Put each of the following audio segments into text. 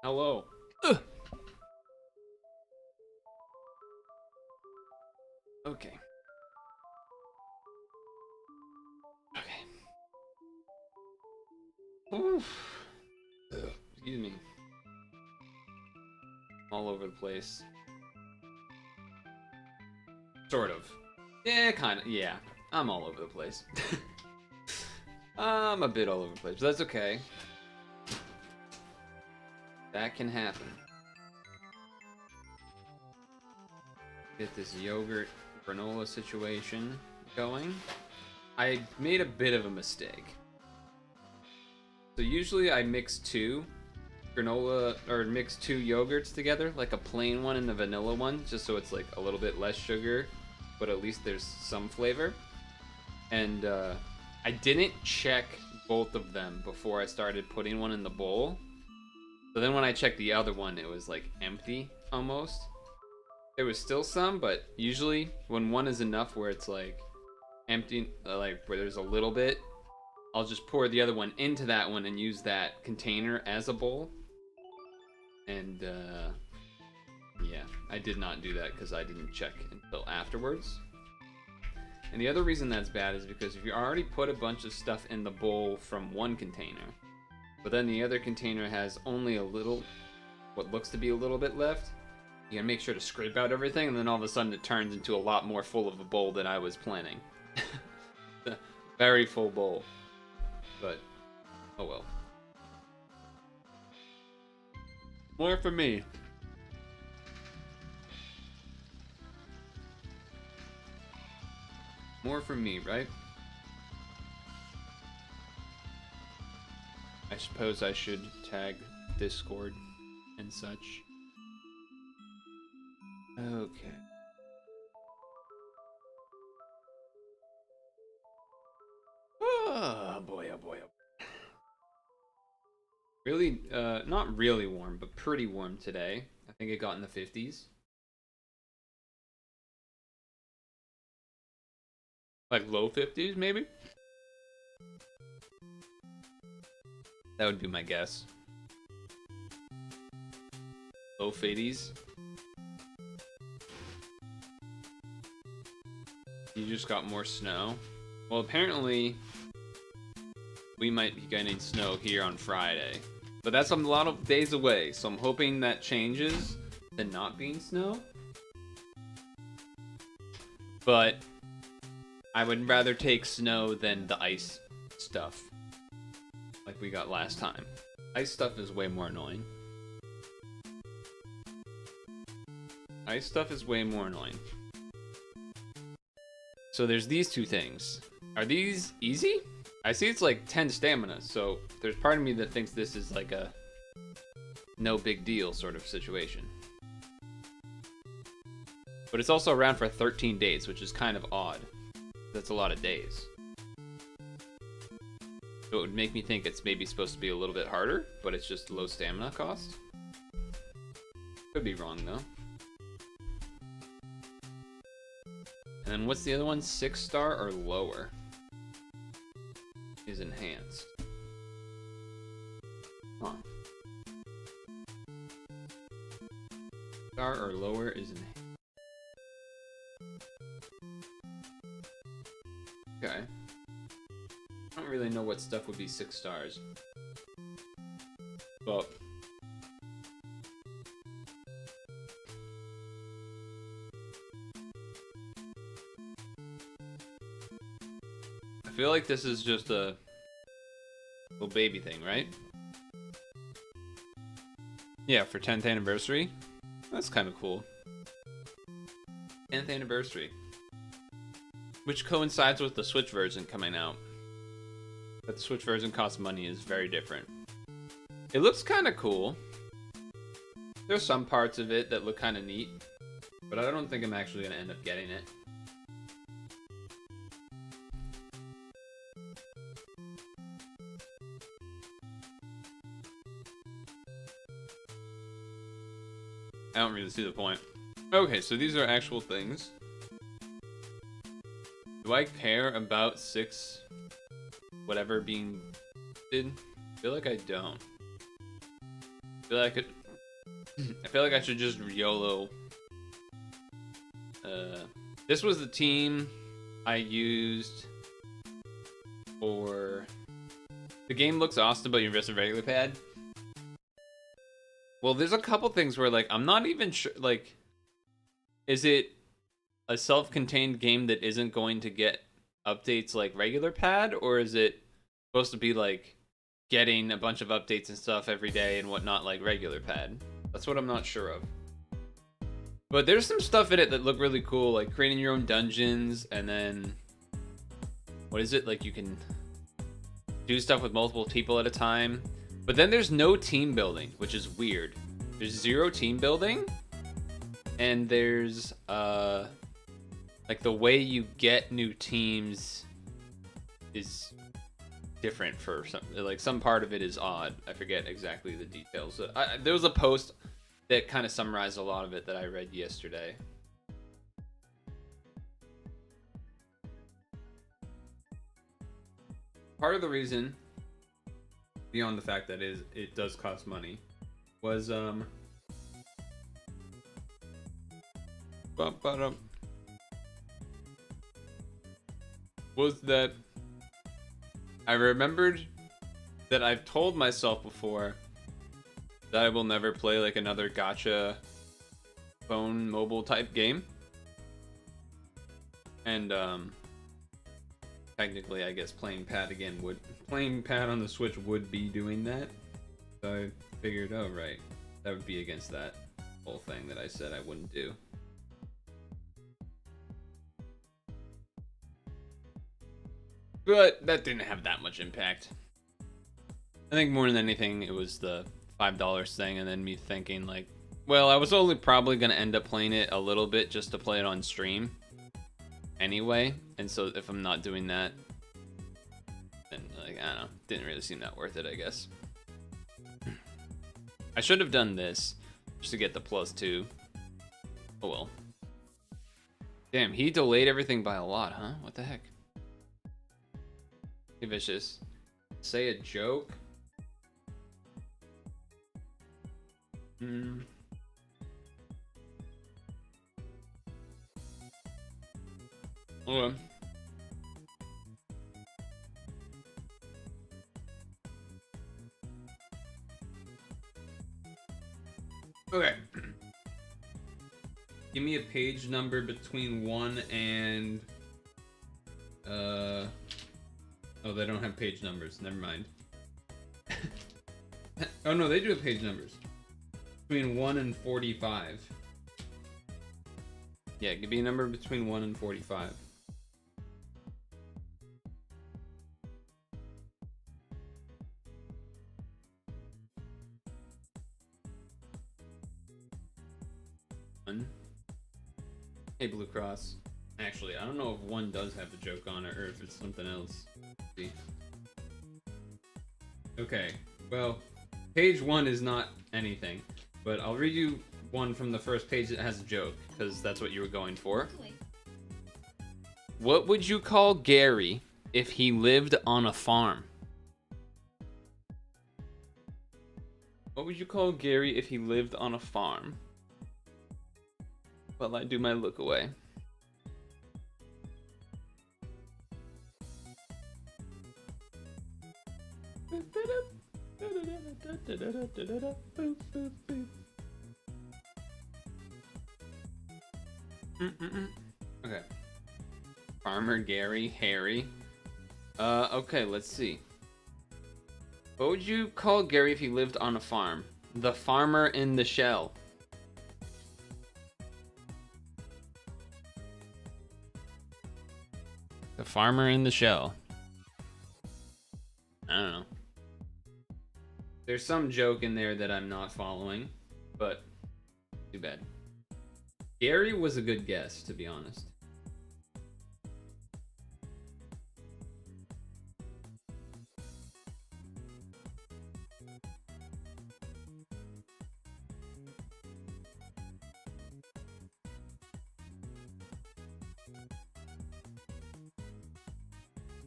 Hello. Ugh. Okay. Okay. Oof. Excuse me. All over the place. Sort of. Yeah, kind of. Yeah. I'm all over the place. I'm a bit all over the place, but that's okay. That can happen. Get this yogurt granola situation going. I made a bit of a mistake. So usually I mix two granola or mix two yogurts together, like a plain one and the vanilla one, just so it's like a little bit less sugar, but at least there's some flavor. And I didn't check both of them before I started putting one in the bowl. So then when I checked the other one, it was like empty almost. There was still some, but usually when one is enough where it's like empty, like where there's a little bit, I'll just pour the other one into that one and use that container as a bowl. And yeah, I did not do that because I didn't check until afterwards. And the other reason that's bad is because if you already put a bunch of stuff in the bowl from one container, but then the other container has only a little, what looks to be a little bit left, you gotta make sure to scrape out everything, and then all of a sudden it turns into a lot more full of a bowl than I was planning. Very full bowl. But, oh well. More for me. More for me, right? I suppose I should tag Discord and such. Okay. Oh boy, oh boy, oh boy. Really, not really warm, but pretty warm today. I think it got in the 50s. Like low 50s, maybe? That would be my guess. Low 50s. You just got more snow. Well, apparently, we might be getting snow here on Friday. But that's a lot of days away, so I'm hoping that changes to not being snow. But I would rather take snow than the ice stuff like we got last time. Ice stuff is way more annoying. Ice stuff is way more annoying. So there's these two things. Are these easy? I see it's like 10 stamina, so there's part of me that thinks this is like a no big deal sort of situation. But it's also around for 13 days, which is kind of odd. That's a lot of days. So it would make me think it's maybe supposed to be a little bit harder, but it's just low stamina cost. Could be wrong though. And then what's the other one? 6-star or lower is enhanced. Huh. Star or lower is enhanced. Okay. I don't really know what stuff would be 6 stars. But I feel like this is just a little baby thing, right? Yeah, for 10th anniversary. That's kind of cool. 10th anniversary. Which coincides with the Switch version coming out. But the Switch version costs money is very different. It looks kind of cool. There's some parts of it that look kind of neat. But I don't think I'm actually going to end up getting it. I don't really see the point. Okay, so these are actual things. Do I care about 6 whatever being did? I feel like I don't. I feel like I should just YOLO. This was the team I used for. The game looks awesome, but you invest in regular pad. Well, there's a couple things where like I'm not even sure. Like, is it a self-contained game that isn't going to get updates like regular pad, or is it supposed to be like getting a bunch of updates and stuff every day and whatnot like regular pad? That's what I'm not sure of. But there's some stuff in it that look really cool, like creating your own dungeons, and then what is it, like you can do stuff with multiple people at a time. But then there's no team building, which is weird. There's 0 team building, and there's like the way you get new teams is different for some part of it is odd. I forget exactly the details. There was a post that kind of summarized a lot of it that I read yesterday. Part of the reason, beyond the fact that it does cost money, was was that I remembered that I've told myself before that I will never play like another gacha phone mobile type game. And technically I guess playing pad on the Switch would be doing that. So I figured, oh right, that would be against that whole thing that I said I wouldn't do. But that didn't have that much impact. I think more than anything, it was the $5 thing, and then me thinking like, well, I was only probably gonna end up playing it a little bit just to play it on stream anyway, and so if I'm not doing that, then like I don't know, didn't really seem that worth it, I guess. I should have done this just to get the +2. Oh well. Damn, he delayed everything by a lot, huh? What the heck? Hey, Vicious. Say a joke. Okay. Okay. Give me a page number between 1 and oh, they don't have page numbers. Never mind. Oh no, they do have page numbers. Between 1 and 45. Yeah, give me a number between 1 and 45. Hey, Blue Cross. Actually, I don't know if 1 does have a joke on it or if it's something else. Let's see. Okay, well, page 1 is not anything, but I'll read you one from the first page that has a joke, because that's what you were going for. What would you call Gary if he lived on a farm? What would you call Gary if he lived on a farm? Well, I do my look away. Okay. Farmer Gary, Harry. Okay, let's see. What would you call Gary if he lived on a farm? The farmer in the shell. The farmer in the shell. I don't know. There's some joke in there that I'm not following, but too bad. Gary was a good guess, to be honest.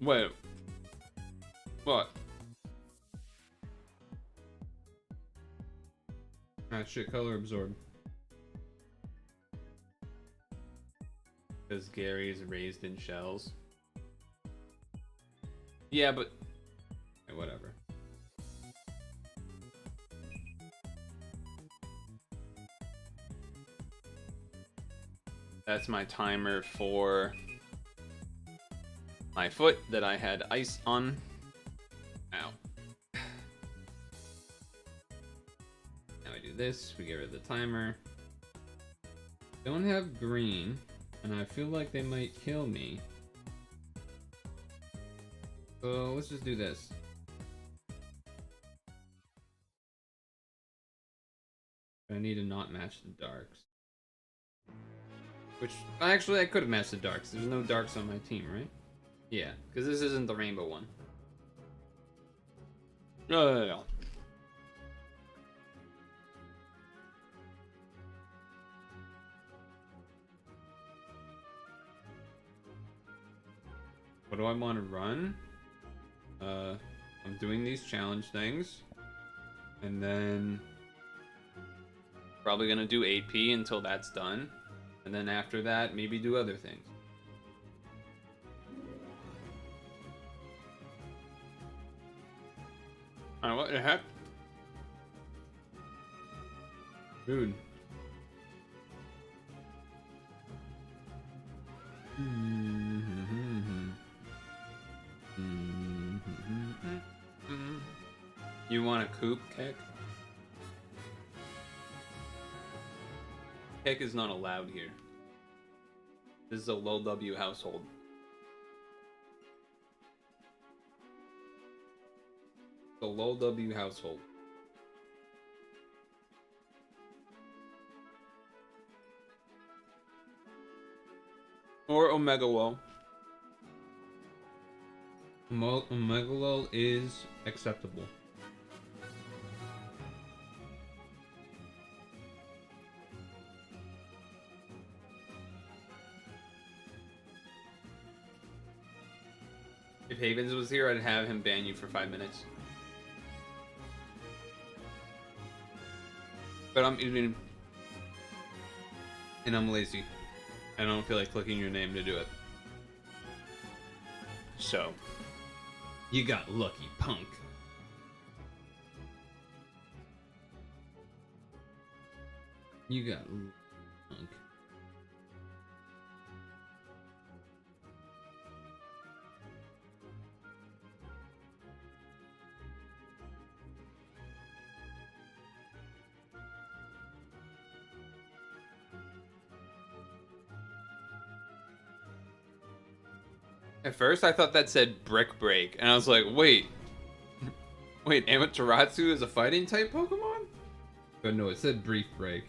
Wait. What? that shit color absorb. Because Gary's raised in shells. Yeah, but whatever. That's my timer for my foot that I had ice on. Ow. Now we do this, we get rid of the timer. Don't have green, and I feel like they might kill me. So let's just do this. I need to not match the darks. Which, actually, I could have matched the darks. There's no darks on my team, right? Yeah, because this isn't the rainbow one. No. What do I want to run? I'm doing these challenge things. And then probably gonna do AP until that's done. And then after that, maybe do other things. What the heck? Dude. You want a coop, Keck? Keck is not allowed here. This is a low W household. The low W household. Or Omega Low. Omega Low is acceptable. If Havens was here, I'd have him ban you for 5 minutes. But I'm eating, and I'm lazy. I don't feel like clicking your name to do it. So, you got lucky, punk. You got punk. At first, I thought that said Brick Break, and I was like, wait. Wait, Amaterasu is a fighting type Pokemon? But no, it said Brief Break.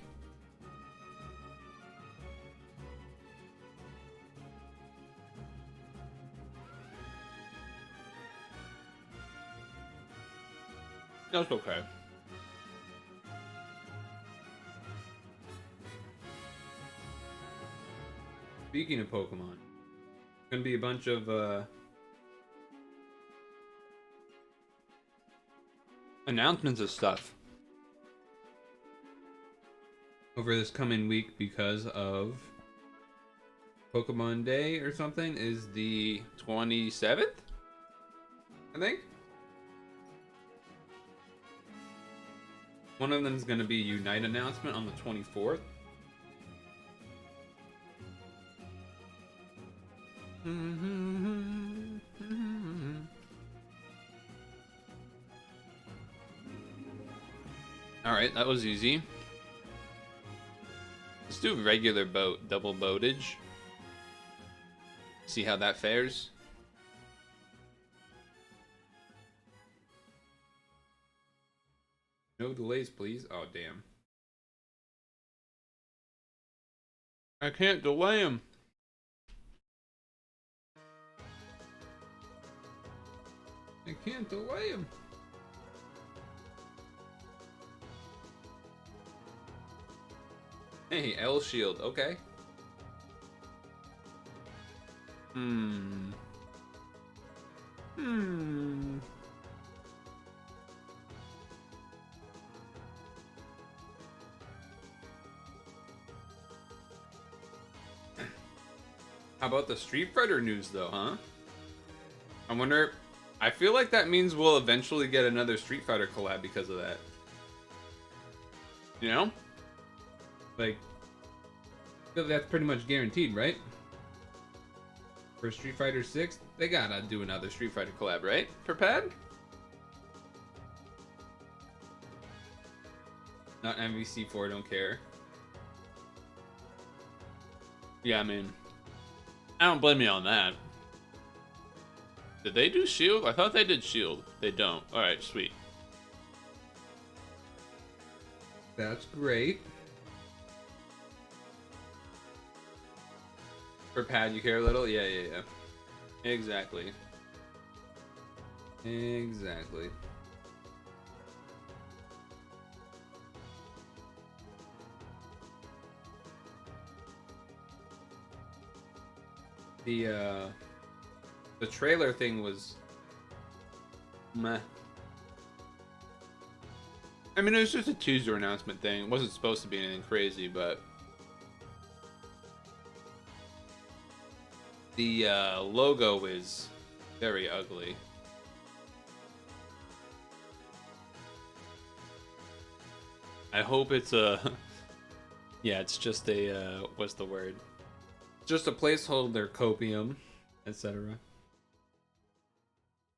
That's okay. Speaking of Pokemon, gonna be a bunch of announcements of stuff over this coming week because of Pokemon Day or something is the 27th, I think. One of them is going to be Unite announcement on the 24th. Alright, that was easy. Let's do regular boat, double boatage. See how that fares. No delays, please. Oh, damn. I can't delay him. I can't delay him. Hey, L shield. Okay. How about the Street Fighter news, though, huh? I wonder. I feel like that means we'll eventually get another Street Fighter collab because of that. You know? Like, I feel that's pretty much guaranteed, right? For Street Fighter 6, they gotta do another Street Fighter collab, right? For Pad? Not MVC4, don't care. Yeah, I mean, I don't blame you on that. Did they do Shield? I thought they did Shield. They don't. Alright, sweet. That's great. For Pad, you care a little? Yeah. Exactly. Exactly. The trailer thing was meh. I mean, it was just a teaser announcement thing. It wasn't supposed to be anything crazy, but the logo is very ugly. I hope it's a yeah, it's just a what's the word? Just a placeholder copium, etc.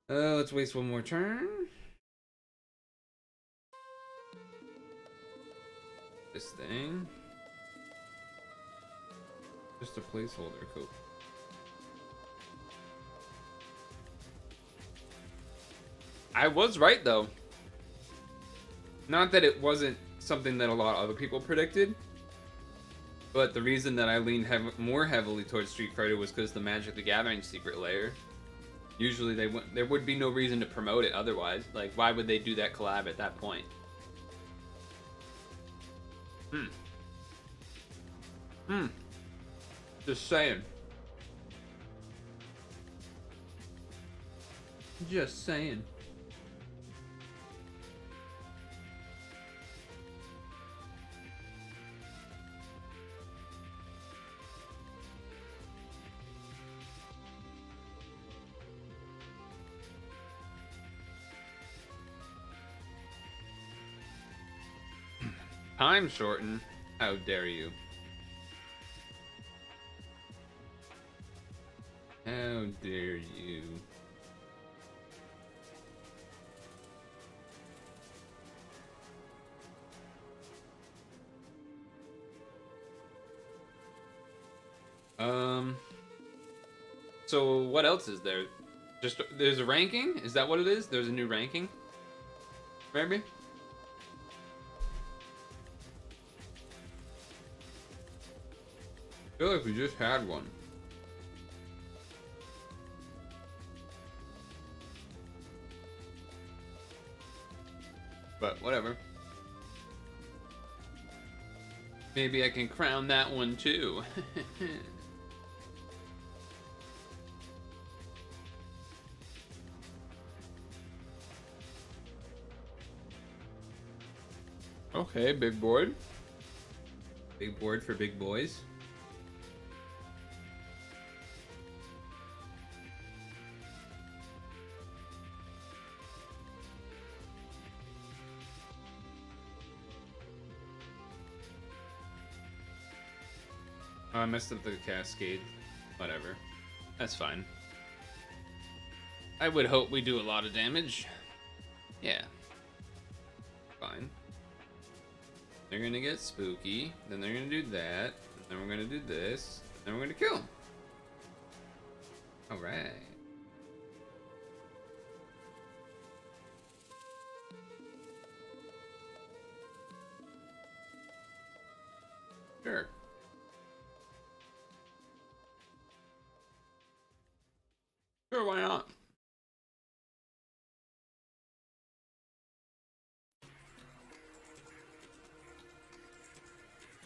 Let's waste one more turn. This thing. Just a placeholder copium. I was right, though. Not that it wasn't something that a lot of other people predicted, but the reason that I leaned more heavily towards Street Fighter was because the Magic the Gathering secret layer. Usually there would be no reason to promote it otherwise. Like, why would they do that collab at that point? Just saying. Just saying. Time shorten? How dare you? How dare you? So what else is there? Just there's a ranking? Is that what it is? There's a new ranking? Maybe? I feel like we just had one. But whatever. Maybe I can crown that one too. Okay, big board. Big board for big boys. Oh, I messed up the cascade. Whatever. That's fine. I would hope we do a lot of damage. Yeah. Fine. They're gonna get spooky, then they're gonna do that, then we're gonna do this, then we're gonna kill them. Alright. Sure. Sure, why not?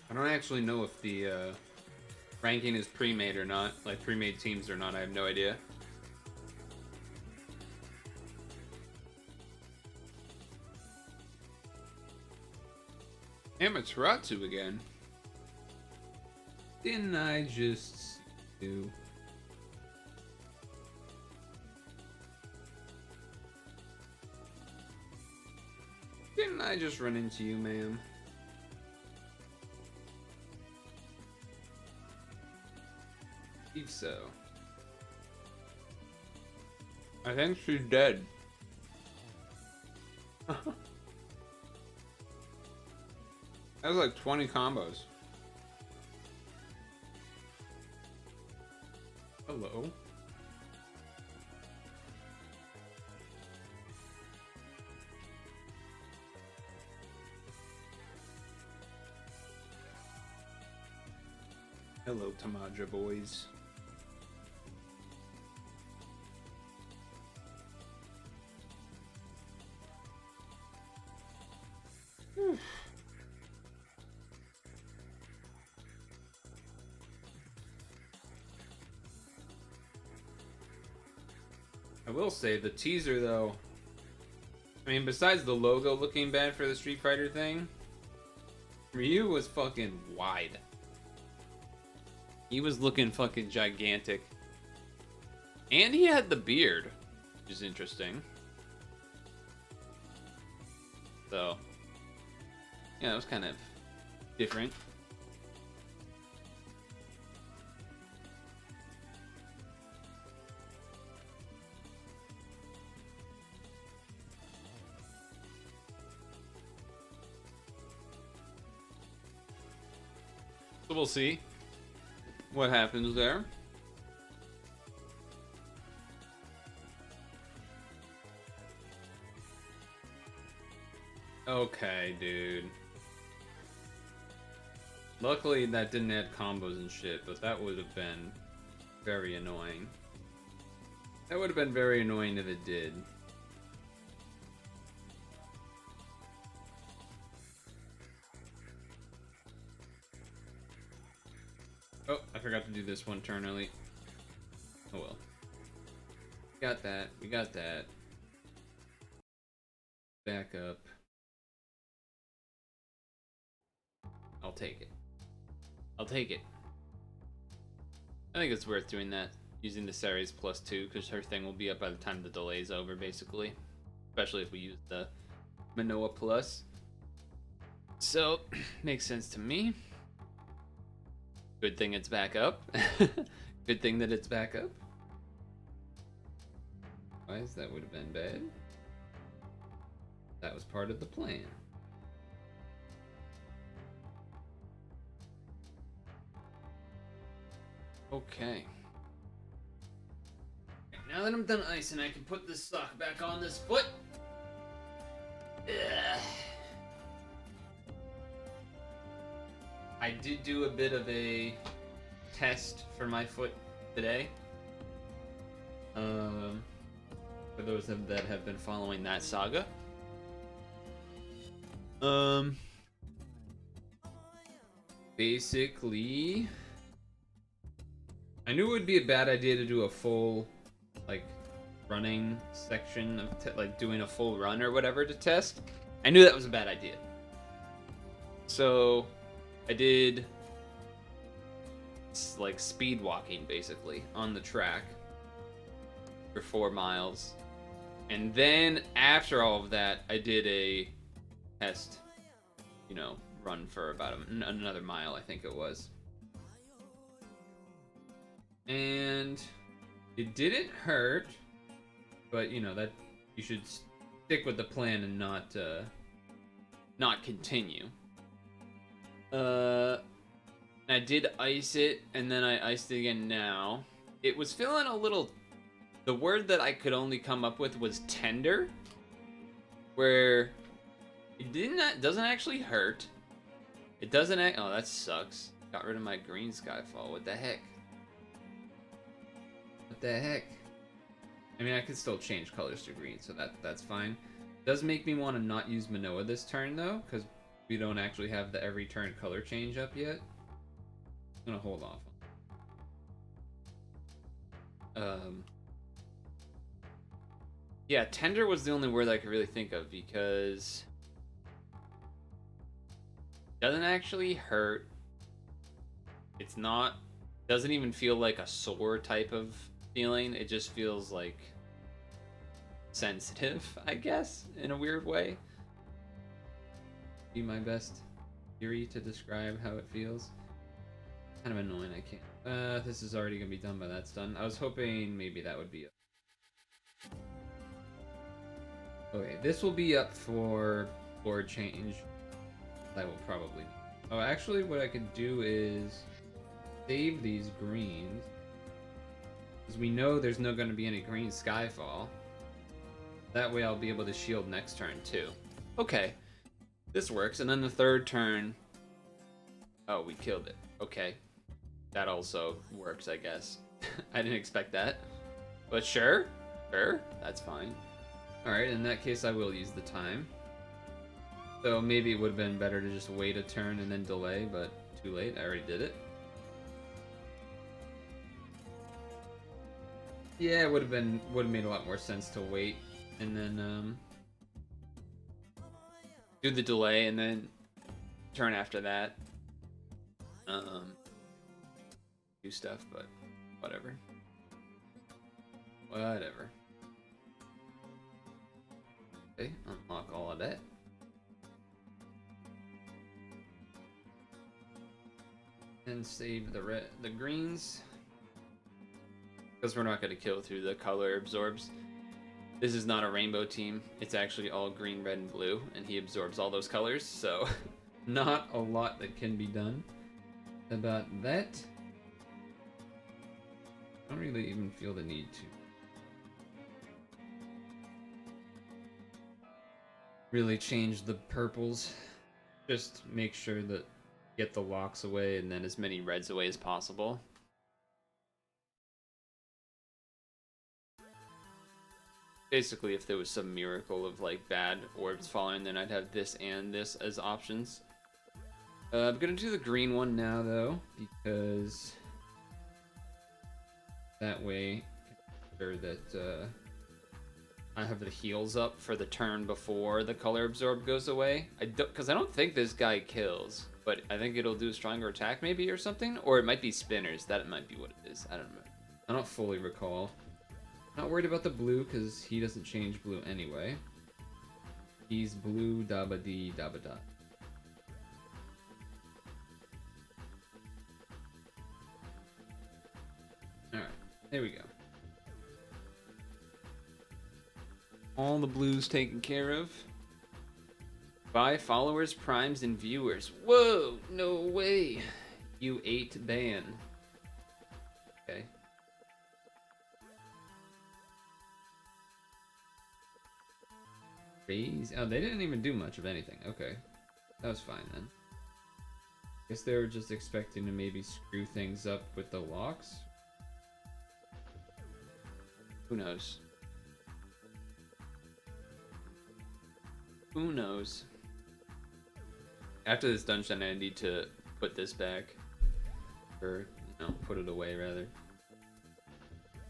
I don't actually know if the ranking is pre-made or not, like pre-made teams or not. I have no idea. Amaterasu again. Didn't I just do? Didn't I just run into you, ma'am? Believe so. I think she's dead. That was like 20 combos. Hello. Hello, Tamaja boys. I will say the teaser though, I mean besides the logo looking bad for the Street Fighter thing, Ryu was fucking wide. He was looking fucking gigantic. And he had the beard, which is interesting. So, yeah, it was kind of different. So we'll see what happens there. Okay, dude. Luckily that didn't add combos and shit, but that would have been very annoying. That would have been very annoying if it did. Oh, I forgot to do this one turn early. Oh well. We got that. We got that. Back up. I'll take it. I'll take it. I think it's worth doing that. Using the series +2, because her thing will be up by the time the delay is over, basically. Especially if we use the Manoa Plus. So, makes sense to me. Good thing it's back up. Good thing that it's back up. Why is that would have been bad? That was part of the plan. Okay. Now that I'm done icing, I can put this sock back on this foot. Ugh. I did do a bit of a test for my foot today. For those that have been following that saga. Basically, I knew it would be a bad idea to do a full, like, running section of, like, doing a full run or whatever to test. I knew that was a bad idea. So, I did, like, speed walking, basically, on the track for 4 miles. And then, after all of that, I did a test, you know, run for about another mile, I think it was. And it didn't hurt, but, you know, that you should stick with the plan and not continue. I did ice it, and then I iced it again now. It was feeling a little... The word that I could only come up with was tender, where it doesn't actually hurt. It doesn't... Oh, that sucks. Got rid of my green Skyfall. What the heck? What the heck? I mean, I could still change colors to green, so that's fine. It does make me want to not use Manoa this turn, though, because we don't actually have the every turn color change up yet. I'm gonna hold off. Yeah, tender was the only word I could really think of, because it doesn't actually hurt. It's not... Doesn't even feel like a sore type of feeling. It just feels like sensitive, I guess, in a weird way. be my best theory to describe how it feels. Kind of annoying, I can't. This is already gonna be done by that's done. I was hoping maybe that would be up. Okay, this will be up for board change. I will probably need. Oh, actually, what I could do is save these greens. Because we know there's not going to be any green Skyfall. That way I'll be able to shield next turn, too. Okay, this works. And then the third turn... Oh, we killed it. Okay. That also works, I guess. I didn't expect that. But sure. Sure. That's fine. Alright, in that case I will use the time. So maybe it would have been better to just wait a turn and then delay, but too late. I already did it. Yeah, it would have made a lot more sense to wait and then do the delay and then turn after that. Do stuff, but whatever. Whatever. Okay, unlock all of that. And save the greens. Because we're not going to kill through the color absorbs. This is not a rainbow team. It's actually all green, red, and blue. And he absorbs all those colors. So not a lot that can be done about that. I don't really even feel the need to really change the purples. Just make sure that get the locks away and then as many reds away as possible. Basically, if there was some miracle of like bad orbs falling, then I'd have this and this as options. I'm gonna do the green one now though, because that way I can make sure that I have the heals up for the turn before the color absorb goes away. Because I don't think this guy kills, but I think it'll do a stronger attack maybe or something, or it might be spinners. That might be what it is. I don't know. I don't fully recall. Not worried about the blue because he doesn't change blue anyway. He's blue dabba dee dabba da. Alright, there we go. All the blues taken care of. Buy followers, primes, and viewers. Whoa, no way. You 8 ban. Okay. Raise. Oh, they didn't even do much of anything. Okay. That was fine then. Guess they were just expecting to maybe screw things up with the locks. Who knows? Who knows? After this dungeon, I need to put this back. Or, you know, put it away, rather.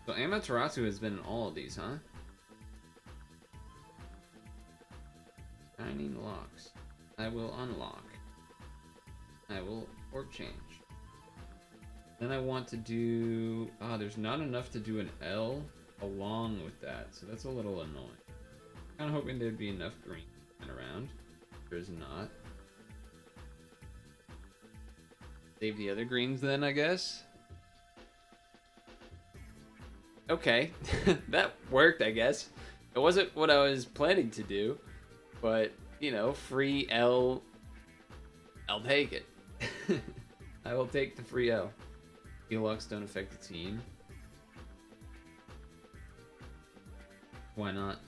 So Amaterasu has been in all of these, huh? Shining locks. I will unlock. I will orb change. Then I want to do... Ah, there's not enough to do an L along with that, so that's a little annoying. Kind of hoping there'd be enough green around. There's not. Save the other greens then, I guess. Okay, that worked, I guess. It wasn't what I was planning to do, but, you know, free L, I'll take it. I will take the free L. Heal locks don't affect the team. Why not?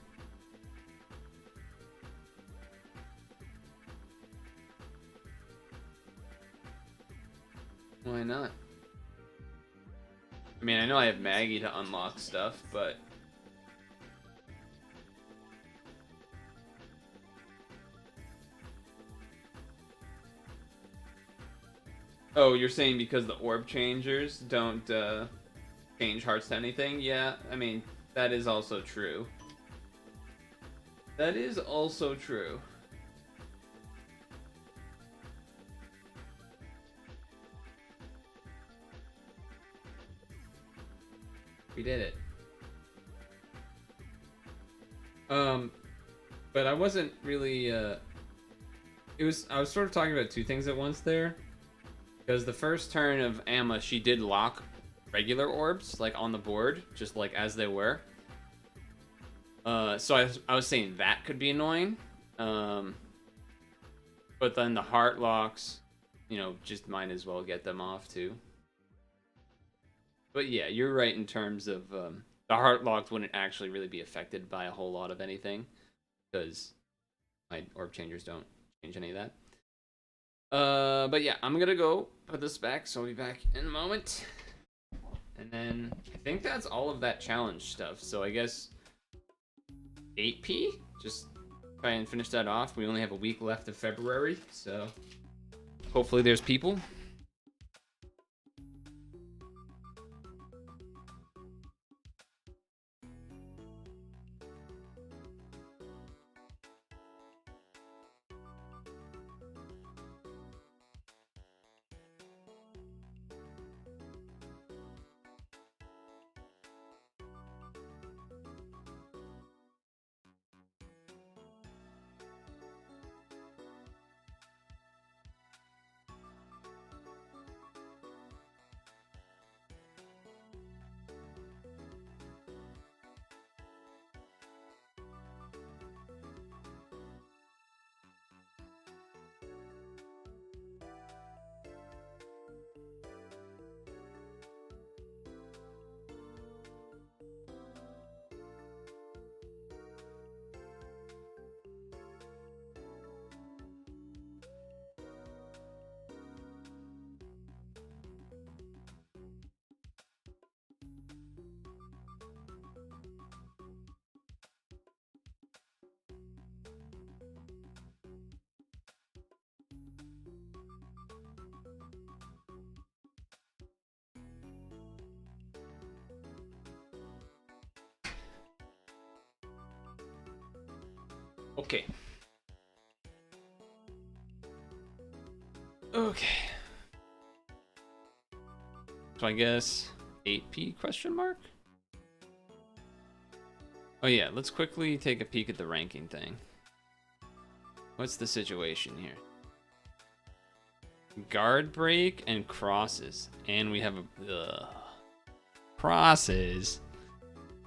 Why not? I mean, I know I have Maggie to unlock stuff, but... Oh, you're saying because the orb changers don't change hearts to anything? Yeah, I mean, that is also true. That is also true. We did it. But I wasn't really I was sort of talking about two things at once there. Because the first turn of Amma, she did lock regular orbs, like, on the board, just, like, as they were. So I was saying that could be annoying. But then the heart locks, you know, just might as well get them off, too. But yeah, you're right in terms of, the heart locks wouldn't actually really be affected by a whole lot of anything. Because my orb changers don't change any of that. But yeah, I'm gonna go put this back, so I'll be back in a moment. And then I think that's all of that challenge stuff. So I guess 8P? Just try and finish that off. We only have a week left of February, so hopefully there's people. Okay. Okay. So I guess 8P question mark? Oh yeah, let's quickly take a peek at the ranking thing. What's the situation here? Guard break and crosses. And we have a... Crosses?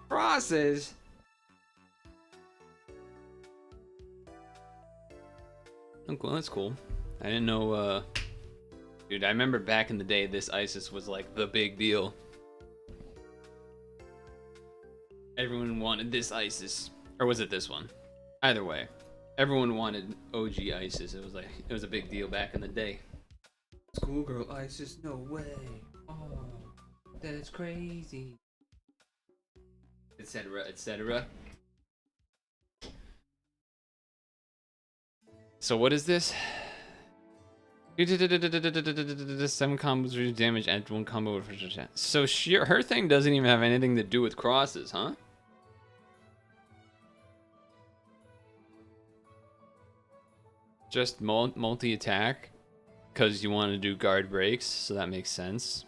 Crosses? Oh, cool, that's cool. I didn't know, Dude, I remember back in the day, this ISIS was like the big deal. Everyone wanted this ISIS. Or was it this one? Either way. Everyone wanted OG ISIS. It was a big deal back in the day. Schoolgirl ISIS, no way. Oh, that's crazy. Etc, etc. So what is this? 7 combos reduce damage and 1 combo. So her thing doesn't even have anything to do with crosses, huh? Just multi-attack because you want to do guard breaks, so that makes sense.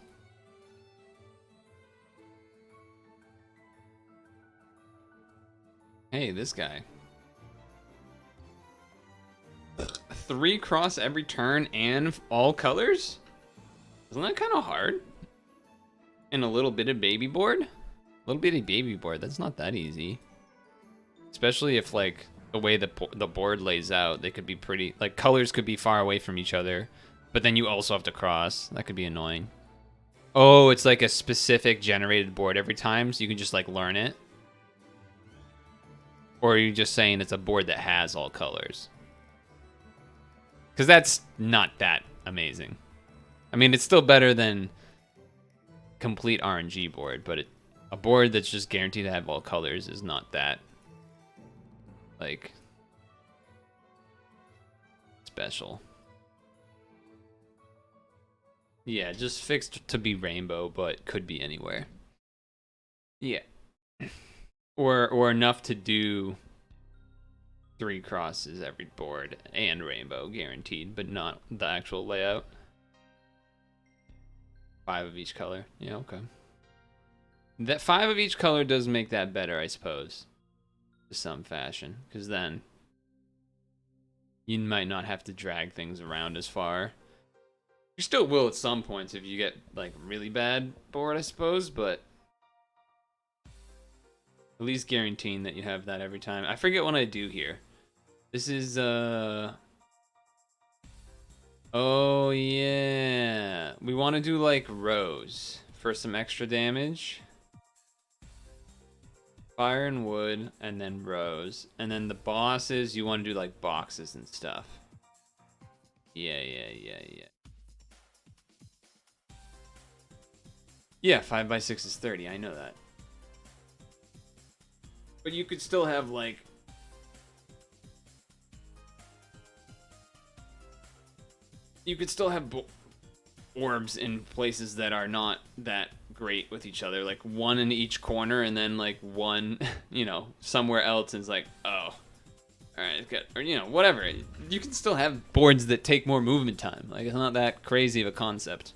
Hey, this guy. 3 cross every turn and all colors? Isn't that kind of hard? And a little bit of baby board? Little bitty baby board, that's not that easy. Especially if, like, the way the board lays out, they could be pretty... Like, colors could be far away from each other, but then you also have to cross. That could be annoying. Oh, it's like a specific generated board every time, so you can just, like, learn it? Or are you just saying it's a board that has all colors? Because that's not that amazing. I mean, it's still better than complete RNG board, but a board that's just guaranteed to have all colors is not that, like, special. Yeah, just fixed to be rainbow, but could be anywhere. Yeah. Or enough to do 3 crosses every board and rainbow guaranteed, but not the actual layout. 5 of each color. Yeah, okay. That 5 of each color does make that better, I suppose, to some fashion, because then you might not have to drag things around as far. You still will at some points if you get like really bad bored, I suppose, but at least guaranteeing that you have that every time. I forget what I do here. This is oh yeah. We want to do like rows for some extra damage. Fire and wood, and then rows. And then the bosses, you want to do like boxes and stuff. Yeah. Yeah, 5x6 is 30, I know that. But you could still have like... You could still have orbs in places that are not that great with each other. Like one in each corner and then like one, you know, somewhere else and it's like, oh. Alright, it's good. Or, you know, whatever. You can still have boards that take more movement time. Like, it's not that crazy of a concept.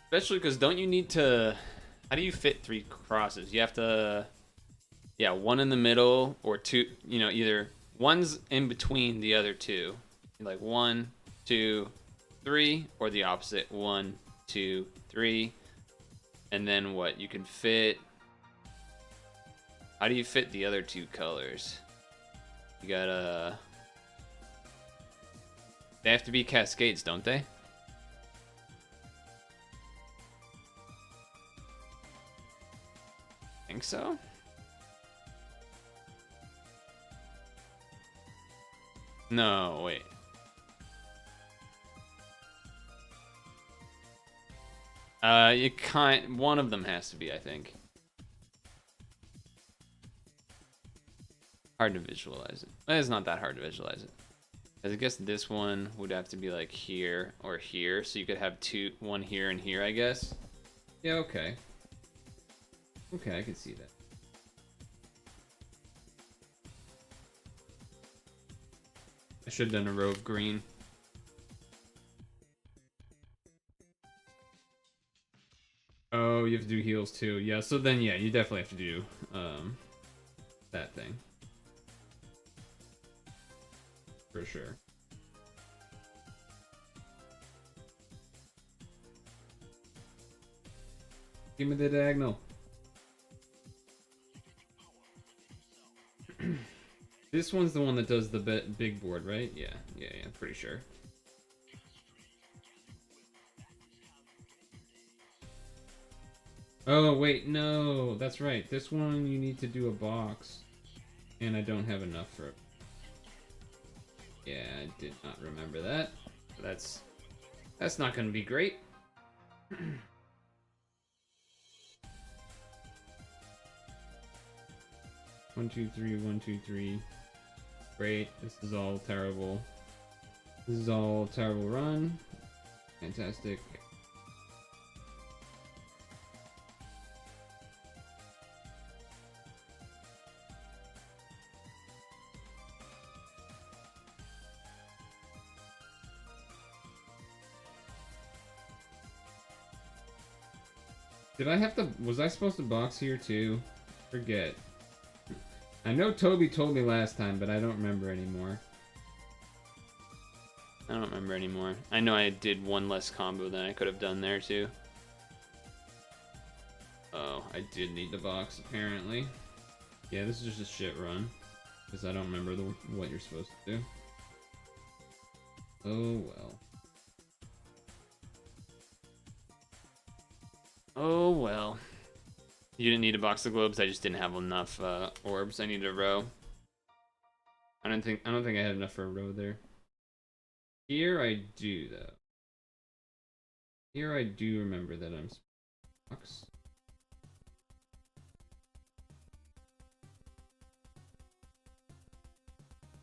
Especially because don't you need to... How do you fit 3 crosses? You have to... Yeah, one in the middle or two, you know, either one's in between the other two. Like 1, 2, 3, or the opposite. 1, 2, 3. And then what? You can fit... How do you fit the other 2 colors? You gotta... They have to be cascades, don't they? Think so? No, wait. One of them has to be, I think. Hard to visualize it. It's not that hard to visualize it. I guess this one would have to be like here or here, so you could have one here and here, I guess. Yeah, okay. Okay, I can see that. I should have done a row of green. Oh, you have to do heals too. Yeah, so then yeah, you definitely have to do that thing. For sure. Give me the diagonal. This one's the one that does the big board, right? Yeah, pretty sure. Oh, wait, no, that's right. This one you need to do a box. And I don't have enough for it. Yeah, I did not remember that. That's not gonna be great. 1, 2, 3, 1, 2, 3. Great. This is all terrible. This is all terrible run. Fantastic. Did I have to... Was I supposed to box here too? Forget. I know Toby told me last time, but I don't remember anymore. I don't remember anymore. I know I did one less combo than I could have done there too. Oh, I did need the box apparently. Yeah, this is just a shit run. Because I don't remember what you're supposed to do. Oh well. Oh well. You didn't need a box of globes. I just didn't have enough orbs. I needed a row. I don't think I had enough for a row there. Here I do though. Here I do remember that I'm box.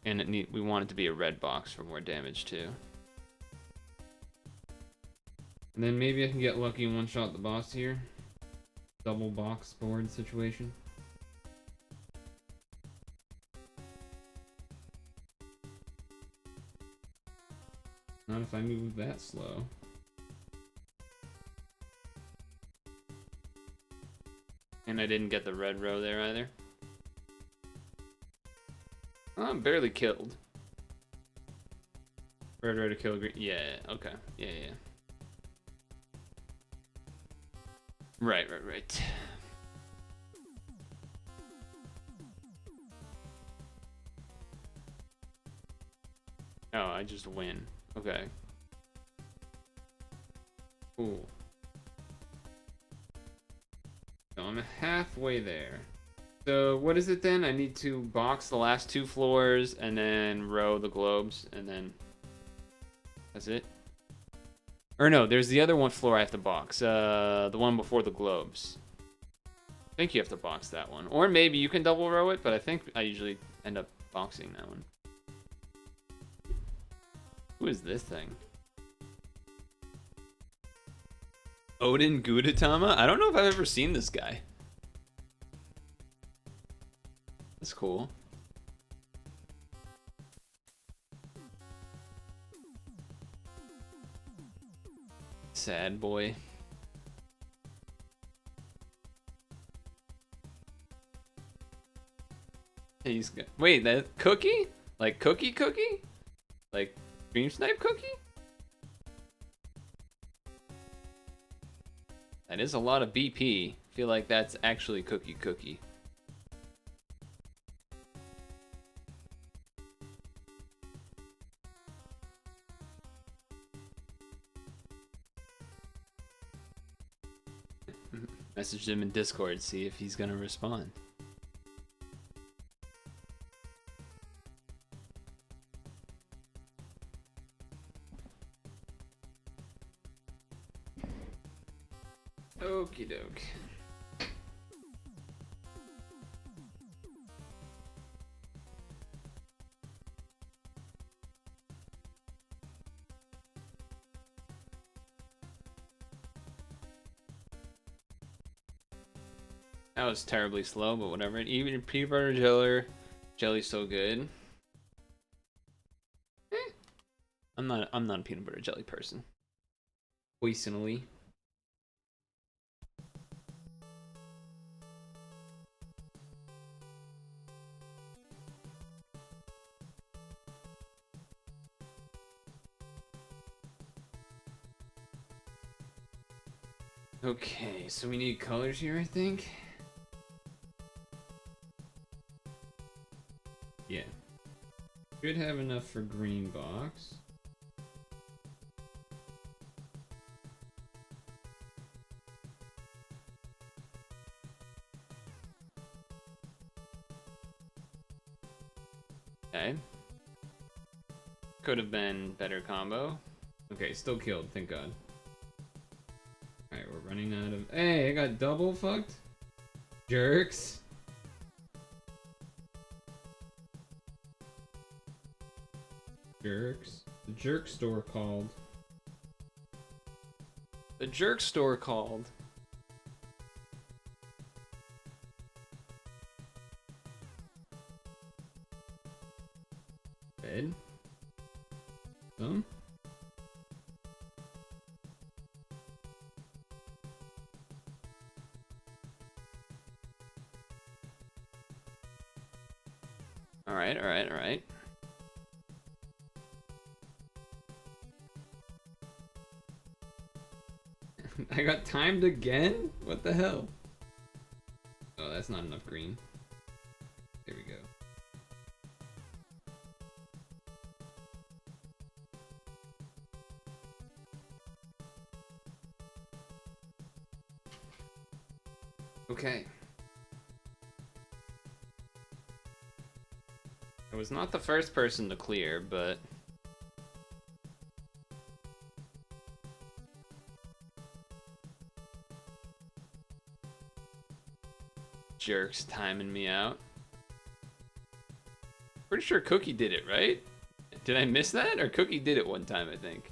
And we want it to be a red box for more damage too. And then maybe I can get lucky and one-shot the boss here. Double box board situation. Not if I move that slow. And I didn't get the red row there either. Oh, I'm barely killed. Red to kill green. Yeah, okay. Yeah, yeah. Right. Oh, I just win. Okay. Cool. So I'm halfway there. So what is it then? I need to box the last 2 floors and then row the globes and then that's it? Or no, there's the other one floor I have to box. The one before the globes. I think you have to box that one. Or maybe you can double row it, but I think I usually end up boxing that one. Who is this thing? Odin Gudetama? I don't know if I've ever seen this guy. That's cool. Sad boy. He's got, wait, that cookie? Like cookie? Like Dream Snipe cookie? That is a lot of BP. I feel like that's actually cookie. Message him in Discord, see if he's gonna respond. Okie doke. That was terribly slow, but whatever. Even peanut butter jelly's so good. I'm not a peanut butter jelly person. Poisonally. Okay, so we need colors here, I think. Yeah. Should have enough for green box. Okay. Could have been better combo. Okay, still killed, thank God. Alright, we're running out of... Hey, I got double fucked? Jerks. Jerks. The jerk store called. The jerk store called. Bed. Some. Alright. I got timed again? What the hell? Oh, that's not enough green. There we go. Okay. I was not the first person to clear, but... Jerks timing me out. Pretty sure Cookie did it, right? Did I miss that? Or Cookie did it one time, I think.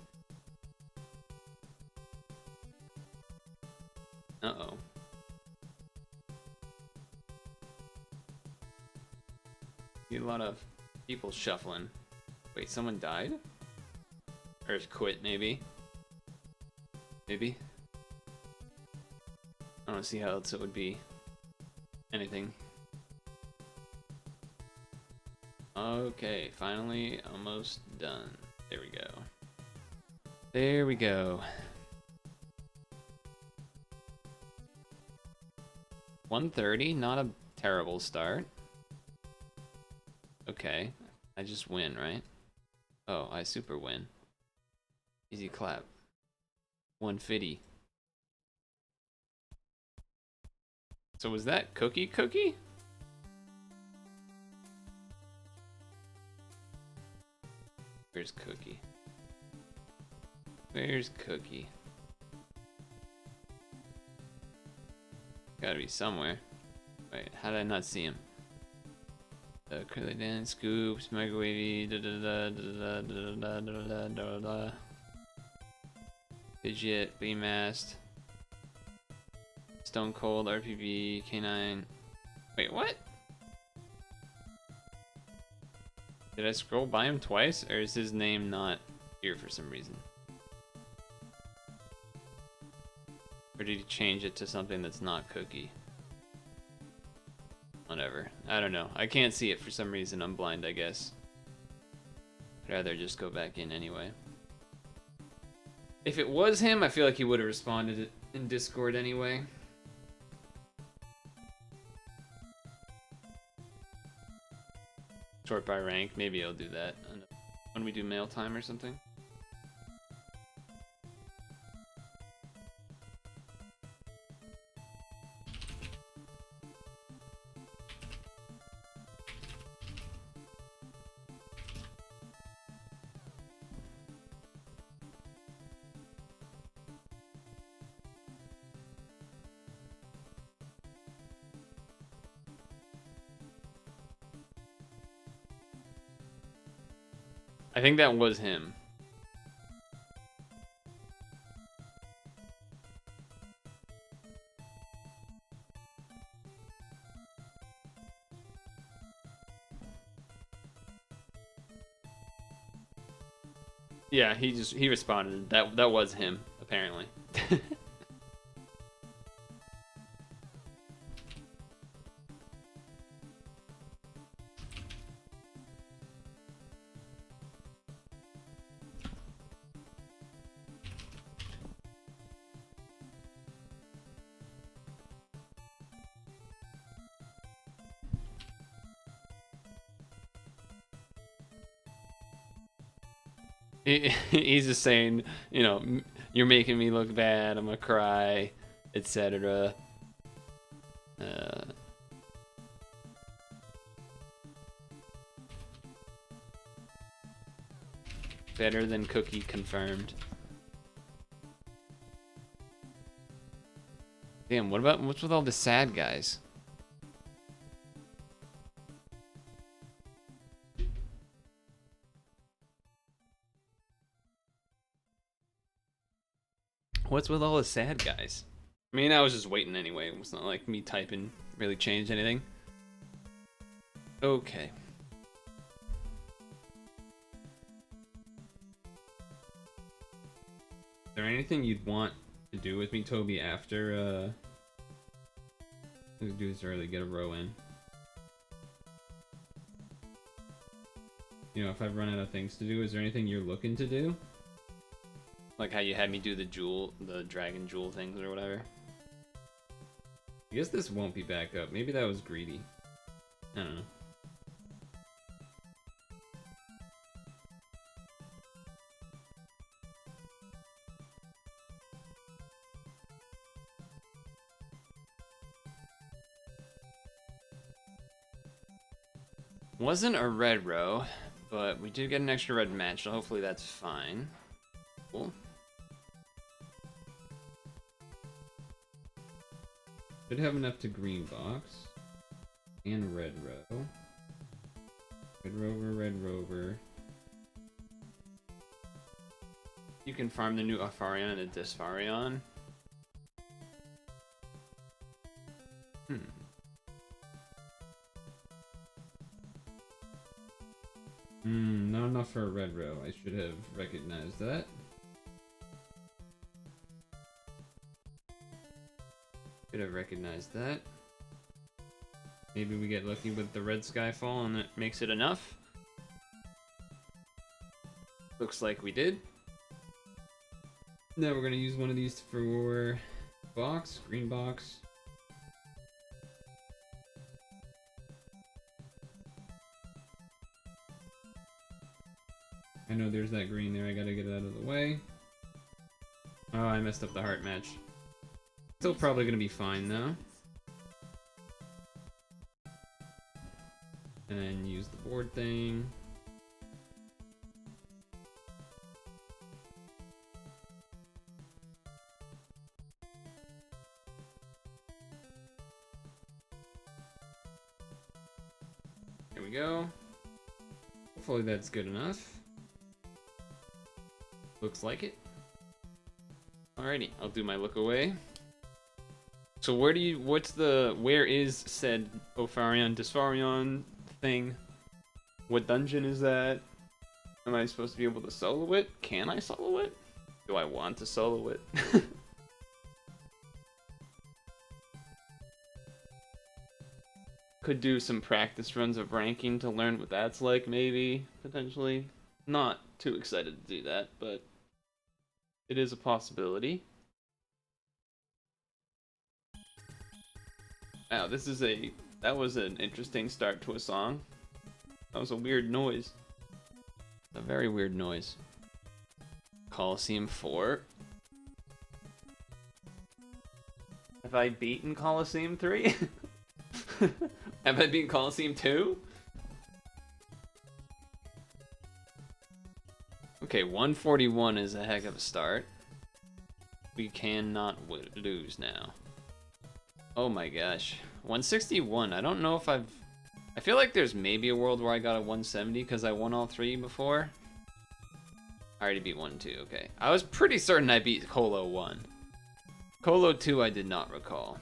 Uh-oh. Need a lot of people shuffling. Wait, someone died? Or quit, maybe? Maybe? I don't see how else it would be anything. Okay, finally, almost done. There we go. There we go. 130, not a terrible start. Okay, I just win, right? Oh, I super win. Easy clap. 150. So was that Cookie? Where's Cookie? Where's Cookie? Gotta be somewhere. Wait, how did I not see him? Curly dance, scoops, microwavy, Fidget, Beamast, Stone Cold, RPV, K9. Wait, what? Did I scroll by him twice, or is his name not here for some reason? Or did he change it to something that's not Cookie? Whatever. I don't know. I can't see it for some reason. I'm blind, I guess. I'd rather just go back in anyway. If it was him, I feel like he would have responded in Discord anyway. Sort by rank. Maybe I'll do that when we do mail time or something. I think that was him. Yeah, he responded. That was him, apparently. He's just saying, you know, you're making me look bad, I'm gonna cry, etc. Better than Cookie confirmed. Damn, what's with all the sad guys? What's with all the sad guys? I mean, I was just waiting anyway. It was not like me typing really changed anything. Okay. Is there anything you'd want to do with me, Toby, after, let's do this early, get a row in. You know, if I've run out of things to do, is there anything you're looking to do? Like how you had me do the dragon jewel things or whatever. I guess this won't be back up. Maybe that was greedy. I don't know. Wasn't a red row, but we did get an extra red match, so hopefully that's fine. Cool. Should have enough to green box. And red row. Red rover. You can farm the new Afarion and the Disfarion. Not enough for a red row. I should have recognized that. Should have recognized that. Maybe we get lucky with the red Skyfall and it makes it enough. Looks like we did. Now we're gonna use one of these for box, green box. I know there's that green there, I gotta get it out of the way. Oh, I messed up the heart match. Still probably gonna be fine though. And then use the board thing. There we go. Hopefully that's good enough. Looks like it. Alrighty, I'll do my look away. So where is said Opharion Dyspharion thing? What dungeon is that? Am I supposed to be able to solo it? Can I solo it? Do I want to solo it? Could do some practice runs of ranking to learn what that's like, maybe, potentially. Not too excited to do that, but it is a possibility. Wow, that was an interesting start to a song. That was a weird noise. A very weird noise. Coliseum 4. Have I beaten Coliseum 3? Have I beaten Coliseum 2? Okay, 141 is a heck of a start. We cannot lose now. Oh my gosh. 161. I don't know if I feel like there's maybe a world where I got a 170 because I won all 3 before. I already beat 1 and 2, okay. I was pretty certain I beat Colo 1. Colo 2 I did not recall.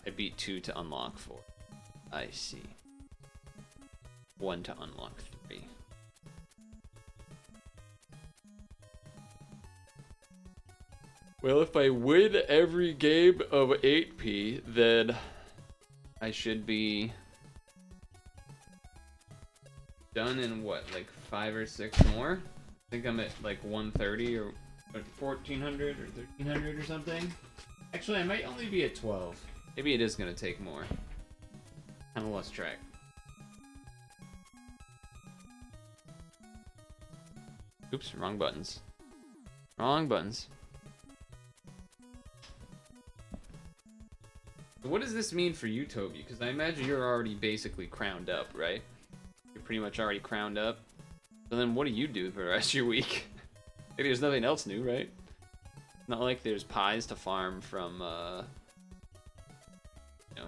I beat 2 to unlock 4. I see. 1 to unlock 3. Well, if I win every game of 8P, then I should be done in what, like 5 or 6 more? I think I'm at like 130 or 1400 or 1300 or something. Actually, I might only be at 12. Maybe it is gonna take more. Kinda lost track. Oops, wrong buttons. Wrong buttons. What does this mean for you, Toby? Because I imagine you're already basically crowned up, right? You're pretty much already crowned up. So then what do you do for the rest of your week? Maybe there's nothing else new, right? Not like there's pies to farm from, you know,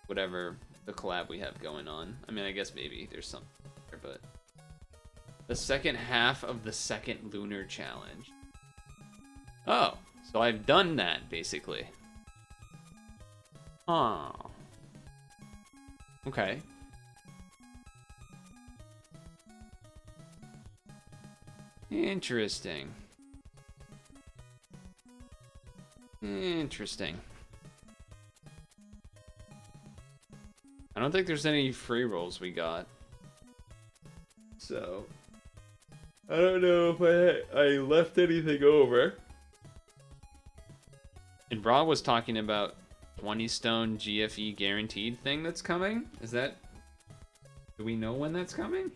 whatever the collab we have going on. I mean, I guess maybe there's something there, but... The second half of the second lunar challenge. Oh, so I've done that, basically. Huh. Okay. Interesting. Interesting. I don't think there's any free rolls we got. So... I don't know if I left anything over. And Raw was talking about 20 stone GFE guaranteed thing that's coming. Is that... Do we know when that's coming?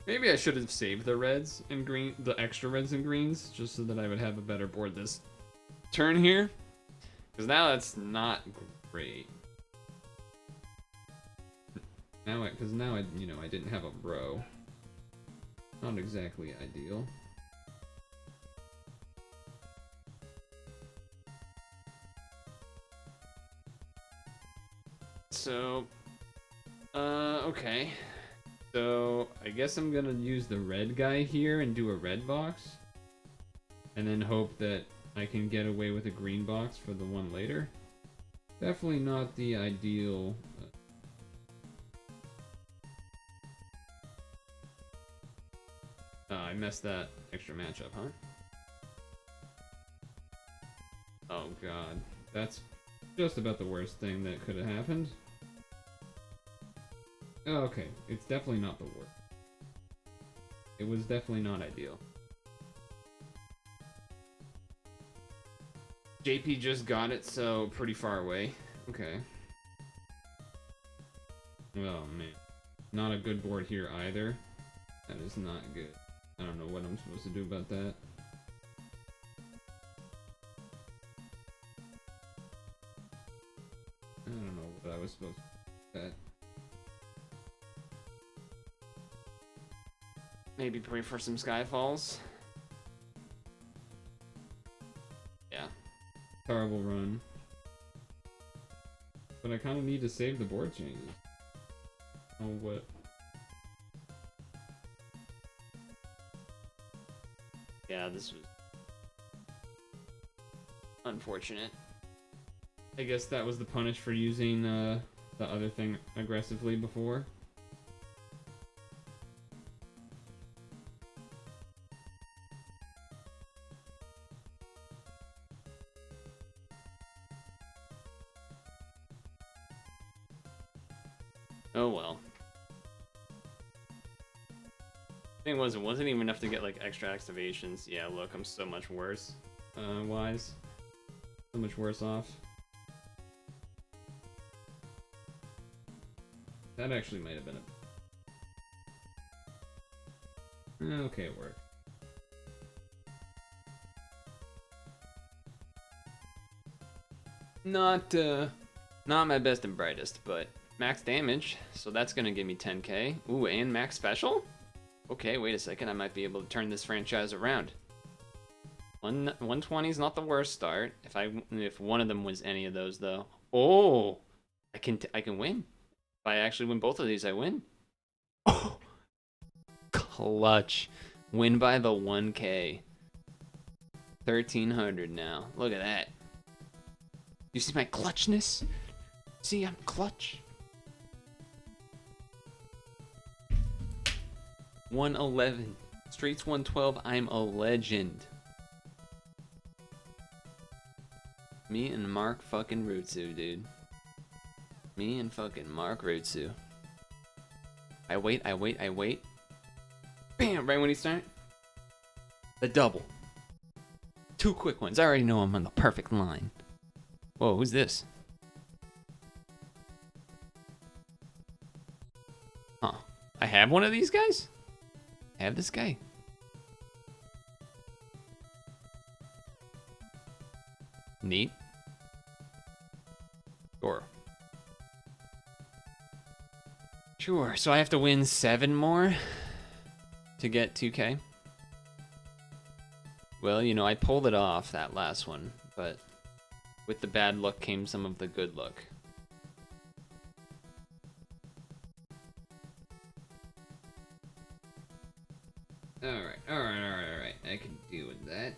Maybe I should have saved the reds and green, the extra reds and greens, just so that I would have a better board this turn here. Because now that's not great. Because now I, you know, I didn't have a row. Not exactly ideal. So, okay. So, I guess I'm gonna use the red guy here and do a red box. And then hope that I can get away with a green box for the one later. Definitely not the ideal. I messed that extra matchup, huh? Oh god. That's just about the worst thing that could have happened. Okay, it's definitely not the worst. It was definitely not ideal. JP just got it, so pretty far away. Okay. Oh man. Not a good board here either. That is not good. I don't know what I'm supposed to do about that. I don't know what I was supposed to do with that. Maybe pray for some Skyfalls. Yeah. Terrible run. But I kind of need to save the board changes. Oh, what? Yeah, this was unfortunate. I guess that was the punish for using the other thing aggressively before. Oh well. Thing was, it wasn't even enough to get like extra activations. Yeah, look, I'm so much worse. Wise. So much worse off. That actually might have been a... Okay, it worked. Not my best and brightest, but max damage, so that's gonna give me 10k. Ooh, and max special? Okay, wait a second, I might be able to turn this franchise around. 120 is not the worst start. If one of them was any of those though. Oh, I can win. If I actually win both of these, I win. Oh, clutch. Win by the 1k. 1300 now. Look at that. You see my clutchness? See, I'm clutch. 111. Streets 112. I'm a legend. Me and Mark fucking Rutsu, dude. Me and fucking Mark Rutsu. I wait. Bam! Right when he started. The double. 2 quick ones. I already know I'm on the perfect line. Whoa, who's this? Huh. I have one of these guys? I have this guy. Neat. Sure, so I have to win 7 more to get 2k. Well, you know, I pulled it off, that last one, but with the bad luck came some of the good luck. Alright. I can deal with that.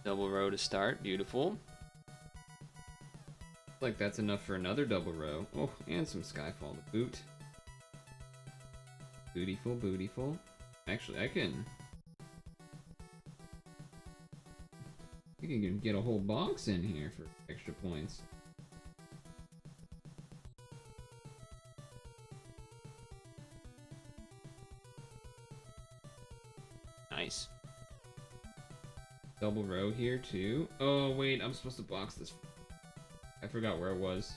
Double row to start, beautiful. Like that's enough for another double row. Oh, and some Skyfall to boot. Bootyful. Actually, I can get a whole box in here for extra points. Nice. Double row here too. Oh wait, I'm supposed to box this. I forgot where it was.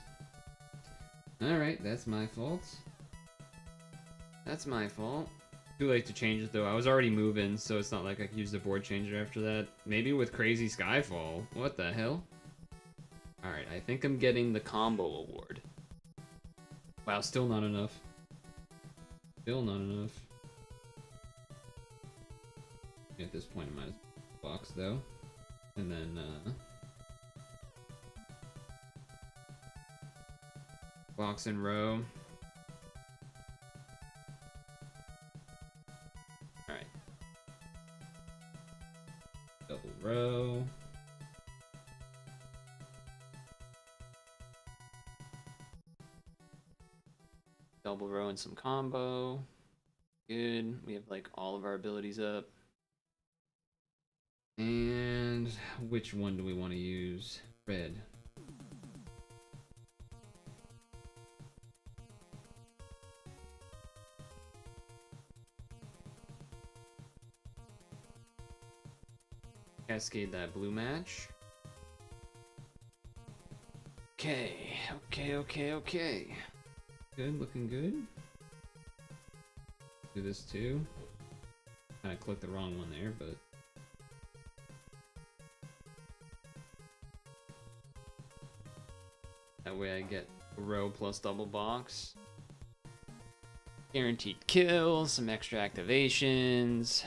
Alright, that's my fault. That's my fault. Too late to change it though. I was already moving, so it's not like I could use the board changer after that. Maybe with Crazy Skyfall. What the hell? Alright, I think I'm getting the combo award. Wow, still not enough. Still not enough. At this point, I might as well box though. And then, box and row. double row. Double row and some combo. Good. We have like all of our abilities up. And which one do we want to use? Red. Cascade that blue match. Okay. Good, looking good. Do this too. I clicked the wrong one there, but that way I get a row plus double box. Guaranteed kills, some extra activations,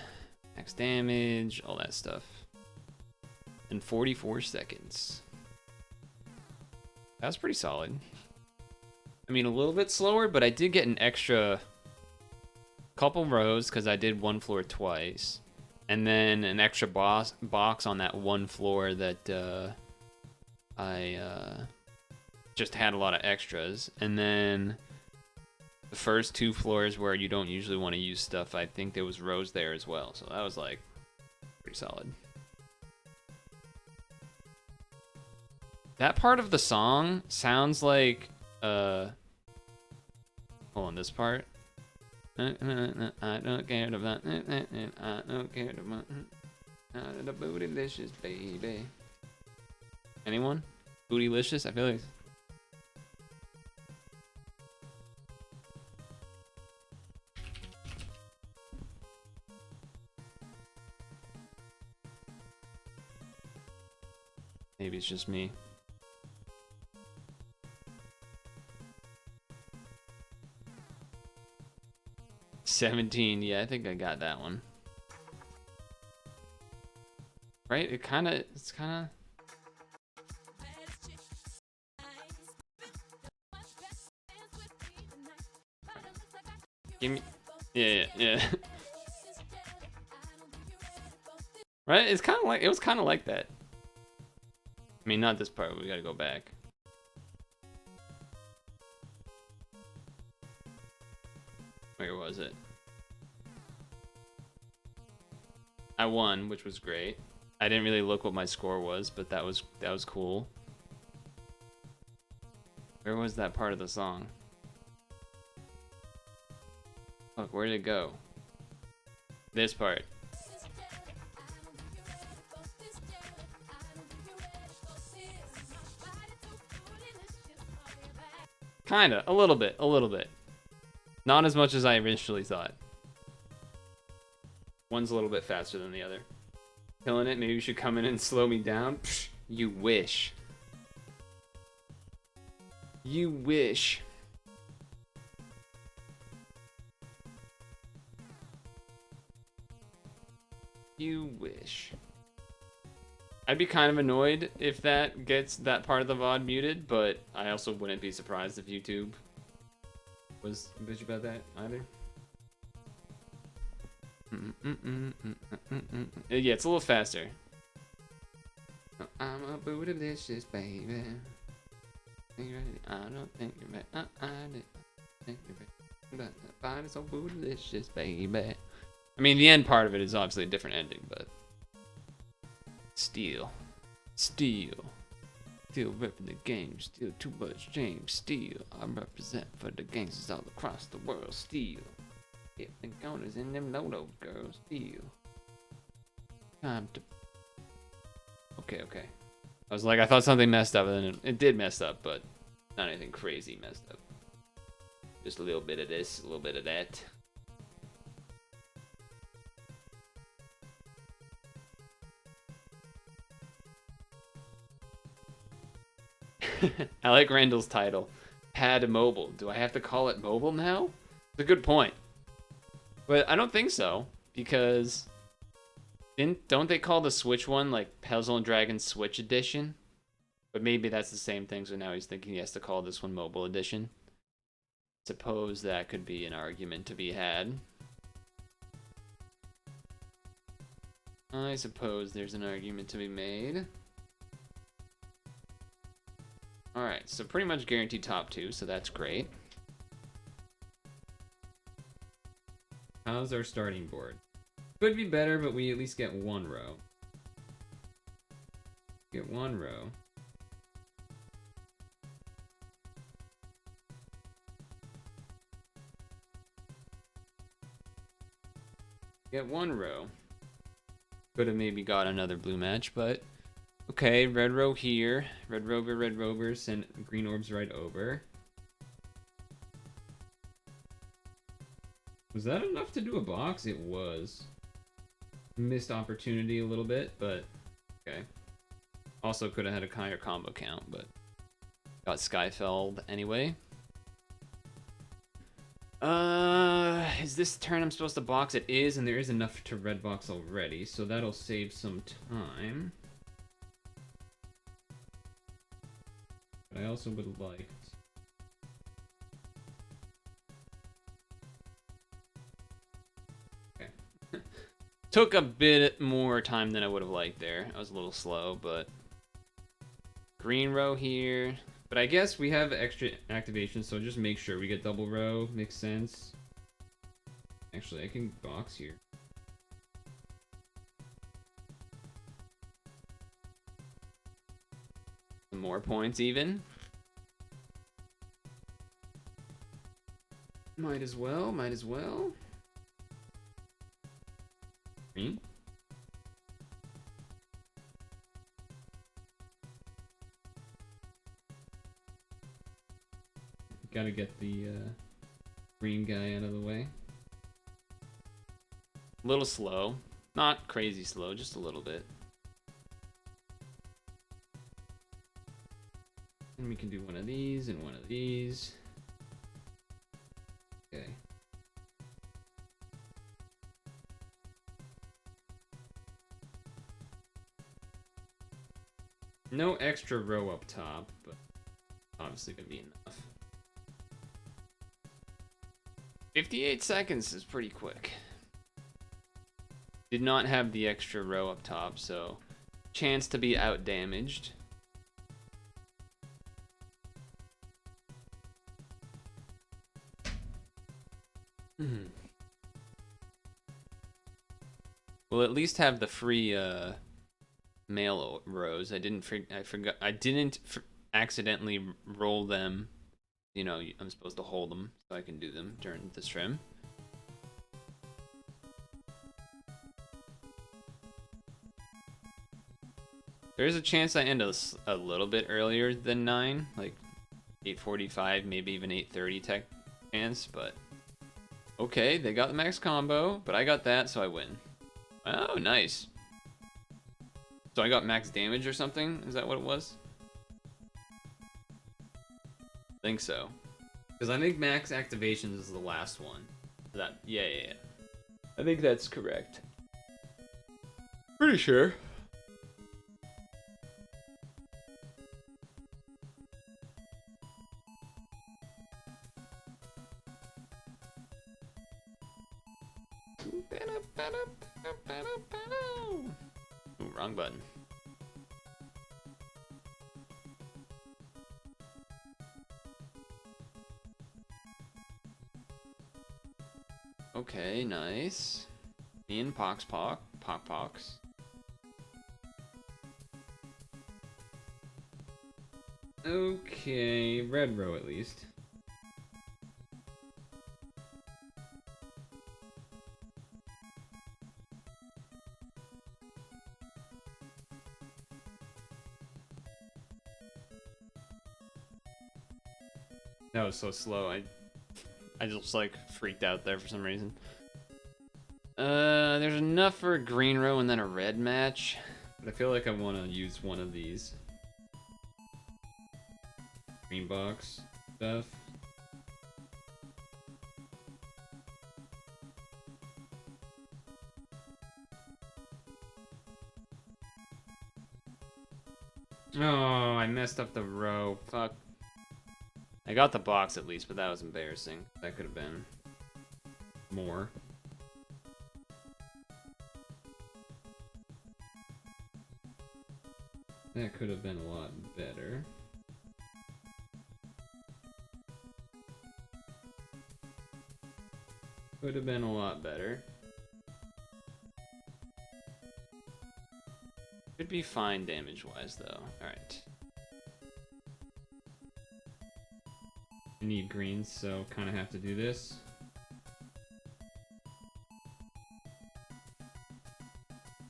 max damage, all that stuff. In 44 seconds. That was pretty solid. I mean, a little bit slower, but I did get an extra couple rows because I did one floor twice. And then an extra box on that one floor that I just had a lot of extras. And then the first two floors where you don't usually want to use stuff, I think there was rows there as well. So that was like pretty solid. That part of the song sounds like hold on, this part. I don't care about I don't care about the bootylicious baby. Anyone? Bootylicious? I feel like maybe it's just me. $17, yeah, I think I got that one. Right? It's kind of. Give me. Yeah. Right? It's kind of like. It was kind of like that. I mean, not this part. We gotta go back. Where was it? I won, which was great. I didn't really look what my score was, but that was cool. Where was that part of the song? Look, where did it go? This part. Kinda, a little bit. Not as much as I initially thought. One's a little bit faster than the other. Killing it, maybe you should come in and slow me down? Psh, you wish. You wish. You wish. I'd be kind of annoyed if that gets that part of the VOD muted, but I also wouldn't be surprised if YouTube was bitch about that either. Yeah, it's a little faster. I'm a bootylicious baby. I don't think you're bad. I think you're bad. But the body's so bootylicious, baby. I mean, the end part of it is obviously a different ending, but Steel ripping the game, Steel too much James, Steel. I represent for the gangsters all across the world, Steel. Getting counters in them Lolos, girls, Steel. Time to. Okay. I was like, I thought something messed up, and then it did mess up, but not anything crazy messed up. Just a little bit of this, a little bit of that. I like Randall's title. Pad mobile. Do I have to call it mobile now? It's a good point. But I don't think so, because don't they call the Switch one like Puzzle and Dragon Switch Edition? But maybe that's the same thing, so now he's thinking he has to call this one Mobile Edition. Suppose that could be an argument to be had. I suppose there's an argument to be made. Alright, so pretty much guaranteed top 2, so that's great. How's our starting board? Could be better, but we at least get 1 row. Get 1 row. Get 1 row. Could have maybe got another blue match, but okay, red row here. Red rover, send green orbs right over. Was that enough to do a box? It was. Missed opportunity a little bit, but okay. Also could have had a higher combo count, but got Skyfelled anyway. Is this turn I'm supposed to box? It is, and there is enough to red box already, so that'll save some time. But I also would have liked... Okay. Took a bit more time than I would have liked there. I was a little slow, but... Green row here. But I guess we have extra activation, so just make sure we get double row. Makes sense. Actually, I can box here. Some more points even. Might as well, might as well. Green. Gotta get the green guy out of the way. A little slow. Not crazy slow, just a little bit. And we can do one of these and one of these. Okay. No extra row up top, but obviously gonna be enough. 58 seconds is pretty quick. Did not have the extra row up top, so chance to be out damaged. We'll at least have the free mail rows. I didn't accidentally roll them. You know, I'm supposed to hold them so I can do them during the stream. There's a chance I end a little bit earlier than 9, like 8:45, maybe even 8:30 tech chance, but okay, they got the max combo, but I got that, so I win. Oh, nice. So I got max damage or something? Is that what it was? I think so. Because I think max activations is the last one. That, yeah. I think that's correct. Pretty sure. Ooh, wrong button. Okay, nice. In Pox. Okay, red row at least. That was so slow. I just like freaked out there for some reason. There's enough for a green row and then a red match. But I feel like I want to use one of these. Green box stuff. Oh, I messed up the row. Fuck. I got the box at least, but that was embarrassing. That could have been more. That could have been a lot better. Could have been a lot better. Should be fine damage-wise, though. Alright. I need greens, so kind of have to do this.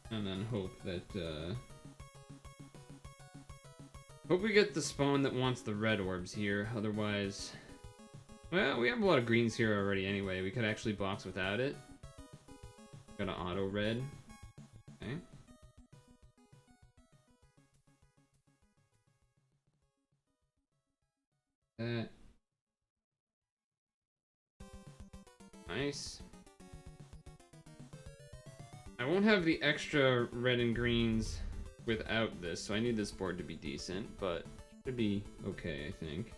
And then hope that, hope we get the spawn that wants the red orbs here, otherwise... Well, we have a lot of greens here already anyway. We could actually box without it. Got an auto red. Okay. That. Nice. I won't have the extra red and greens without this, so I need this board to be decent, but it should be okay, I think.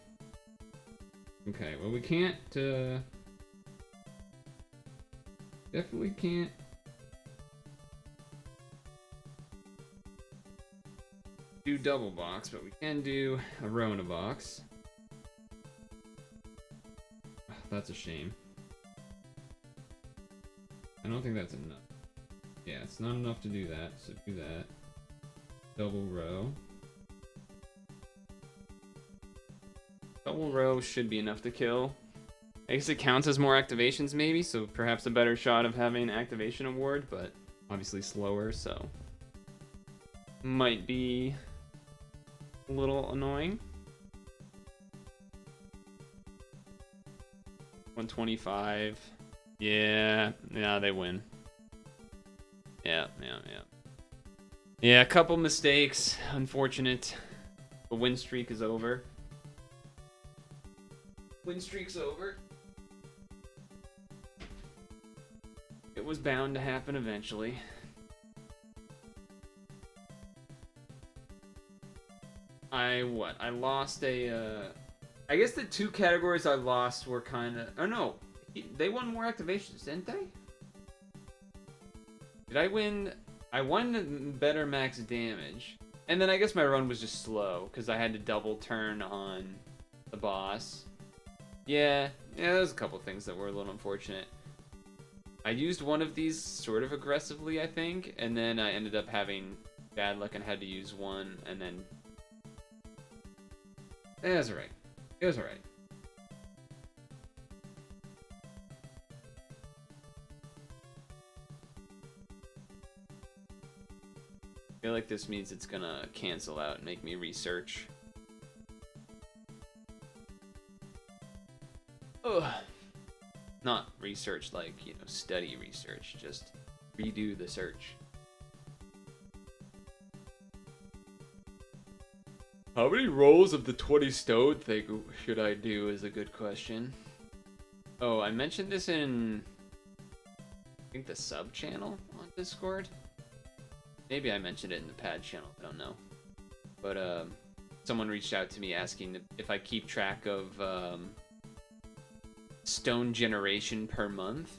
Okay, well we can't, definitely can't do double box, but we can do a row in a box. That's a shame. I don't think that's enough. Yeah, it's not enough to do that, so do that. Double row. Double row should be enough to kill. I guess it counts as more activations maybe, so perhaps a better shot of having an activation award, but obviously slower, so might be a little annoying. 125. Yeah, they win. Yeah. Yeah, a couple mistakes. Unfortunate. The win streak is over. Win streak's over. It was bound to happen eventually. I lost a, I guess the two categories I lost were kind of... Oh no, they won more activations, didn't they? Did I win? I won better max damage. And then I guess my run was just slow, because I had to double turn on the boss. Yeah, there's a couple things that were a little unfortunate. I used one of these sort of aggressively, I think, and then I ended up having bad luck and had to use one, and then... It was alright. It was alright. I feel like this means it's gonna cancel out and make me research. Ugh. Not research like, you know, study research, just redo the search. How many rolls of the 20 stone thing should I do is a good question. Oh, I mentioned this in, I think, the sub channel on Discord. Maybe I mentioned it in the pad channel, I don't know. But someone reached out to me asking if I keep track of stone generation per month,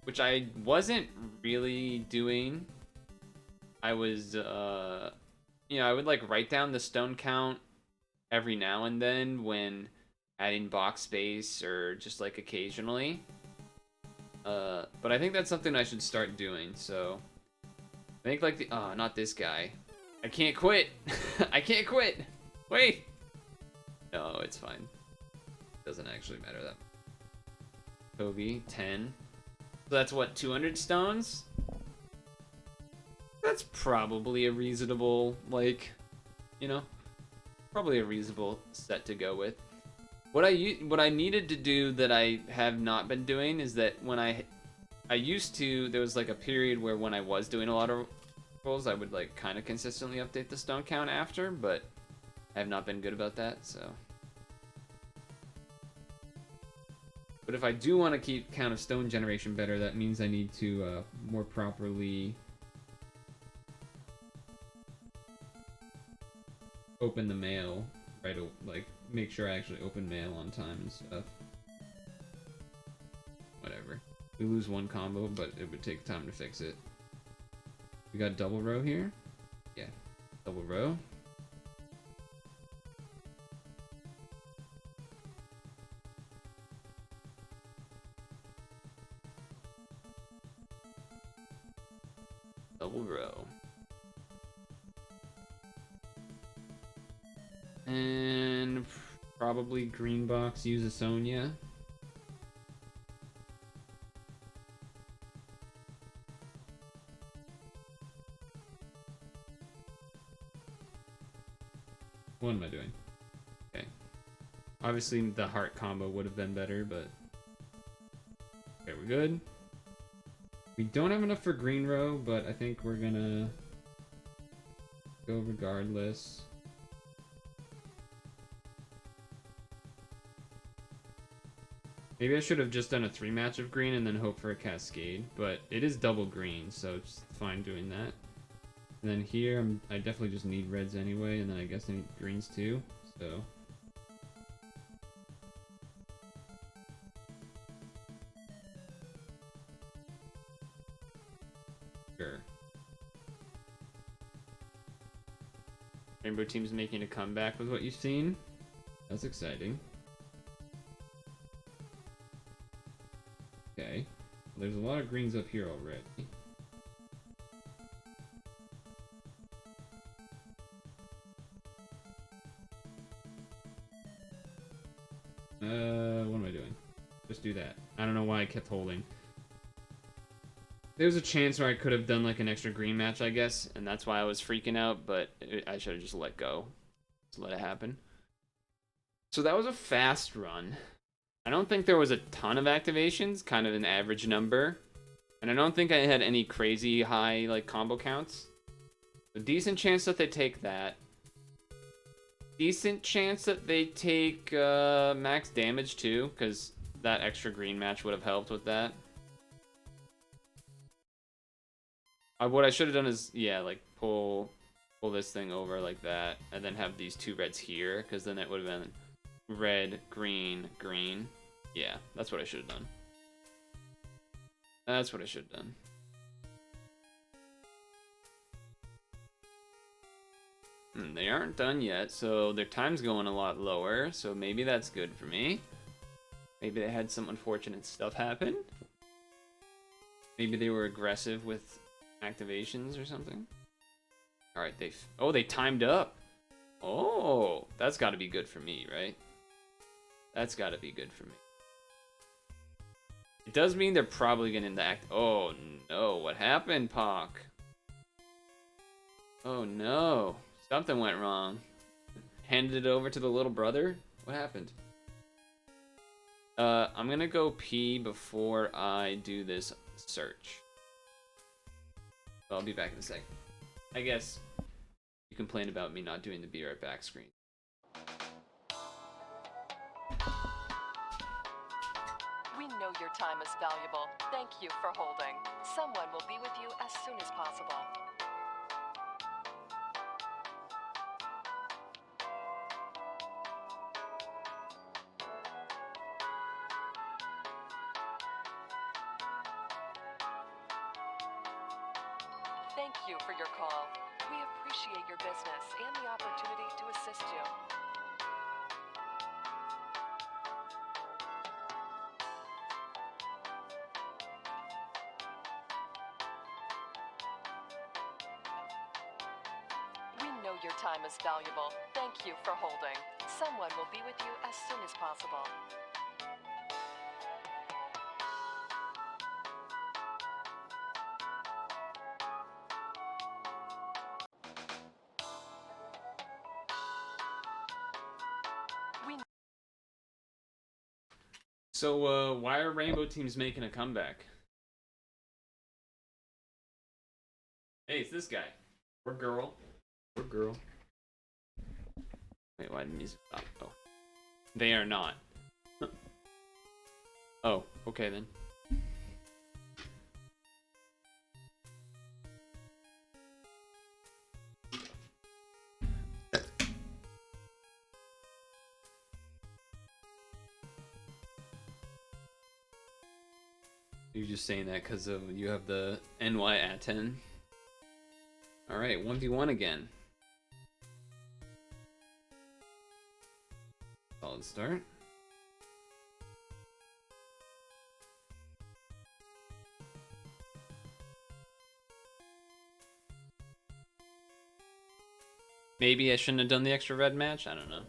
which I wasn't really doing. I was, you know, I would like write down the stone count every now and then when adding box space or just like occasionally. But I think that's something I should start doing, so I think like the, oh, not this guy. I can't quit. I can't quit. Wait. No, it's fine. Doesn't actually matter that much. Toby, 10. So that's what, 200 stones? That's probably a reasonable, like, you know, probably a reasonable set to go with. What I needed to do that I have not been doing is that when I used to, there was like a period where when I was doing a lot of rolls, I would like kind of consistently update the stone count after, but I have not been good about that, so. But if I do want to keep count of stone generation better, that means I need to more properly open the mail, right? Like, make sure I actually open mail on time and stuff. Whatever. We lose one combo, but it would take time to fix it. We got double row here? Yeah. Double row. Double row. And probably green box, use a Sonya. What am I doing? Okay. Obviously the heart combo would have been better, but okay, we're good. We don't have enough for green row, but I think we're gonna go regardless. Maybe I should have just done a 3-match of green and then hope for a cascade, but it is double green, so it's fine doing that. And then here, I definitely just need reds anyway, and then I guess I need greens too, so. Sure. Rainbow team's making a comeback with what you've seen. That's exciting. Okay. Well, there's a lot of greens up here already. What am I doing? Just do that. I don't know why I kept holding. There was a chance where I could have done like an extra green match, I guess, and that's why I was freaking out, but I should have just let go. Just let it happen. So that was a fast run. I don't think there was a ton of activations, kind of an average number. And I don't think I had any crazy high like combo counts. A decent chance that they take that. Decent chance that they take max damage too, because that extra green match would have helped with that. What I should have done is, yeah, like pull this thing over like that, and then have these 2 reds here, because then it would have been red, green, green. Yeah, that's what I should have done. That's what I should have done. They aren't done yet, so their time's going a lot lower, so maybe that's good for me. Maybe they had some unfortunate stuff happen. Maybe they were aggressive with activations or something. Alright, they timed up. Oh, that's got to be good for me, right? That's got to be good for me. It does mean they're probably going to act. Oh no, what happened, Pac? Oh no, something went wrong. Handed it over to the little brother? What happened? I'm gonna go pee before I do this search. So I'll be back in a sec. I guess you complained about me not doing the be right back screen. We know your time is valuable. Thank you for holding. Someone will be with you as soon as possible. Thank you for your call. We appreciate your business and the opportunity to assist you. We know your time is valuable. Thank you for holding. Someone will be with you as soon as possible. So, why are rainbow teams making a comeback? Hey, it's this guy. Or girl. Or girl. Wait, why did the music stop? Oh. They are not. Oh, okay then. You're just saying that because of you have the NY at 10. Alright, 1v1 again. Solid start. Maybe I shouldn't have done the extra red match. I don't know.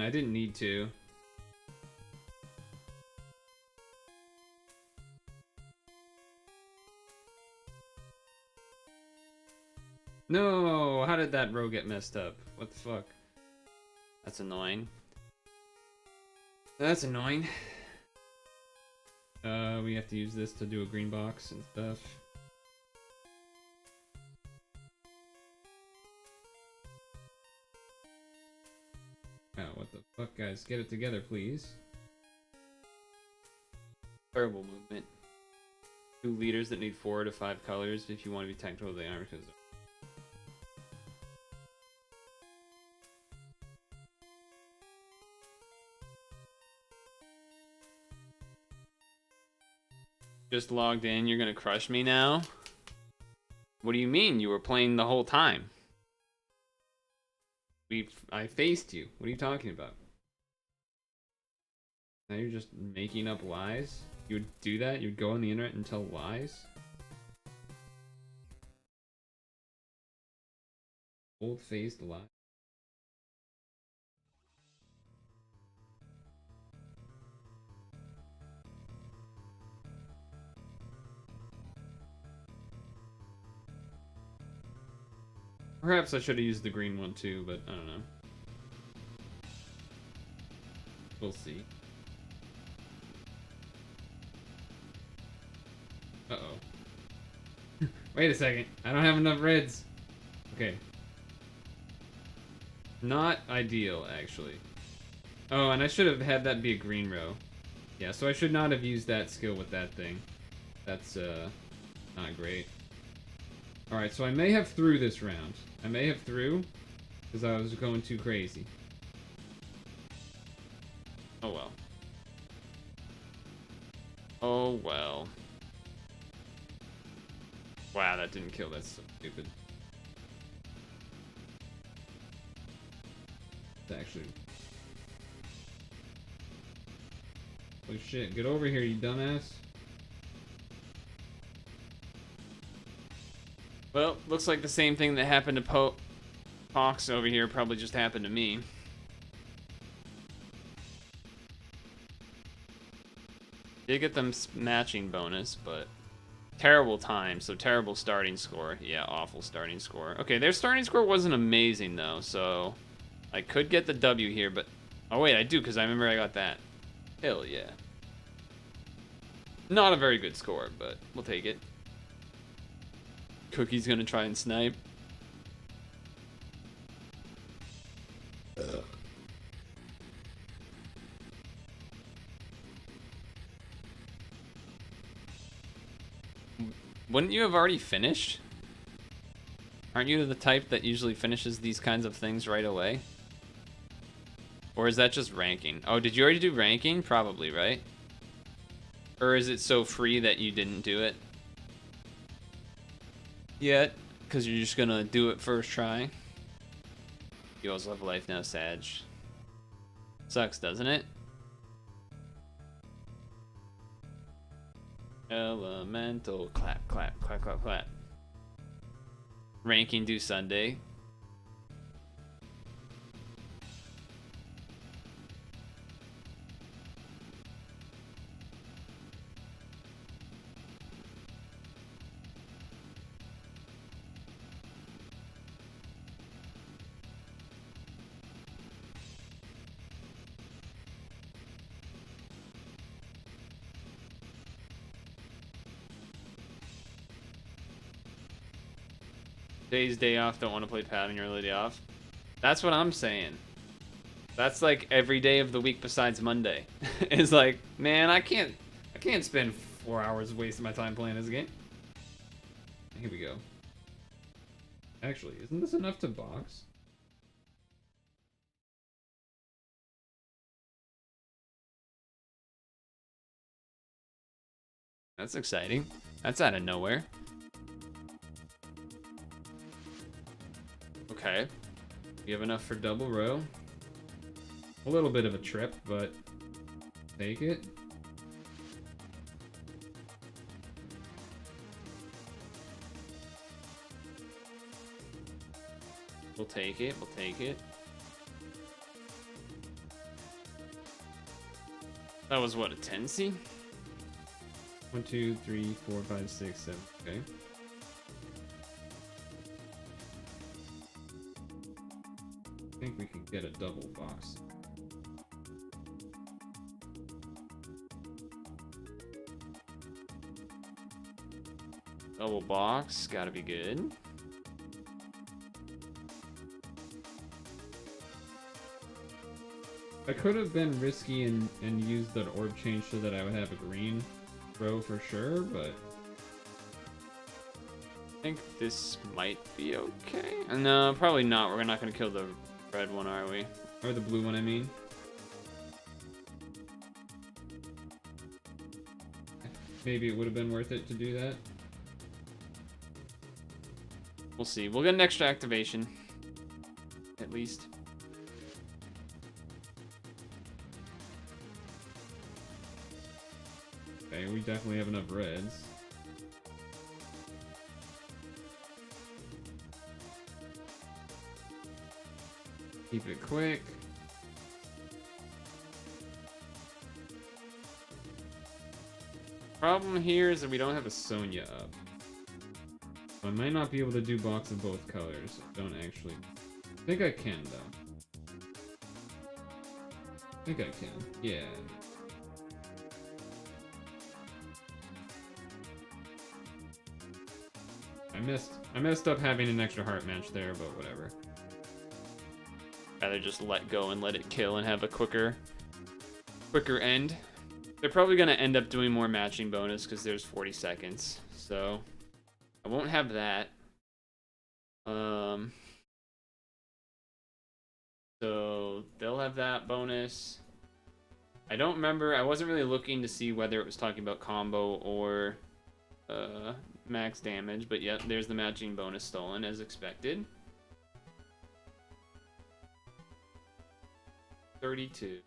I didn't need to. No, how did that row get messed up? What the fuck? That's annoying. That's annoying. We have to use this to do a green box and stuff. Oh, what the fuck, guys? Get it together, please. Terrible movement. 2 leaders that need 4 to 5 colors. If you want to be technical, they aren't, because just logged in. You're gonna crush me now? What do you mean? You were playing the whole time. I faced you. What are you talking about? Now you're just making up lies? You would do that? You'd go on the internet and tell lies? Old-faced lies. Perhaps I should have used the green one too, but I don't know. We'll see. Uh-oh. Wait a second. I don't have enough reds. Okay. Not ideal, actually. Oh, and I should have had that be a green row. Yeah, so I should not have used that skill with that thing. That's, not great. Alright, so I may have through this round. I may have through, because I was going too crazy. Oh well. Oh well. Wow, that didn't kill. That's so stupid. It's actually... Oh shit, get over here, you dumbass. Well, looks like the same thing that happened to Pox over here probably just happened to me. Did get them matching bonus, but terrible time, so terrible starting score. Yeah, awful starting score. Okay, their starting score wasn't amazing though, so I could get the W here, but oh wait, I do because I remember I got that. Hell yeah. Not a very good score, but we'll take it. Cookie's gonna try and snipe. Wouldn't you have already finished? Aren't you the type that usually finishes these kinds of things right away? Or is that just ranking? Oh, did you already do ranking? Probably, right? Or is it so free that you didn't do it yet? Because you're just gonna do it first try? You also have life now, Sag. Sucks, doesn't it? Elemental. Clap, clap, clap, clap, clap. Ranking due Sunday. Day's day off, don't want to play padding your day off. That's what I'm saying. That's like every day of the week besides Monday. It's like, man, I can't spend 4 hours wasting my time playing this game. Here we go. Actually, isn't this enough to box? That's exciting. That's out of nowhere. Okay. We have enough for double row. A little bit of a trip, but take it. We'll take it, we'll take it. That was what, a 10C? 1, 2, 3, 4, 5, 6, 7. Okay. I think we could get a double box. Double box, gotta be good. I could have been risky and used that orb change so that I would have a green row for sure, but I think this might be okay. No, probably not. We're not gonna kill the red one, are we? Or the blue one, I mean. Maybe it would have been worth it to do that. We'll see. We'll get an extra activation. At least. Okay, we definitely have enough reds. Keep it quick. Problem here is that we don't have a Sonya up. So I might not be able to do box of both colors. I don't actually. I think I can though. I think I can. Yeah. I messed up having an extra heart match there, but whatever. Rather just let go and let it kill and have a quicker end. They're probably gonna end up doing more matching bonus because there's 40 seconds. So I won't have that. So they'll have that bonus. I don't remember. I wasn't really looking to see whether it was talking about combo or max damage, but yep, there's the matching bonus stolen as expected. 32.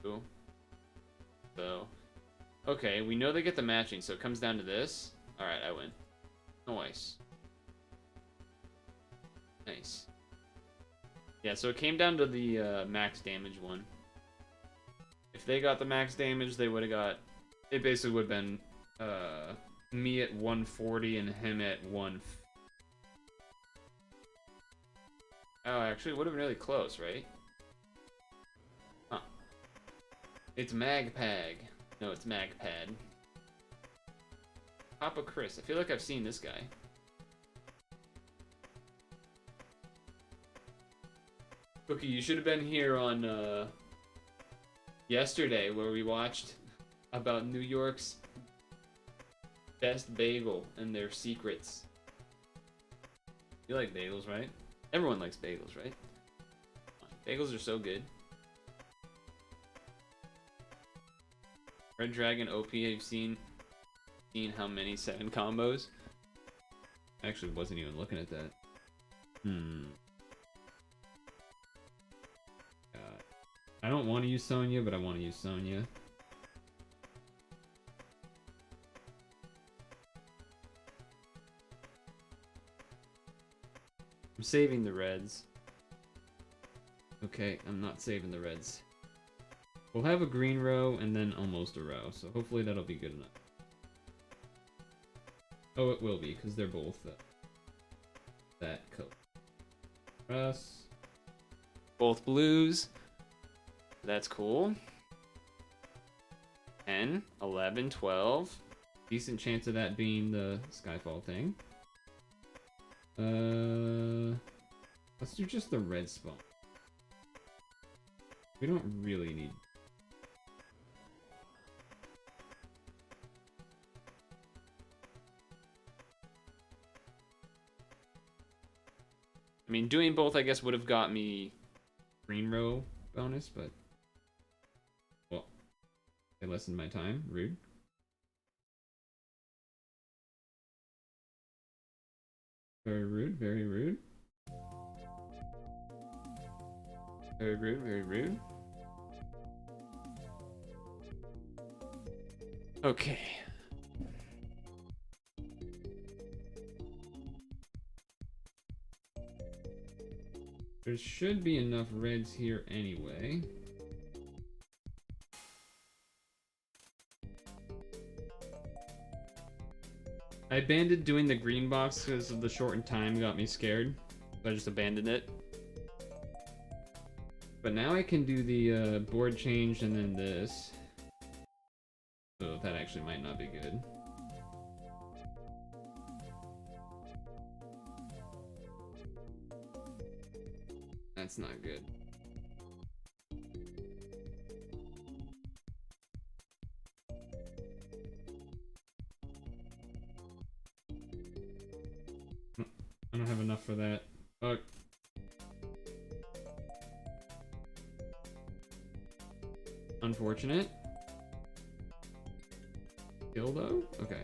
So, okay, we know they get the matching, so it comes down to this. Alright, I win. Nice. Nice. Yeah, so it came down to the max damage one. If they got the max damage, they would have got... It basically would have been me at 140 and him at 1... Oh, actually, it would have been really close, right? Huh. It's Magpag. No, it's Magpad. Papa Chris. I feel like I've seen this guy. Cookie, you should have been here on yesterday where we watched about New York's best bagel and their secrets. You like bagels, right? Everyone likes bagels, right? Bagels are so good. Red Dragon OP, have you seen how many 7 combos? I actually wasn't even looking at that. I don't want to use Sonya, but I want to use Sonya. I'm saving the reds. Okay, I'm not saving the reds. We'll have a green row and then almost a row, so hopefully that'll be good enough. Oh, it will be, because they're both that color. Us. Both blues. That's cool. 10, 11, 12. Decent chance of that being the Skyfall thing. Let's do just the red spawn. We don't really need... I mean, doing both, I guess, would have got me green row bonus, but... Well, I lessened my time. Rude. Very rude, very rude. Very rude, very rude. Okay. There should be enough reds here anyway. I abandoned doing the green box because of the shortened time got me scared. So I just abandoned it. But now I can do the board change and then this. So that actually might not be good. That's not good. I don't have enough for that. Fuck. Unfortunate. Kill though? Okay.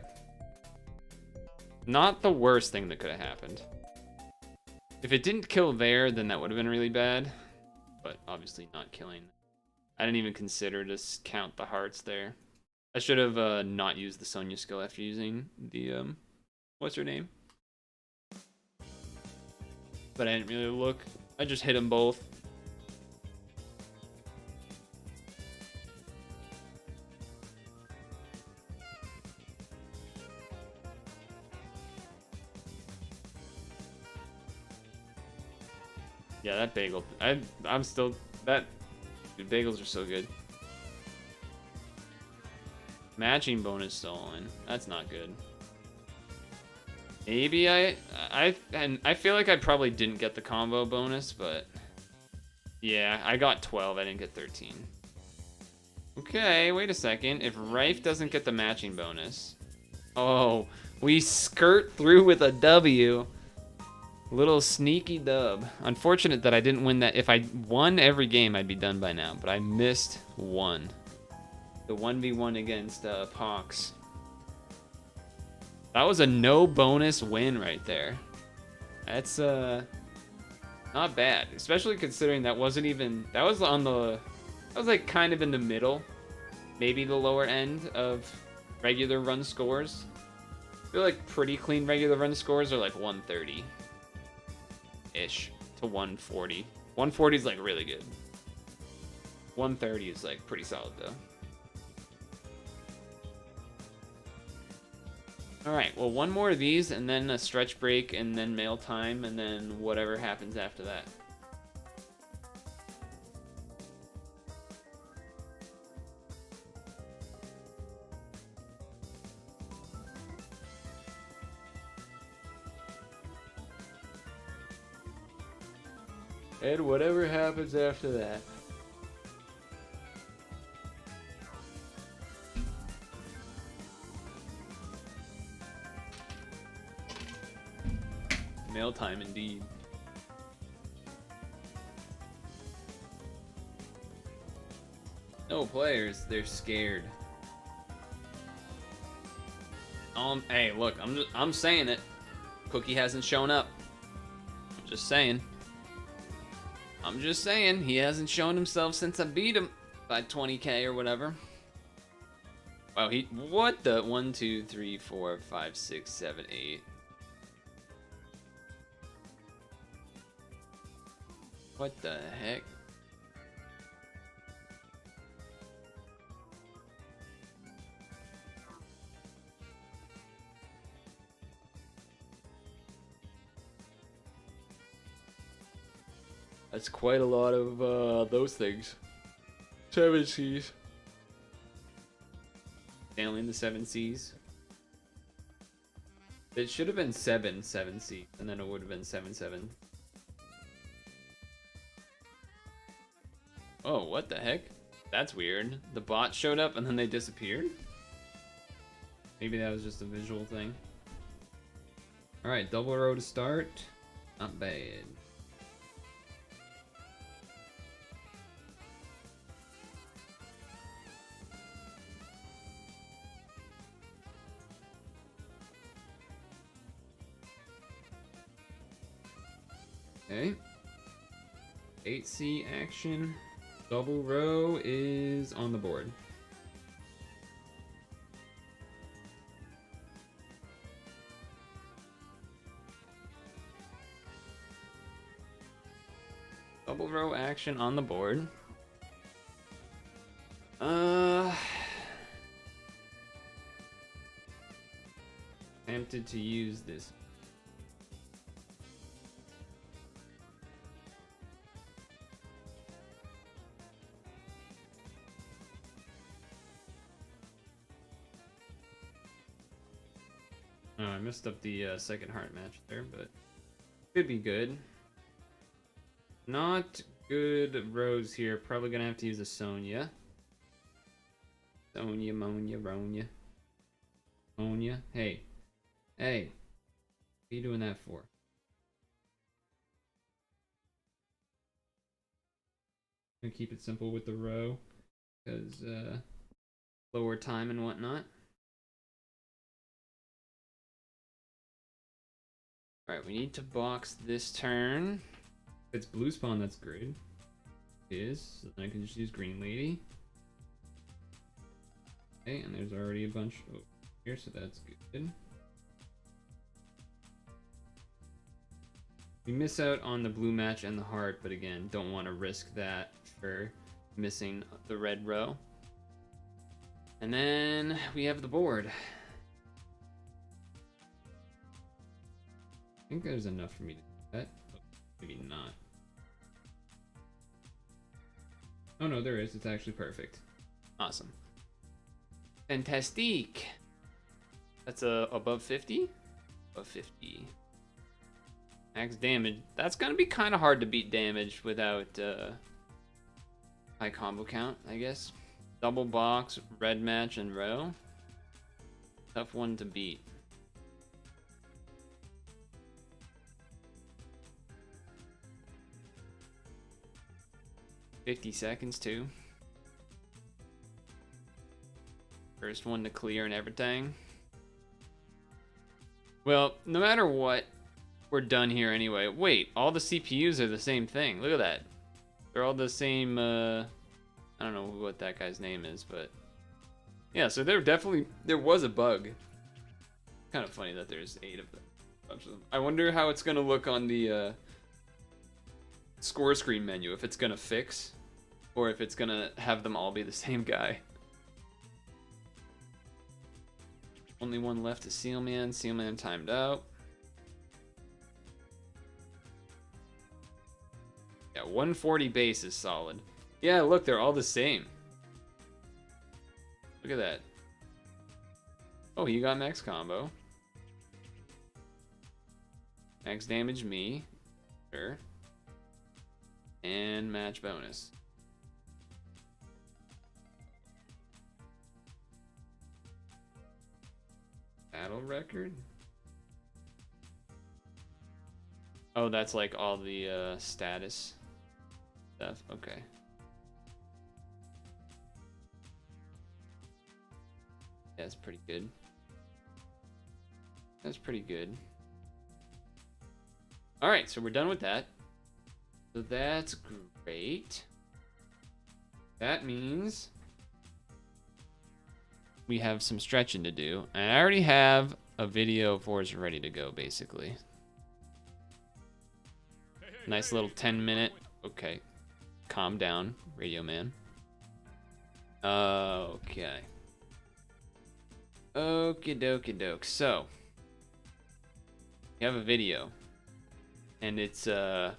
Not the worst thing that could have happened. If it didn't kill there, then that would have been really bad. But obviously not killing. I didn't even consider to count the hearts there. I should have not used the Sonya skill after using the, what's her name? But I didn't really look. I just hit them both. Yeah, that bagel. I'm still that. Dude, bagels are so good. Matching bonus stolen. That's not good. Maybe I feel like I probably didn't get the combo bonus, but yeah, I got 12. I didn't get 13. Okay, wait a second. If Rife doesn't get the matching bonus, oh, we skirt through with a W. Little sneaky dub. Unfortunate that I didn't win that. If I won every game, I'd be done by now. But I missed one. The 1v1 against Pox. That was a no bonus win right there. That's not bad. Especially considering that wasn't even... That was on the... That was like kind of in the middle. Maybe the lower end of regular run scores. I feel like pretty clean regular run scores are like 130. Ish to 140. 140 is like really good. 130 is like pretty solid though. Alright, well one more of these and then a stretch break and then mail time and then whatever happens after that. And whatever happens after that. Mail time indeed. No players, they're scared. Hey, look, I'm saying it. Cookie hasn't shown up. I'm just saying. I'm just saying, he hasn't shown himself since I beat him by 20k or whatever. Wow, what the 1, 2, 3, 4, 5, 6, 7, 8. What the heck? That's quite a lot of those things. 7 C's. Failing the 7 C's. It should have been 7 C's, and then it would have been 7. Oh, what the heck? That's weird. The bot showed up and then they disappeared? Maybe that was just a visual thing. Alright, double row to start. Not bad. Okay. 8C action. Double row is on the board. Double row action on the board. Tempted to use this. Oh, I messed up the second heart match there, but could be good. Not good rows here. Probably gonna have to use a Sonya. Sonya, Monya, Ronya. Monya. Hey. Hey. What are you doing that for? Gonna keep it simple with the row. Because, lower time and whatnot. Alright, we need to box this turn. If it's blue spawn, that's great. It is. So then I can just use green lady. Okay, and there's already a bunch over here, so that's good. We miss out on the blue match and the heart, but again, don't want to risk that for missing the red row. And then we have the board. I think there's enough for me to do that. Oh, maybe not. Oh no, there is. It's actually perfect. Awesome. Fantastique. That's above 50? Above 50. Max damage. That's gonna be kind of hard to beat damage without high combo count, I guess. Double box, red match, and row. Tough one to beat. $50 seconds too. First one to clear and everything. Well, no matter what, we're done here anyway. Wait, all the CPUs are the same thing. Look at that. They're all the same, I don't know what that guy's name is, but... yeah, so there was a bug. Kind of funny that there's 8 of them. Bunch of them. I wonder how it's gonna look on the, score screen menu, if it's gonna fix, or if it's gonna have them all be the same guy. Only one left is Sealman. Sealman timed out. Yeah, 140 base is solid. Yeah, look, they're all the same. Look at that. Oh, he got max combo. Max damage me. Sure. And match bonus. Battle record? Oh, that's like all the status stuff. Okay. Yeah, that's pretty good. That's pretty good. Alright, so we're done with that. So that's great. That means we have some stretching to do. And I already have a video for us ready to go, basically. Nice little 10-minute. Okay. Calm down, Radio Man. Okay. Okie dokie doke. So, you have a video. And it's about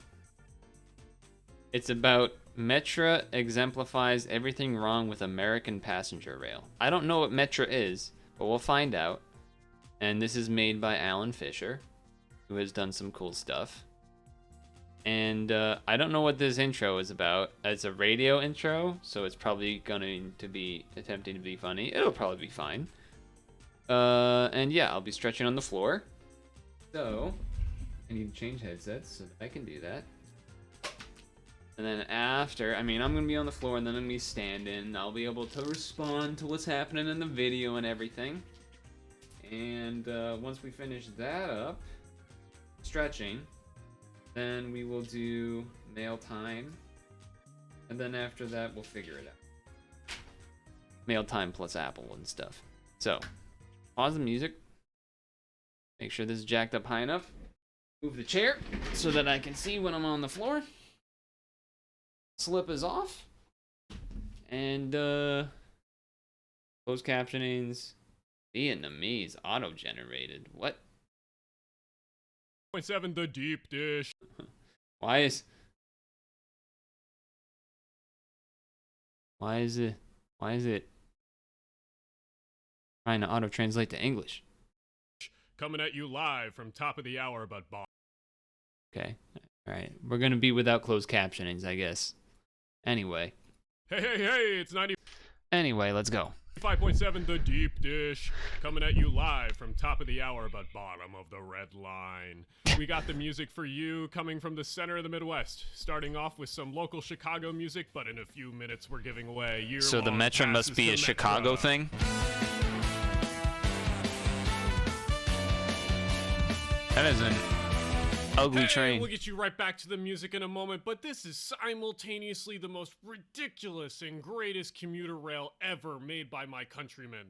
Metra exemplifies everything wrong with American passenger rail. I don't know what Metra is, but we'll find out. And this is made by Alan Fisher, who has done some cool stuff. And I don't know what this intro is about. It's a radio intro, so it's probably going to be attempting to be funny. It'll probably be fine. And yeah, I'll be stretching on the floor. So, I need to change headsets so that I can do that. And then after, I mean, I'm going to be on the floor and then I'm going to be standing. I'll be able to respond to what's happening in the video and everything. And once we finish that up, stretching, Then we will do mail time. And then after that, we'll figure it out. Mail time plus Apple and stuff. So, pause the music. Make sure this is jacked up high enough. Move the chair so that I can see when I'm on the floor. Slip is off. And, closed captionings. Vietnamese auto-generated. What? 7 the deep dish. Why is it trying to auto-translate to English? Coming at you live from top of the hour about bar. Okay. Alright. We're gonna be without closed captionings, I guess. Anyway. Hey, it's 95.7 Anyway, let's go. the deep dish. Coming at you live from top of the hour about bottom of the red line. We got the music for you coming from the center of the Midwest. Starting off with some local Chicago music, but in a few minutes we're giving away year-long So the Metro must passes be to a Chicago Metro. thing? That is an ugly train. We'll get you right back to the music in a moment, but this is simultaneously the most ridiculous and greatest commuter rail ever made by my countrymen.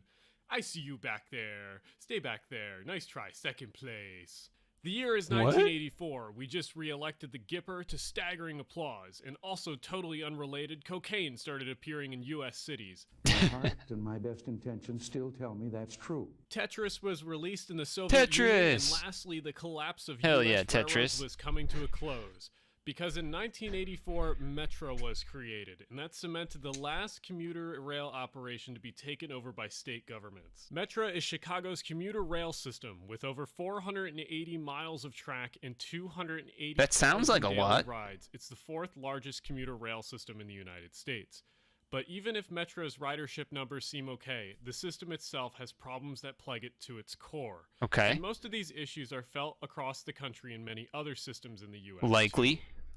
I see you back there. Stay back there. Nice try. Second place. The year is 1984. We just re-elected the Gipper to staggering applause, and also totally unrelated, cocaine started appearing in U.S. cities. My heart and my best intentions still tell me that's true. Tetris was released in the Soviet Union, Tetris! and lastly, the collapse of Hell U.S. yeah, railroads Tetris. was coming to a close. Because in 1984, Metro was created, and that cemented the last commuter rail operation to be taken over by state governments. Metro is Chicago's commuter rail system with over 480 miles of track and 280 That sounds like a daily lot. rides. It's the fourth largest commuter rail system in the United States. But even if Metro's ridership numbers seem okay, the system itself has problems that plague it to its core. Okay. And most of these issues are felt across the country in many other systems in the U.S.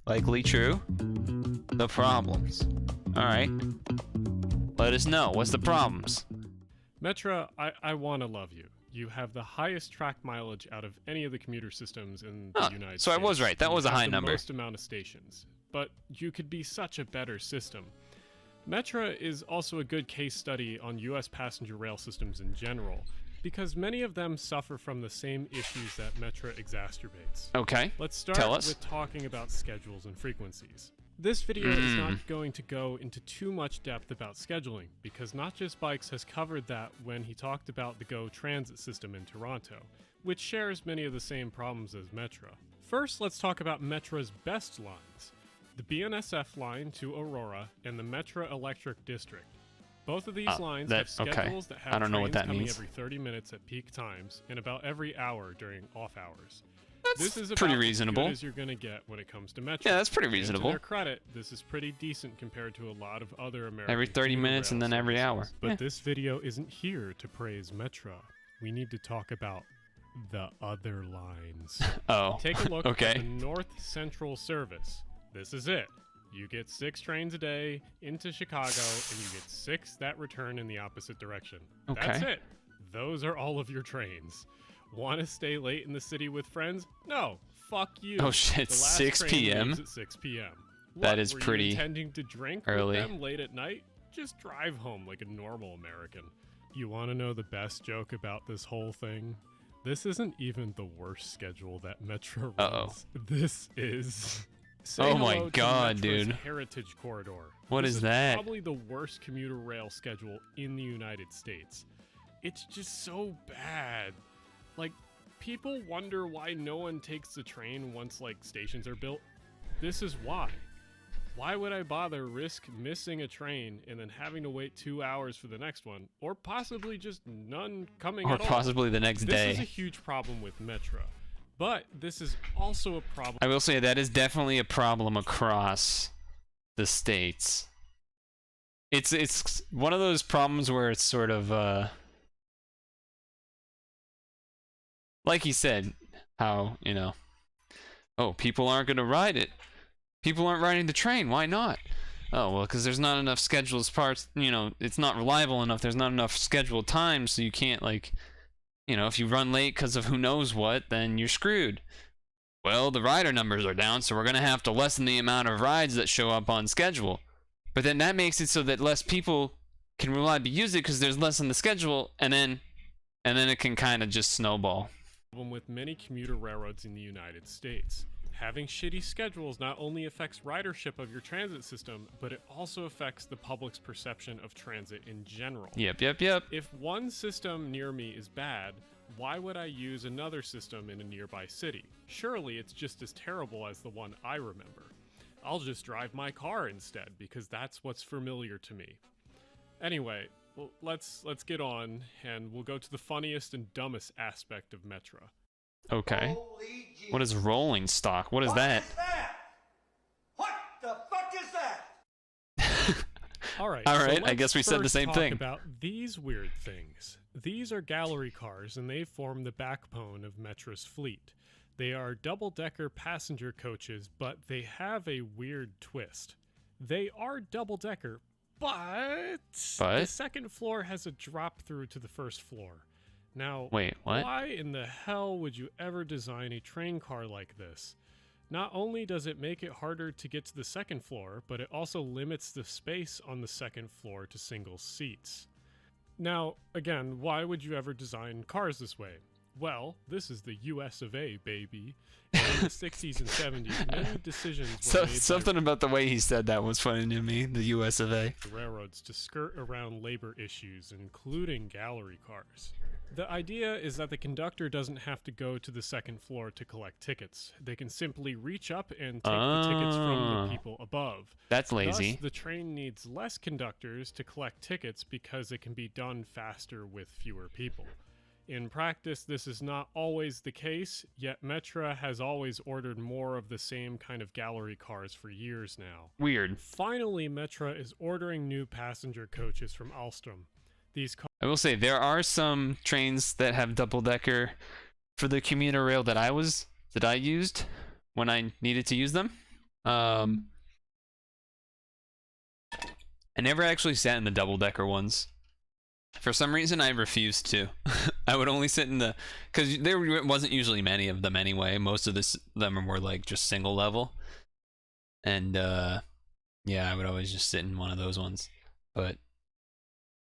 Likely true. The problems. Alright. Let us know. What's the problems? Metro, I want to love you. You have the highest track mileage out of any of the commuter systems in the United States. So I was right. That You was a have high the number. most amount of stations. But you could be such a better system. Metra is also a good case study on U.S. passenger rail systems in general, because many of them suffer from the same issues that Metra exacerbates. Okay. Let's start Tell us. with talking about schedules and frequencies. This video is not going to go into too much depth about scheduling, because Not Just Bikes has covered that when he talked about the GO transit system in Toronto, which shares many of the same problems as Metra. First, let's talk about Metra's best lines. The BNSF line to Aurora and the Metra Electric District. Both of these lines have schedules that have I don't know what trains that coming means. every 30 minutes at peak times and about every hour during off hours. That's This is pretty about reasonable. as good as you're going to get when it comes to Metro. Yeah, that's pretty And to reasonable. their credit, this is pretty decent compared to a lot of other American Every 30 commuter minutes and rail then every services. hour. But Yeah. this video isn't here to praise Metro. We need to talk about the other lines. Oh. Take a look Okay. at the North Central service. This is it. You get 6 trains a day into Chicago, and you get 6 that return in the opposite direction. That's Okay. it. Those are all of your trains. Want to stay late in the city with friends? No. Fuck you. Oh, shit, The last 6 train p.m.? leaves at 6 p.m. That What, is were pretty you intending to drink early. with them late at night? Just drive home like a normal American. You want to know the best joke about this whole thing? This isn't even the worst schedule that Metro runs. This is... Say Oh my hello to God, Metro's dude. Heritage Corridor. What This is that? Probably the worst commuter rail schedule in the United States. It's just so bad. Like, people wonder why no one takes the train once, like, stations are built. This is why. Why would I bother risk missing a train and then having to wait 2 hours for the next one? Or possibly just none coming Or at all? possibly the next This is a day. huge problem with Metro. But this is also a problem I will say that is definitely a problem across the states. It's one of those problems where it's sort of like he said, how, you know, oh, people aren't going to ride it. People aren't riding the train. Why not? Oh, well, because there's not enough scheduled parts. You know, it's not reliable enough. There's not enough scheduled time, so you can't, like, you know, if you run late because of who knows what, then you're screwed. well, the rider numbers are down, so we're going to have to lessen the amount of rides that show up on schedule. But then that makes it so that less people can reliably use it because there's less on the schedule, and then it can kind of just snowball. Problem with many commuter railroads in the United States. Having shitty schedules not only affects ridership of your transit system, but it also affects the public's perception of transit in general. Yep. If one system near me is bad, why would I use another system in a nearby city? Surely it's just as terrible as the one I remember. I'll just drive my car instead, because that's what's familiar to me. Anyway, let's get on, and we'll go to the funniest and dumbest aspect of Metra. Okay. What is rolling stock? What is that? What the fuck is that? All right, I guess we said the same thing. About these weird things. These are gallery cars, and they form the backbone of Metra's fleet. They are double-decker passenger coaches, but they have a weird twist. They are double-decker, but the second floor has a drop-through to the first floor. Now, wait, what? Why in the hell would you ever design a train car like this? Not only does it make it harder to get to the second floor, but it also limits the space on the second floor to single seats. Now, again, why would you ever design cars this way? Well, this is the US of A, baby. And in the 60s and 70s, many decisions were made something about the way he said that was funny to me, the US of A. by railroads to skirt around labor issues, including gallery cars. The idea is that the conductor doesn't have to go to the second floor to collect tickets. They can simply reach up and take the tickets from the people above. That's lazy. Thus, the train needs less conductors to collect tickets because it can be done faster with fewer people. In practice, this is not always the case, yet Metra has always ordered more of the same kind of gallery cars for years now. Weird. Finally, Metra is ordering new passenger coaches from Alstom. These cars I will say there are some trains that have double decker for the commuter rail that I used when I needed to use them. I never actually sat in the double decker ones. For some reason, I refused to. I would only sit in the, because there wasn't usually many of them anyway. Most of them were like just single level, and yeah, I would always just sit in one of those ones. But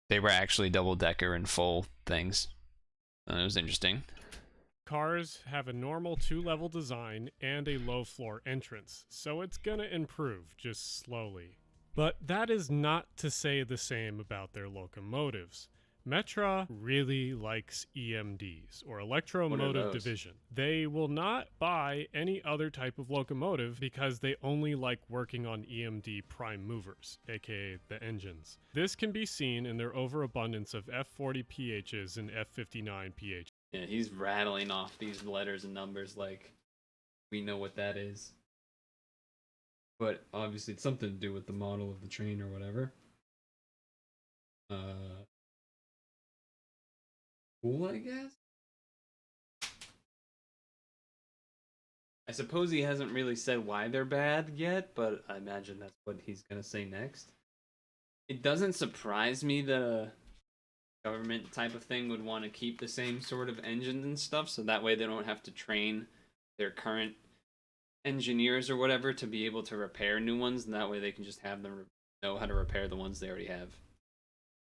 they were actually double decker and full things. It was interesting. Cars have a normal 2-level design and a low floor entrance, so it's gonna improve, just slowly. But that is not to say the same about their locomotives. Metra really likes EMDs, or electromotive division. They will not buy any other type of locomotive because they only like working on EMD prime movers, aka the engines. This can be seen in their overabundance of F40 PHs and F59 PHs. Yeah, he's rattling off these letters and numbers like we know what that is. But obviously it's something to do with the model of the train or whatever. Cool, I guess? I suppose he hasn't really said why they're bad yet, but I imagine that's what he's gonna say next. It doesn't surprise me the government type of thing would want to keep the same sort of engines and stuff, so that way they don't have to train their current engineers or whatever to be able to repair new ones, and that way they can just have them know how to repair the ones they already have.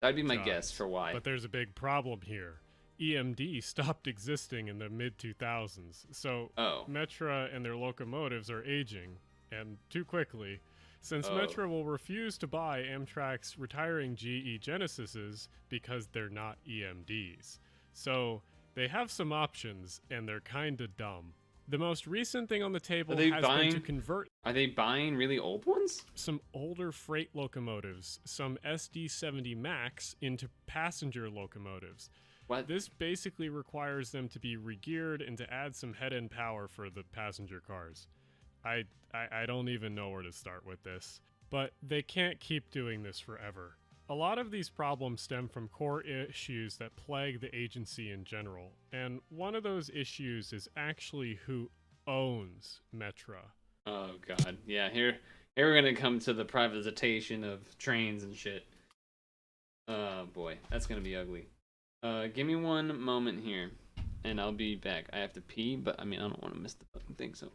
That'd be my guess for why. But there's a big problem here. EMD stopped existing in the mid-2000s, so Metra and their locomotives are aging, and too quickly. Since Metra will refuse to buy Amtrak's retiring GE Genesises because they're not EMDs. So they have some options, and they're kinda dumb. The most recent thing on the table has been to convert... Are they buying really old ones? Some older freight locomotives, some SD-70 Max, into passenger locomotives. What? This basically requires them to be regeared and to add some head-end power for the passenger cars. I don't even know where to start with this. But they can't keep doing this forever. A lot of these problems stem from core issues that plague the agency in general, and one of those issues is actually who owns Metra. Oh god, yeah, here we're gonna come to the privatization of trains and shit. Oh boy, that's gonna be ugly. Give me one moment here, and I'll be back. I have to pee, but I mean, I don't want to miss the fucking thing, so.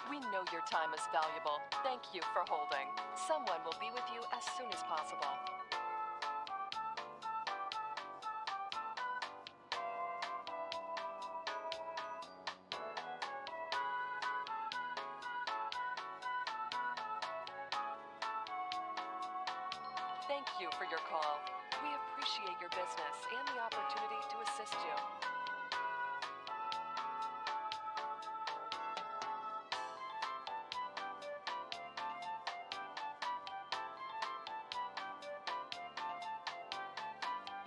We know your time is valuable. Thank you for holding. Someone will be with you as soon as possible. Thank you for your call. We appreciate your business and the opportunity to assist you.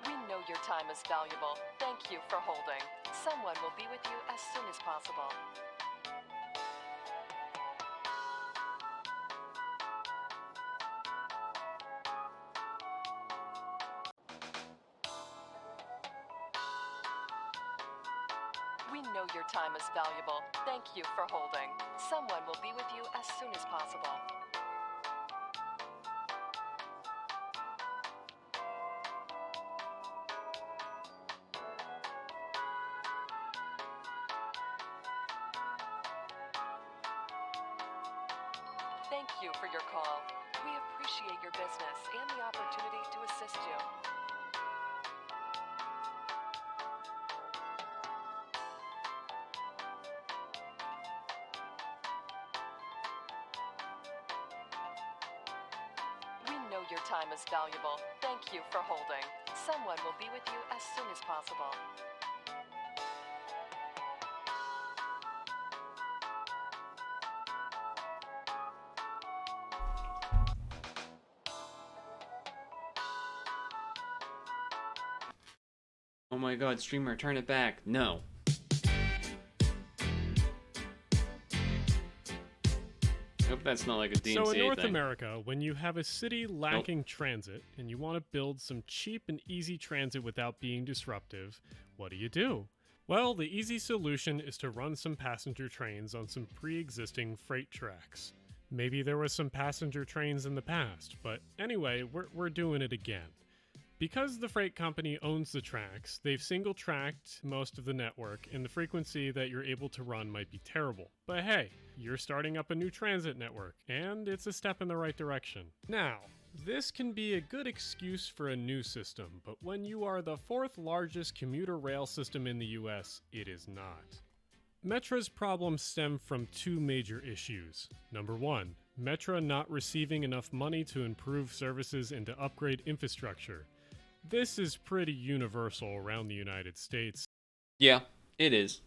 We know your time is valuable. Thank you for holding. Someone will be with you as soon as possible. We know your time is valuable. Thank you for holding. Someone will be with you as soon as possible. Thank you for your call. We appreciate your business and the opportunity to assist you. We know your time is valuable. Thank you for holding. Someone will be with you as soon as possible. Oh my god, streamer, turn it back. No. I hope that's not like a DMCA So in North thing. America, when you have a city lacking transit and you want to build some cheap and easy transit without being disruptive, what do? Well, the easy solution is to run some passenger trains on some pre-existing freight tracks. Maybe there was some passenger trains in the past, but anyway, we're doing it again. Because the freight company owns the tracks, they've single-tracked most of the network, and the frequency that you're able to run might be terrible. But hey, you're starting up a new transit network, and it's a step in the right direction. Now, this can be a good excuse for a new system, but when you are the fourth largest commuter rail system in the US, it is not. Metra's problems stem from two major issues. Number one, Metra not receiving enough money to improve services and to upgrade infrastructure. This is pretty universal around the United States, Yeah, it is.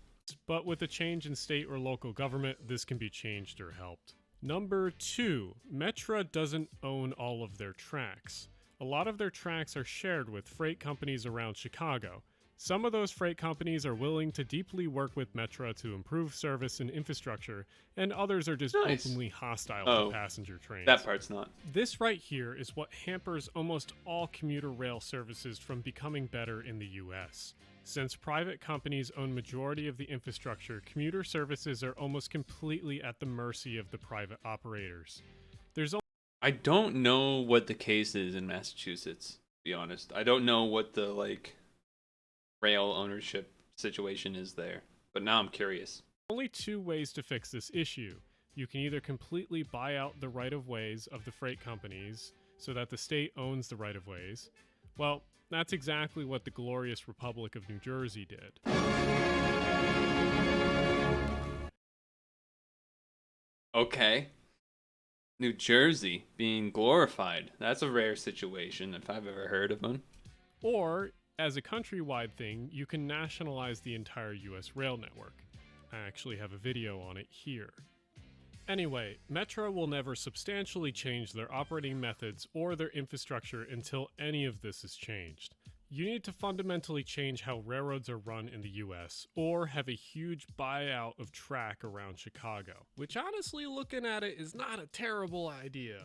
but with a change in state or local government, this can be changed or helped. Number two, Metra doesn't own all of their tracks. A lot of their tracks are shared with freight companies around Chicago. Some of those freight companies are willing to deeply work with Metra to improve service and infrastructure, and others are just Nice. openly hostile Oh, to passenger trains. That part's not. This right here is what hampers almost all commuter rail services from becoming better in the US. Since private companies own majority of the infrastructure, commuter services are almost completely at the mercy of the private operators. There's I don't know what the case is in Massachusetts, to be honest. I don't know what the, like, rail ownership situation is there. But now I'm curious. only two ways to fix this issue. You can either completely buy out the right-of-ways of the freight companies so that the state owns the right-of-ways. Well, that's exactly what the glorious Republic of New Jersey did. Okay. New Jersey being glorified. That's a rare situation if I've ever heard of one. Or, as a countrywide thing, you can nationalize the entire US rail network. I actually have a video on it here. Anyway, Metra will never substantially change their operating methods or their infrastructure until any of this is changed. You need to fundamentally change how railroads are run in the US, or have a huge buyout of track around Chicago, which honestly, looking at it, is not a terrible idea.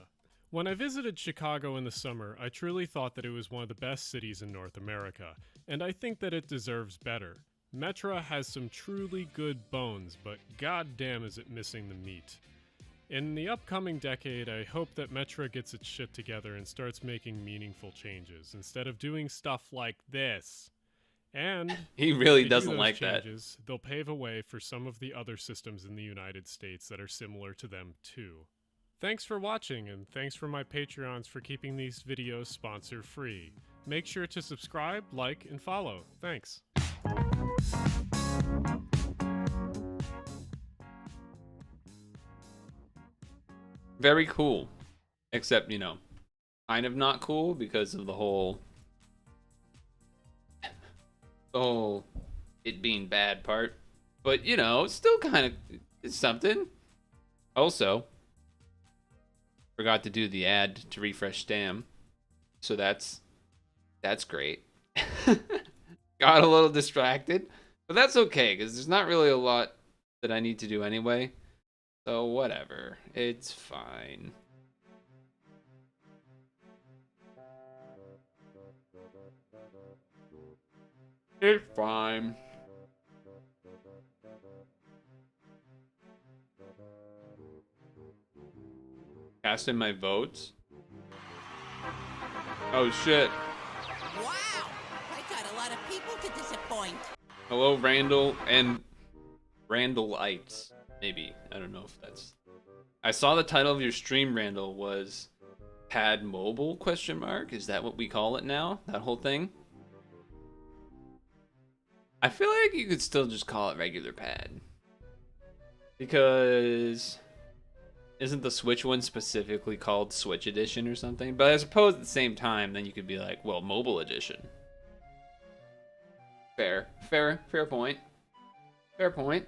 When I visited Chicago in the summer, I truly thought that it was one of the best cities in North America, and I think that it deserves better. Metra has some truly good bones, but goddamn is it missing the meat. In the upcoming decade, I hope that Metra gets its shit together and starts making meaningful changes, instead of doing stuff like this. And He if really they do doesn't those like that. changes, they'll pave a way for some of the other systems in the United States that are similar to them too. Thanks for watching, and thanks for my Patreons for keeping these videos sponsor free. Make sure to subscribe, like, and follow. Thanks. Very cool. Except, you know, kind of not cool because of the whole it being bad part. But, you know, it's still kind of it's something. Also, forgot to do the ad to refresh Stam. So that's great. Got a little distracted, but that's okay because there's not really a lot that I need to do anyway. So whatever, it's fine. It's fine. Cast in my votes. Oh shit. Wow! I got a lot of people to disappoint. Hello, Randall and Randallites. Maybe. I don't know if that's... I saw the title of your stream, Randall, was Pad Mobile, question mark? Is that what we call it now? That whole thing? I feel like you could still just call it regular Pad. Because... isn't the Switch one specifically called Switch Edition or something? But I suppose at the same time, then you could be like, well, Mobile Edition. Fair point. Fair point.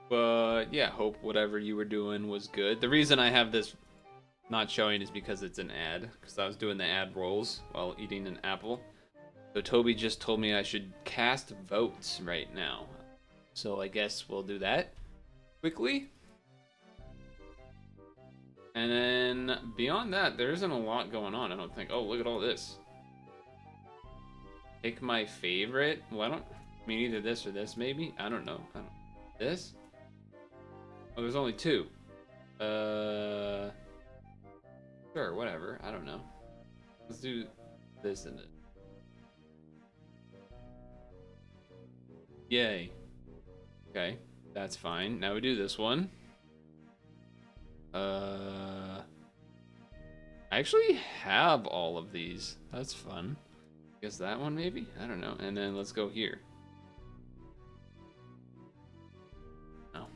But yeah, hope whatever you were doing was good. The reason I have this not showing is because it's an ad. Because I was doing the ad rolls while eating an apple. So Toby just told me I should cast votes right now. So I guess we'll do that quickly. And then beyond that, there isn't a lot going on, I don't think. Oh, look at all this. Pick my favorite. Well, I mean, either this or this, maybe. I don't know. This? Oh, there's only two. Sure, whatever. I don't know. Let's do this and this. Yay. Okay, that's fine. Now we do this one. I actually have all of these. That's fun. Guess that one maybe? I don't know. And then let's go here. Oh.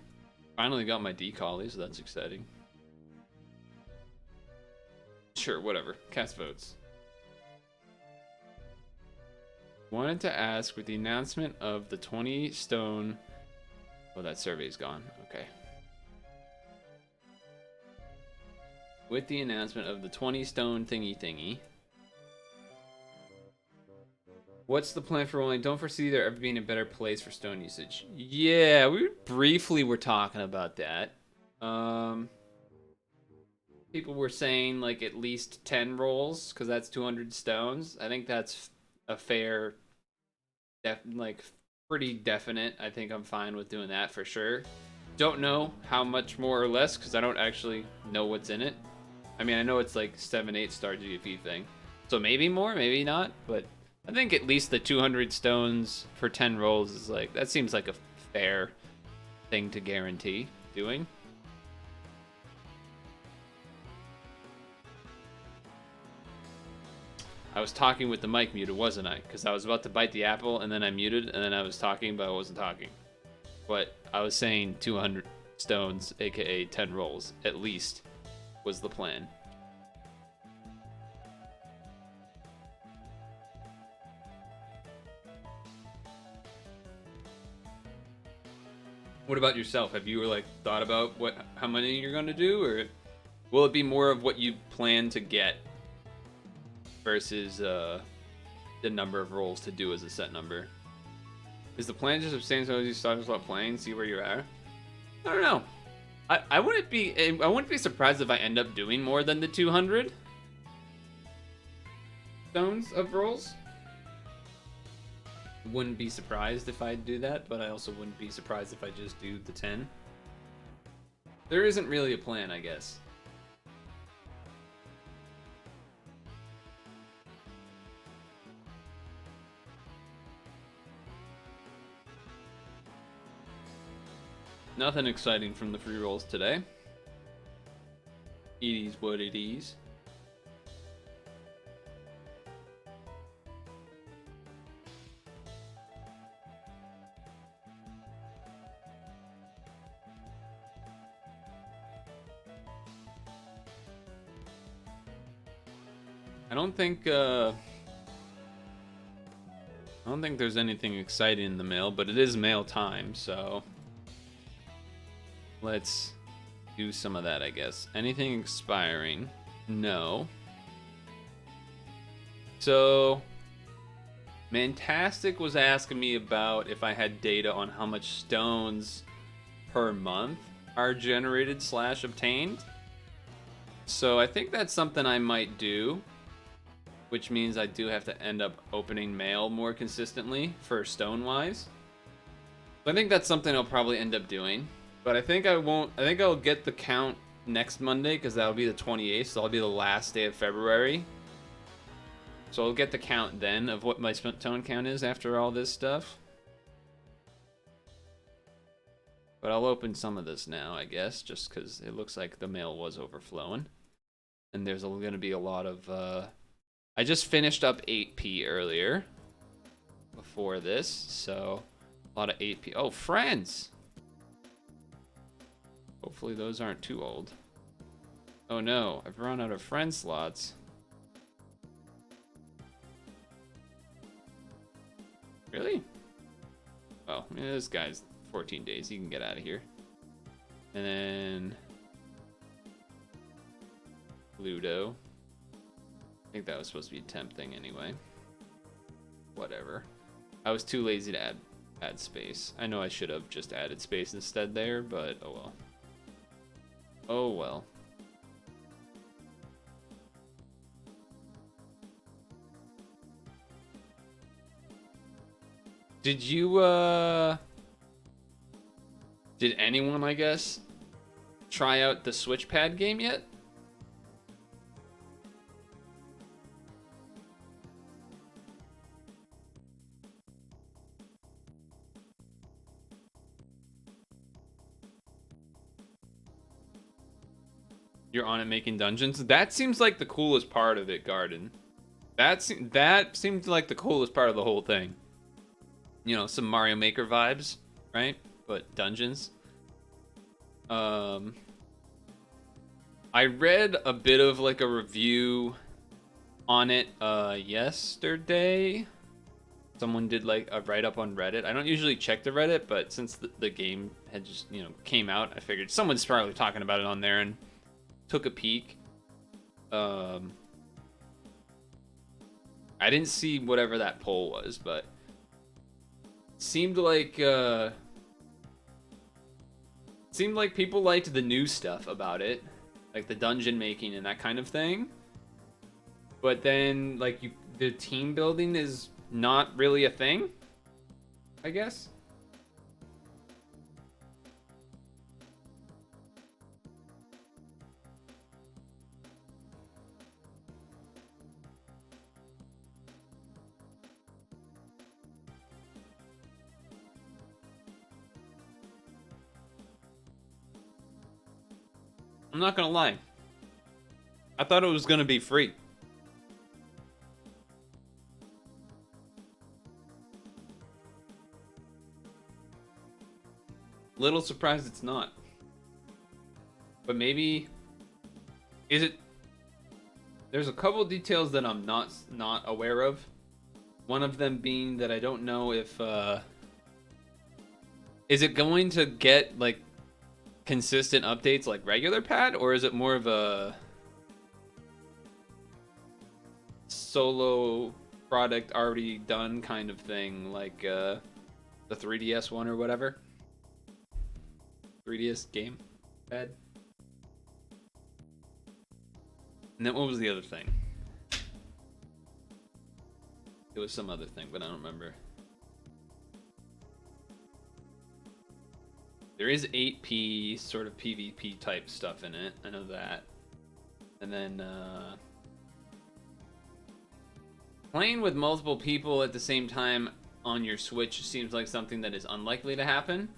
Finally got my decollies, so that's exciting. Sure, whatever. Cast votes. Wanted to ask, with the announcement of the 20 stone... Oh, that survey's gone. Okay. With the announcement of the 20 stone thingy. What's the plan for rolling? Don't foresee there ever being a better place for stone usage. Yeah, we briefly were talking about that. People were saying like at least 10 rolls, because that's 200 stones. I think that's a fair... pretty definite. I think I'm fine with doing that for sure. Don't know how much more or less because I don't actually know what's in it. I mean, I know it's like 7-8 star GFE thing, so maybe more, maybe not. But I think at least the 200 stones for 10 rolls is like, that seems like a fair thing to guarantee doing. I was talking with the mic muted, wasn't I? Because I was about to bite the apple, and then I muted, and then I was talking, but I wasn't talking. But I was saying 200 stones, aka 10 rolls, at least, was the plan. What about yourself? Have you like thought about how many you're gonna do, or will it be more of what you plan to get versus the number of rolls to do as a set number? Is the plan just abstain until you start playing, see where you're at? I don't know. I wouldn't be surprised if I end up doing more than the 200 stones of rolls. Wouldn't be surprised if I do that, but I also wouldn't be surprised if I just do the 10. There isn't really a plan, I guess. Nothing exciting from the free rolls today. It is what it is. I don't think there's anything exciting in the mail, but it is mail time, so let's do some of that, I guess. Anything expiring? No. So, Mantastic was asking me about if I had data on how much stones per month are generated / obtained. So I think that's something I might do, which means I do have to end up opening mail more consistently for stone-wise. I think that's something I'll probably end up doing. But I think I won't. I think I'll get the count next Monday because that'll be the 28th. So that'll be the last day of February. So I'll get the count then of what my stone count is after all this stuff. But I'll open some of this now, I guess, just because it looks like the mail was overflowing. And there's going to be a lot of... I just finished up 8P earlier. Before this, so a lot of 8P. Oh, friends! Hopefully those aren't too old. Oh no, I've run out of friend slots. Really? Well, I mean, this guy's 14 days. He can get out of here. And then... Ludo. I think that was supposed to be a temp thing anyway. Whatever. I was too lazy to add space. I know I should have just added space instead there, but oh well. Oh well. Did you, did anyone, I guess, try out the Switchpad game yet? You're on it making dungeons? That seems like the coolest part of it, Garden. That seemed like the coolest part of the whole thing. You know, some Mario Maker vibes, right? But dungeons. I read a bit of like a review on it yesterday. Someone did like a write-up on Reddit. I don't usually check the Reddit, but since the game had just, you know, came out, I figured someone's probably talking about it on there and took a peek. I didn't see whatever that poll was, but seemed like people liked the new stuff about it, like the dungeon making and that kind of thing. But then like the team building is not really a thing, I guess. I'm not gonna lie. I thought it was gonna be free. Little surprised it's not. But maybe... Is it... There's a couple details that I'm not aware of. One of them being that I don't know if... Is it going to get, like, consistent updates like regular pad, or is it more of a solo product already done kind of thing, like the 3DS one or whatever? 3DS game pad. And then what was the other thing? It was some other thing, but I don't remember. There is 8P sort of PvP type stuff in it. I know that. And then playing with multiple people at the same time on your Switch seems like something that is unlikely to happen.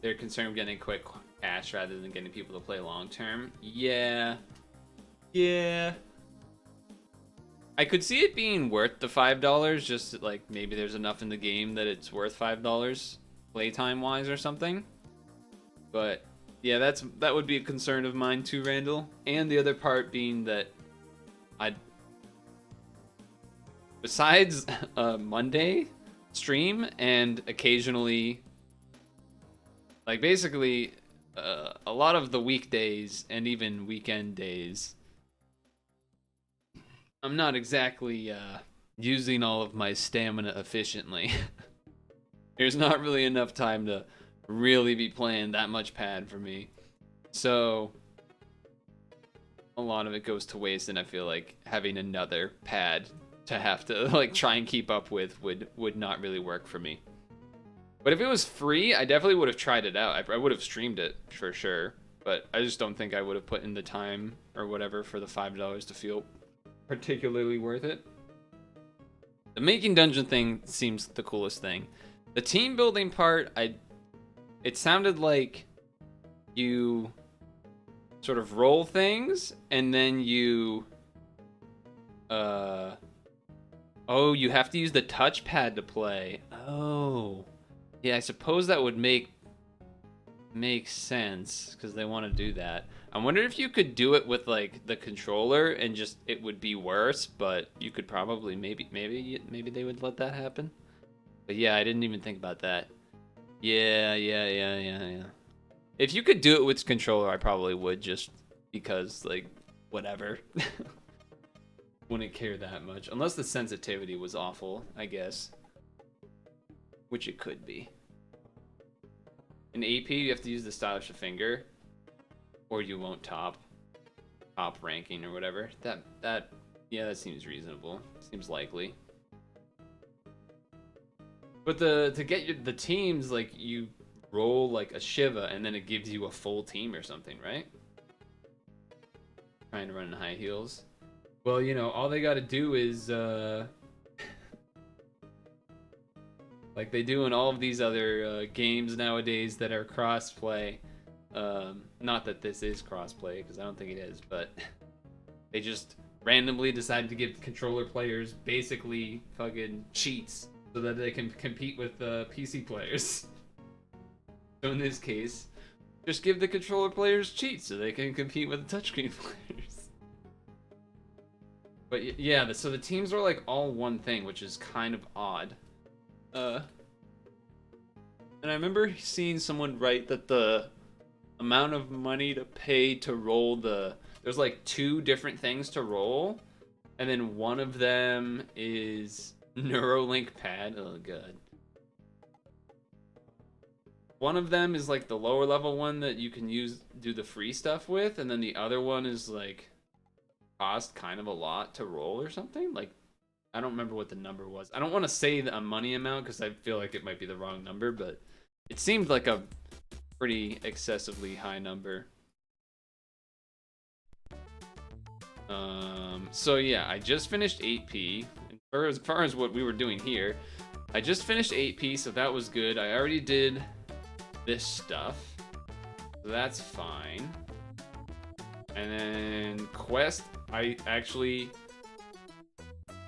They're concerned with getting quick cash rather than getting people to play long term. Yeah. Yeah. I could see it being worth the $5, just like maybe there's enough in the game that it's worth $5 playtime wise or something. But yeah, that would be a concern of mine too, Randall. And the other part being that besides a Monday stream and occasionally, like basically a lot of the weekdays and even weekend days, I'm not exactly using all of my stamina efficiently. There's not really enough time to really be playing that much pad for me. So a lot of it goes to waste, and I feel like having another pad to have to like try and keep up with would not really work for me. But if it was free, I definitely would have tried it out. I would have streamed it for sure, but I just don't think I would have put in the time or whatever for the $5 to feel particularly worth it. The making dungeon thing seems the coolest thing. The team building part, it sounded like you sort of roll things and then you oh, you have to use the touchpad to play. Oh. Yeah, I suppose that would make sense because they want to do that. I wonder if you could do it with like the controller and just it would be worse, but you could probably maybe they would let that happen. But yeah, I didn't even think about that. Yeah. If you could do it with controller, I probably would, just because like whatever. Wouldn't care that much unless the sensitivity was awful, I guess. Which it could be. In AP, you have to use the stylish finger, or you won't top ranking or whatever. That seems reasonable. Seems likely. But to get the teams, like you roll like a Shiva, and then it gives you a full team or something, right? Trying to run in high heels. Well, you know, all they got to do is like they do in all of these other games nowadays that are crossplay. Not that this is crossplay, because I don't think it is, but they just randomly decide to give controller players basically fucking cheats so that they can compete with PC players. So in this case, just give the controller players cheats so they can compete with the touchscreen players. But yeah, so the teams are like all one thing, which is kind of odd. And I remember seeing someone write that the amount of money to pay to roll there's like 2 different things to roll, and then one of them is Neuralink pad. Oh god. One of them is like the lower level one that you can do the free stuff with, and then the other one is like cost kind of a lot to roll or something. Like I don't remember what the number was. I don't want to say a money amount because I feel like it might be the wrong number, but it seemed like a pretty excessively high number. So yeah, I just finished 8P. As far as what we were doing here, I just finished 8P, so that was good. I already did this stuff, so that's fine. And then quest, I actually,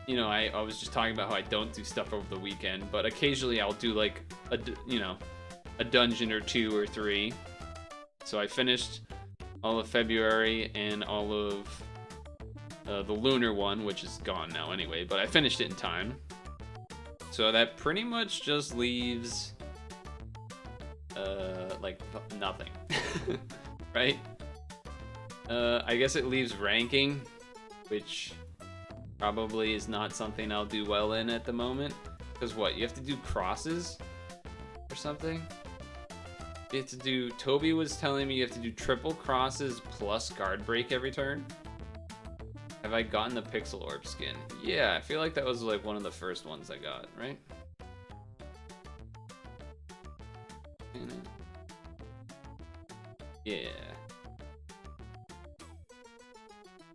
you know, I was just talking about how I don't do stuff over the weekend, but occasionally I'll do like a dungeon or 2 or 3. So I finished all of February and all of the lunar one, which is gone now anyway, but I finished it in time. So that pretty much just leaves like nothing. Right? I guess it leaves ranking, which probably is not something I'll do well in at the moment. Because what, you have to do crosses or something? You have to do, Toby was telling me you have to do triple crosses plus guard break every turn. Have I gotten the pixel orb skin? Yeah, I feel like that was like one of the first ones I got, right? Yeah.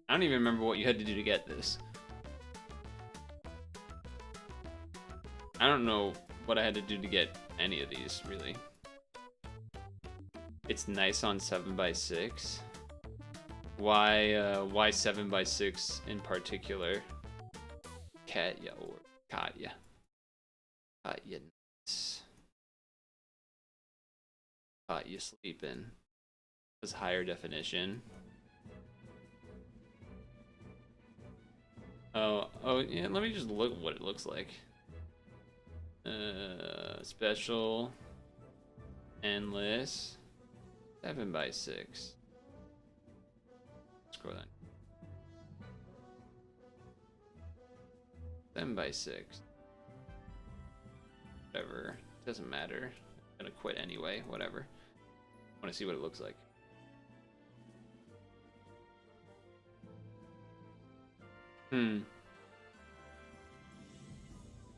I don't even remember what you had to do to get this. I don't know what I had to do to get any of these, really. It's nice on 7x6. Why 7x6 in particular? Katya or Katya. Katya nice. Katya sleeping. This higher definition. Oh yeah, let me just look what it looks like. Special, endless, 7x6. Scroll down. 7x6. Whatever. Doesn't matter. I'm gonna quit anyway. Whatever. I want to see what it looks like.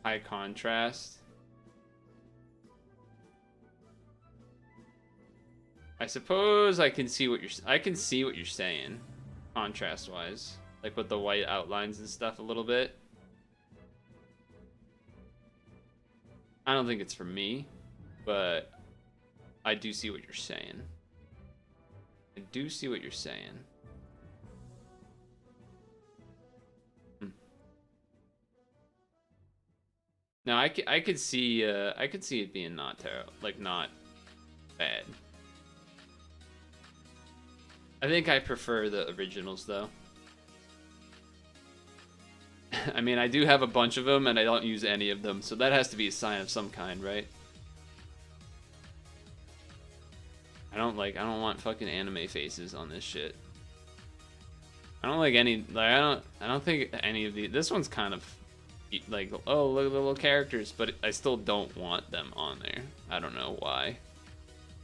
High contrast. I suppose I can see what you're saying, contrast wise, like with the white outlines and stuff a little bit. I don't think it's for me, but I do see what you're saying. I do see what you're saying. No, I could see it being not terrible, like not bad. I think I prefer the originals though. I mean, I do have a bunch of them and I don't use any of them, so that has to be a sign of some kind, right? I don't want fucking anime faces on this shit. I don't like any, like I don't think any of these. This one's kind of like, oh, look at the little characters, but I still don't want them on there. I don't know why.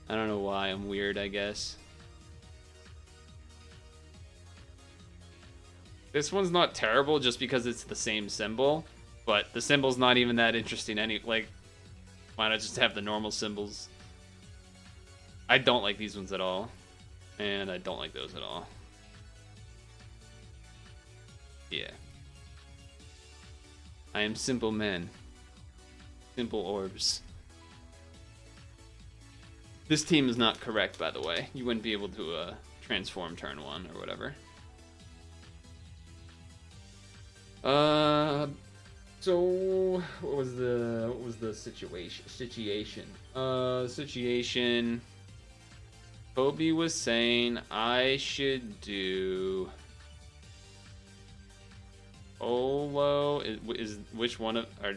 I don't know why. I'm weird, I guess. This one's not terrible just because it's the same symbol, but the symbol's not even that interesting like, why not just have the normal symbols? I don't like these ones at all, and I don't like those at all. Yeah. I am simple men. Simple orbs. This team is not correct, by the way. You wouldn't be able to transform turn 1 or whatever. So what was the situation? Kobe was saying I should do Olo is which one of our.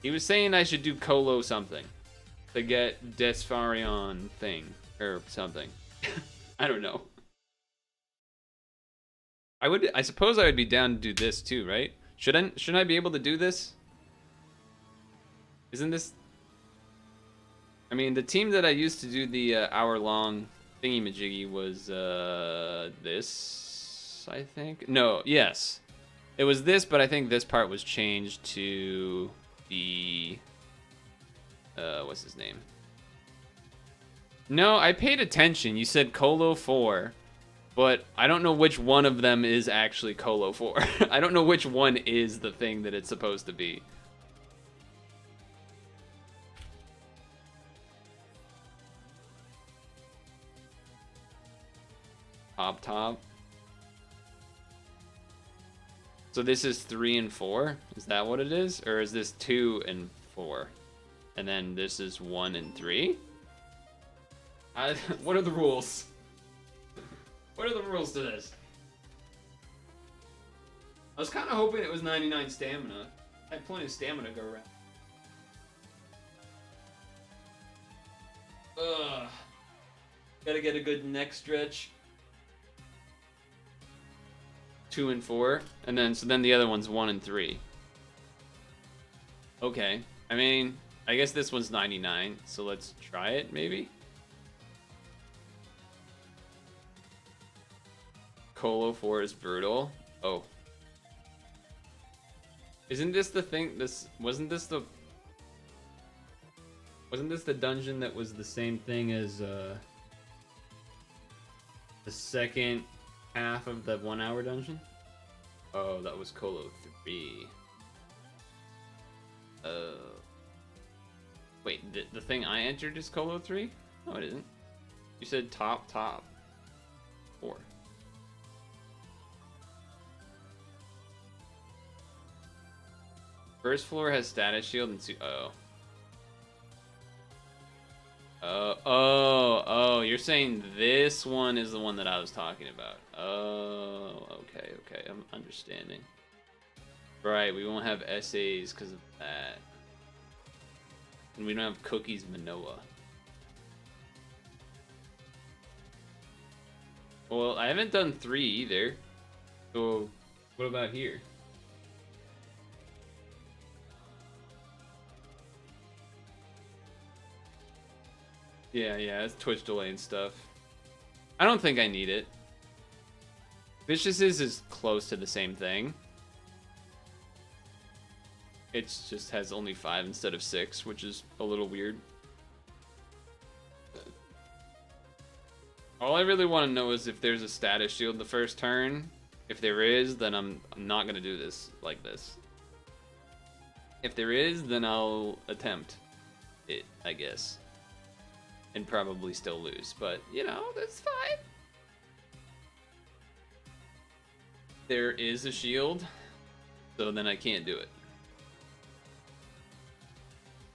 He was saying I should do Colo something to get Desfarion thing or something. I don't know. I suppose I would be down to do this too, right? Shouldn't I be able to do this? Isn't this? I mean, the team that I used to do the hour-long thingy-majiggy was this, I think. No, yes, it was this, but I think this part was changed to the what's his name? No, I paid attention. You said Colo 4. But I don't know which one of them is actually Colo 4. I don't know which one is the thing that it's supposed to be. Top. So this is 3 and 4? Is that what it is? Or is this 2 and 4? And then this is 1 and 3? What are the rules? What are the rules to this? I was kind of hoping it was 99 stamina. I had plenty of stamina to go around. Ugh. Gotta get a good neck stretch. 2 and 4. And then, so then the other one's 1 and 3. Okay. I mean, I guess this one's 99. So let's try it, maybe? Colo 4 is brutal. Oh. Isn't this the thing? Wasn't this the... Wasn't this the dungeon that was the same thing as the second half of the 1 hour dungeon? Oh, that was Colo 3. Wait, the thing I entered is Colo 3? No, it isn't. You said top 4. First floor has status shield and oh, you're saying this one is the one that I was talking about. Oh, okay, I'm understanding. Right, we won't have essays because of that. And we don't have Cookies Manoa. Well, I haven't done 3 either. So, what about here? Yeah, it's Twitch delay and stuff. I don't think I need it. Vicious is close to the same thing. It just has only 5 instead of 6, which is a little weird. All I really want to know is if there's a status shield the first turn. If there is, then I'm not going to do this like this. If there is, then I'll attempt it, I guess. And probably still lose, but you know, that's fine. There is a shield, so then I can't do it.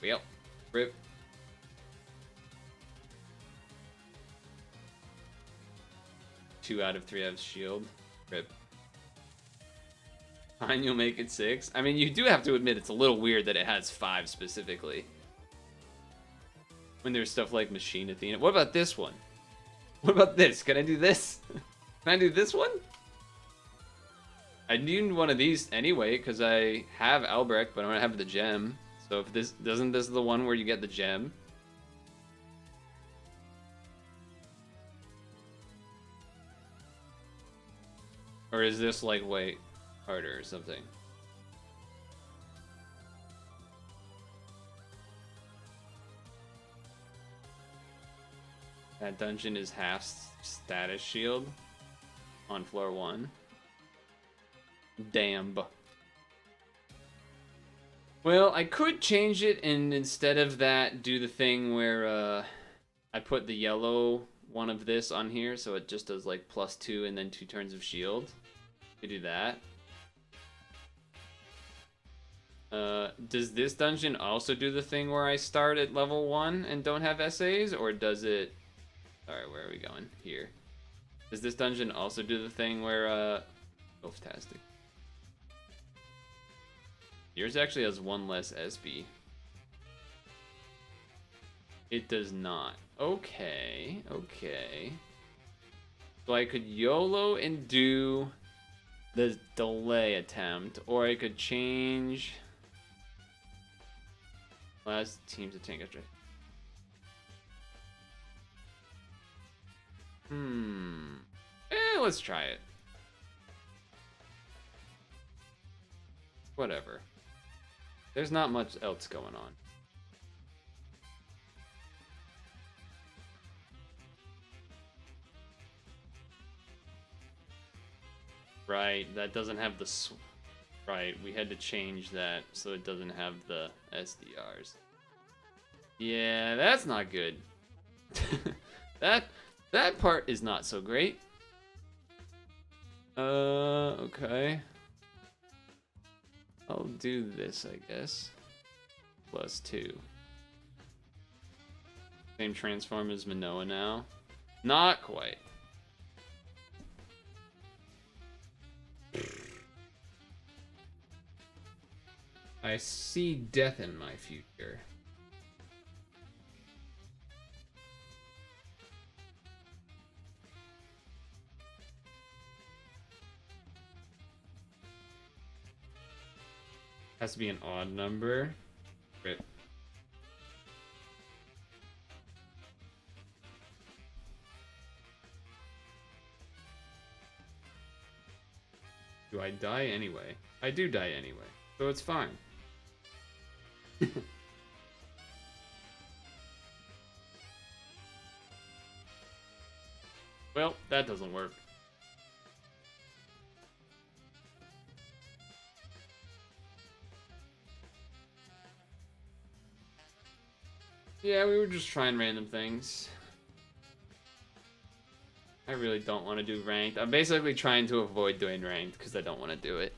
Yep, rip. Two out of 3 have shield, rip. Fine, you'll make it 6. I mean, you do have to admit it's a little weird that it has 5 specifically. When there's stuff like Machine Athena. What about this one? What about this? Can I do this? Can I do this one? I need one of these anyway, because I have Albrecht, but I don't have the gem. So if this doesn't this the one where you get the gem? Or is this like way harder or something? That dungeon is half status shield on floor 1. Damn. Well, I could change it and instead of that do the thing where I put the yellow one of this on here so it just does like +2 and then 2 turns of shield. I could do that. Does this dungeon also do the thing where I start at level 1 and don't have essays, or does it... Alright, where are we going? Here. Does this dungeon also do the thing where, oh, fantastic. Yours actually has 1 less SB. It does not. Okay. So I could YOLO and do the delay attempt, or I could change... Last team's a tank after. Let's try it. Whatever. There's not much else going on. Right, that doesn't have the... Right, we had to change that so it doesn't have the SDRs. Yeah, that's not good. That part is not so great. Okay. I'll do this, I guess. +2. Same transform as Manoa now. Not quite. I see death in my future. Has to be an odd number. Rip. Do I die anyway? I do die anyway, so it's fine. that doesn't work. Yeah, we were just trying random things. I really don't want to do ranked. I'm basically trying to avoid doing ranked because I don't want to do it.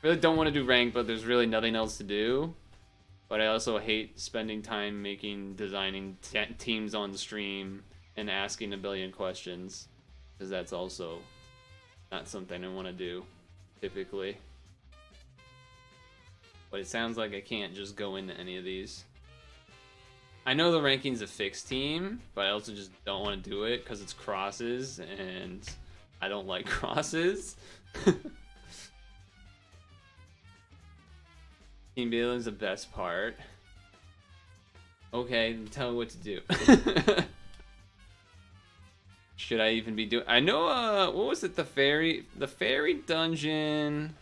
Really don't want to do ranked, but there's really nothing else to do. But I also hate spending time designing teams on stream and asking a billion questions, because that's also not something I want to do typically. But it sounds like I can't just go into any of these. I know the ranking's a fixed team, but I also just don't want to do it because it's crosses, and I don't like crosses. Team building's the best part. Okay, tell me what to do. Should I even be doing? I know. What was it? The fairy dungeon.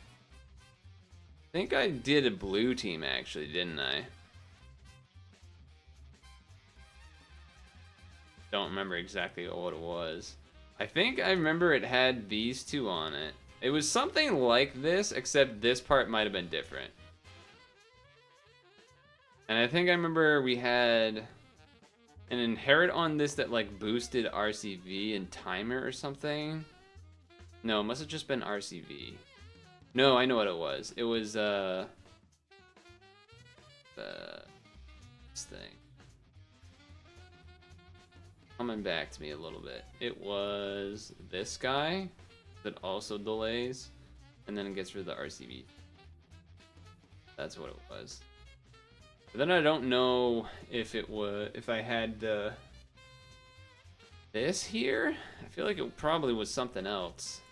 I think I did a blue team actually, didn't I? Don't remember exactly what it was. I think I remember it had these two on it. It was something like this, except this part might have been different. And I think I remember we had an inherit on this that like boosted RCV and timer or something. No, it must have just been RCV. No, I know what it was. It was this thing. Coming back to me a little bit. It was this guy that also delays, and then it gets rid of the RCV. That's what it was. But then I don't know if it was, if I had this here. I feel like it probably was something else.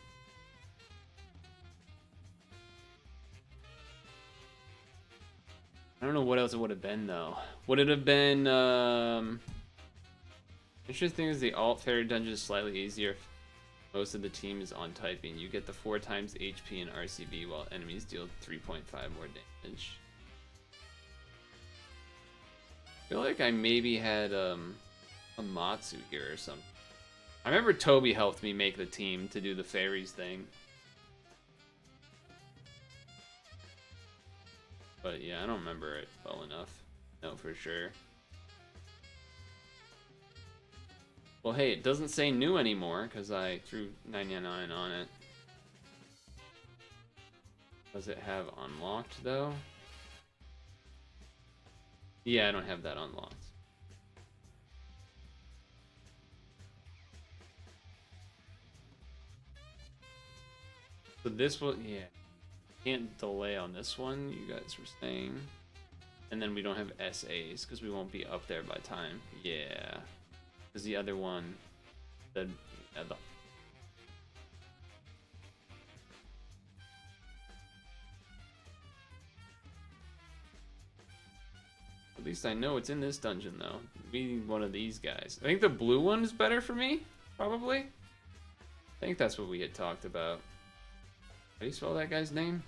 I don't know what else it would have been though. Would it have been interesting is the alt fairy dungeon is slightly easier if most of the team is on typing. You get the 4 times HP and RCB while enemies deal 3.5 more damage. I feel like I maybe had a Matsu here or something. I remember Toby helped me make the team to do the fairies thing. But yeah, I don't remember it well enough. No, for sure. Well, hey, it doesn't say new anymore because I threw 99 on it. Does it have unlocked though? Yeah, I don't have that unlocked. So this will, yeah. Can't delay on this one, you guys were saying. And then we don't have SAs because we won't be up there by time. Yeah. Because the other one, the at least I know it's in this dungeon though. We need one of these guys. I think the blue one is better for me, probably. I think that's what we had talked about. How do you spell that guy's name?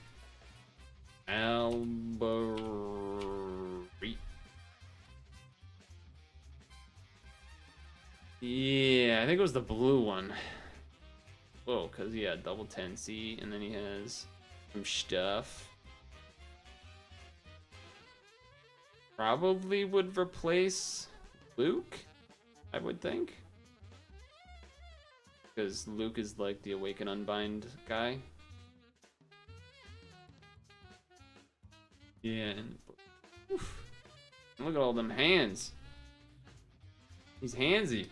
Albury. Yeah, I think it was the blue one. Whoa, because he had double 10C, and then he has some stuff. Probably would replace Luke, I would think. Because Luke is like the Awaken Unbind guy. Yeah, and oof, look at all them hands. He's handsy.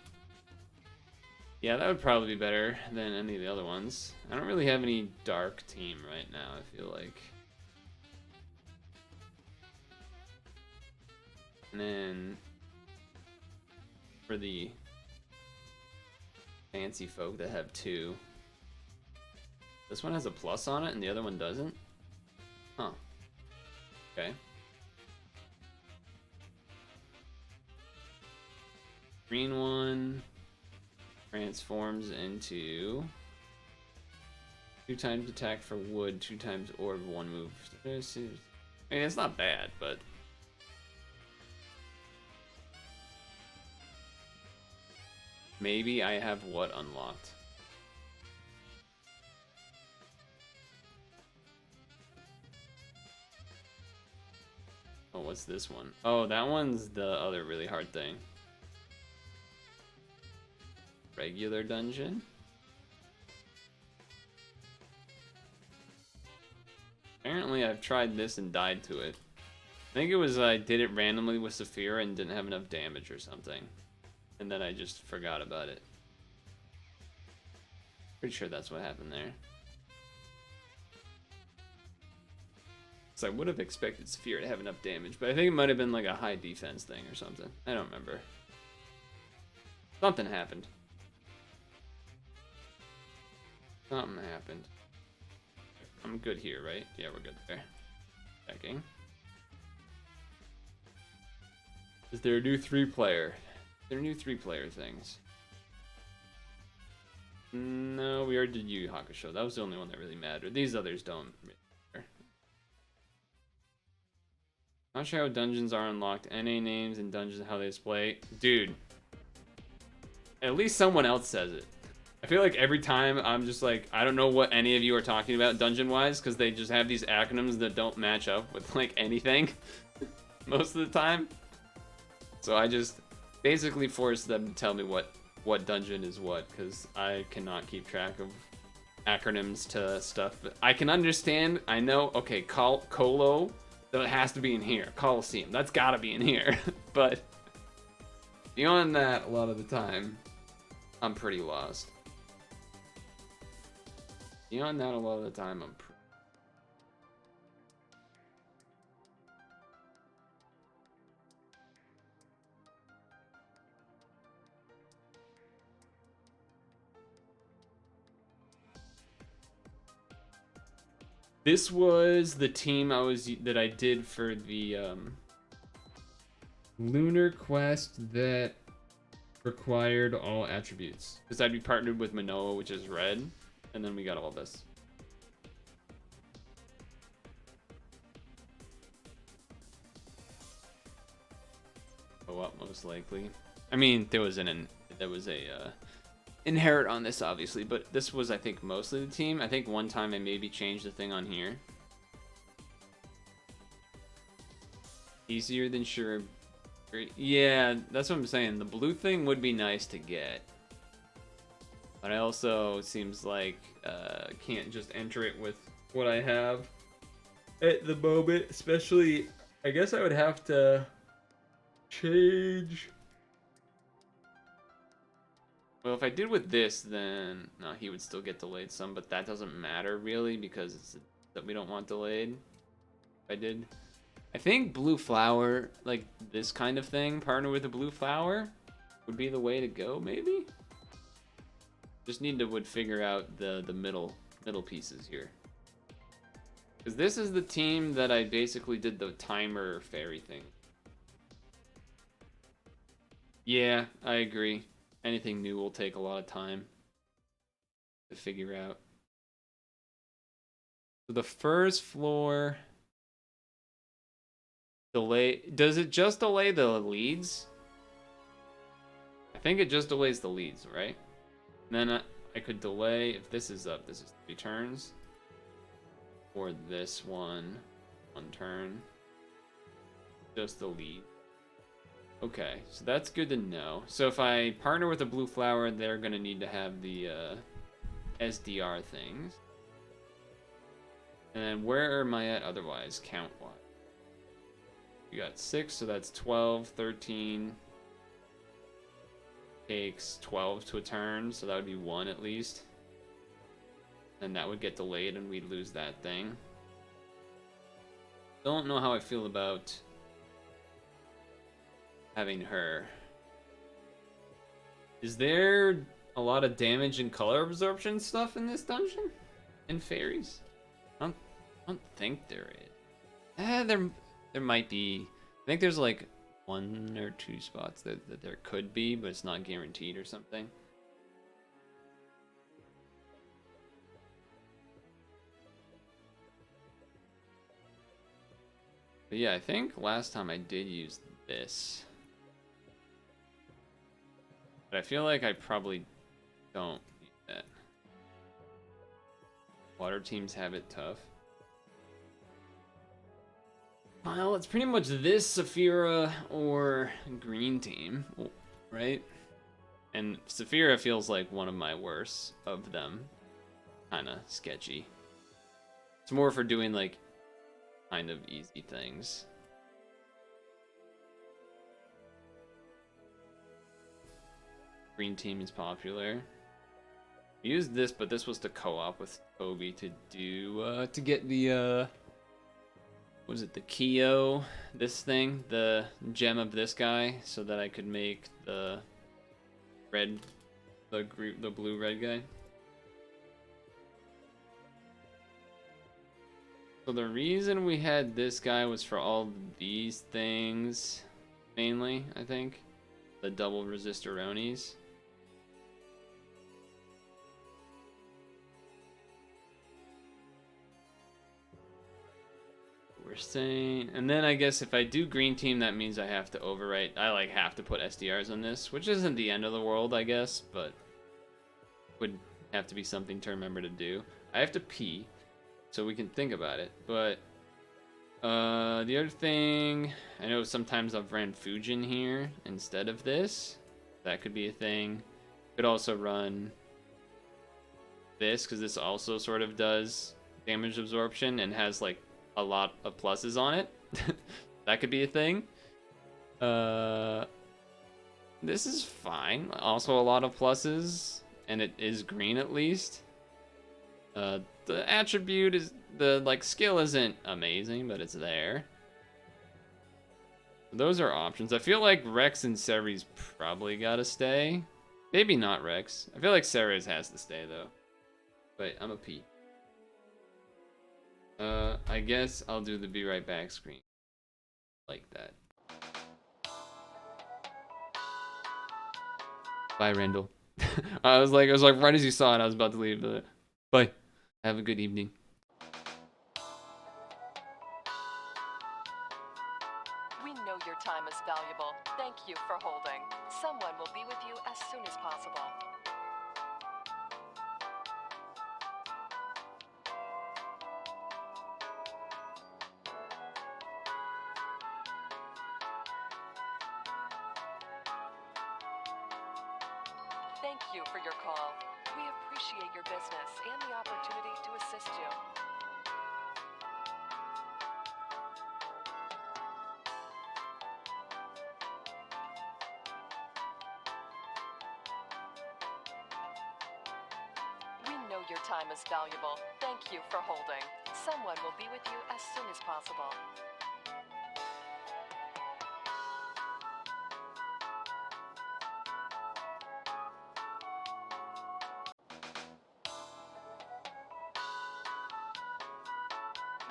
Yeah, that would probably be better than any of the other ones. I don't really have any dark team right now, I feel like. And then for the fancy folk that have 2, this one has a plus on it and the other one doesn't? Huh. Okay. Green one transforms into 2 times attack for wood, 2 times orb, 1 move. I mean, it's not bad, but maybe I have what unlocked? Oh, what's this one? Oh, that one's the other really hard thing. Regular dungeon? Apparently I've tried this and died to it. I think it was I did it randomly with Saphira and didn't have enough damage or something. And then I just forgot about it. Pretty sure that's what happened there. So I would have expected Saphira to have enough damage, but I think it might have been like a high defense thing or something. I don't remember. Something happened. Something happened. I'm good here, right? Yeah, we're good there. Checking. Is there a new 3-player? There are new 3-player things. No, we already did Yu Yu Hakusho. That was the only one that really mattered. These others don't really matter. Not sure how dungeons are unlocked. NA names and dungeons and how they display. Dude. At least someone else says it. I feel like every time I'm just like, I don't know what any of you are talking about dungeon-wise, because they just have these acronyms that don't match up with, like, anything. Most of the time. So I just basically force them to tell me what dungeon is what, because I cannot keep track of acronyms to stuff. But I can understand, I know, okay, Colo, that has to be in here. Coliseum, that's gotta be in here. But beyond that, a lot of the time, I'm pretty lost. Beyond that, a lot of the time, I'm This was the team that I did for the Lunar Quest that required all attributes. Because I'd be partnered with Manoa, which is red, and then we got all this. Go up most likely. I mean, there was a inherit on this obviously, but this was, I think, mostly the team. I think one time I maybe changed the thing on here. Easier than sure. Yeah, that's what I'm saying. The blue thing would be nice to get, but I also, it seems like can't just enter it with what I have at the moment. Especially, I guess I would have to change. Well, if I did with this, then no, he would still get delayed some, but that doesn't matter really because it's that we don't want delayed. If I did, I think blue flower, like this kind of thing, partner with a blue flower, would be the way to go. Maybe. Just need to figure out the middle pieces here, because this is the team that I basically did the timer fairy thing. Yeah, I agree. Anything new will take a lot of time to figure out. So the first floor delay, does it just delay the leads? I think it just delays the leads, right? And then I could delay, if this is up, this is 3 turns. Or this one turn. Just the lead. Okay, so that's good to know. So if I partner with a blue flower, they're gonna need to have the SDR things. And then where am I at otherwise, count-wise? We got 6, so that's 12, 13. Takes 12 to a turn, so that would be 1 at least. And that would get delayed and we'd lose that thing. Don't know how I feel about having her. Is there a lot of damage and color absorption stuff in this dungeon? And fairies? I don't think there is. There might be. I think there's like 1 or 2 spots that there could be, but it's not guaranteed or something. But yeah, I think last time I did use this. But I feel like I probably don't need that. Water teams have it tough. Well, it's pretty much this Saphira or green team, right? And Saphira feels like one of my worst of them. Kinda sketchy. It's more for doing like kind of easy things. Green team is popular. I used this, but this was to co-op with Toby to do to get the what was it, the Kyo, this thing, the gem of this guy, so that I could make the red, the blue red guy. So the reason we had this guy was for all these things, mainly, I think. The double resistoronies. We're saying, and then I guess if I do green team, that means I have to overwrite. I like have to put SDRs on this, which isn't the end of the world, I guess, but would have to be something to remember to do. I have to pee, so we can think about it. But the other thing, I know sometimes I've ran Fujin here instead of this. That could be a thing. Could also run this, because this also sort of does damage absorption and has like a lot of pluses on it. That could be a thing. This is fine. Also a lot of pluses, and it is green at least. The attribute is, the like skill isn't amazing, but it's there. Those are options. I feel like Rex and Ceres probably gotta stay. Maybe not Rex. I feel like Ceres has to stay though. But I'm a P. I guess I'll do the be right back screen. Like that. Bye, Randall. I was like right as you saw it, I was about to leave. Bye. Have a good evening. We know your time is valuable. Thank you for holding. Someone will be with you as soon as possible. Thank you for your call. We appreciate your business and the opportunity to assist you. We know your time is valuable. Thank you for holding. Someone will be with you as soon as possible.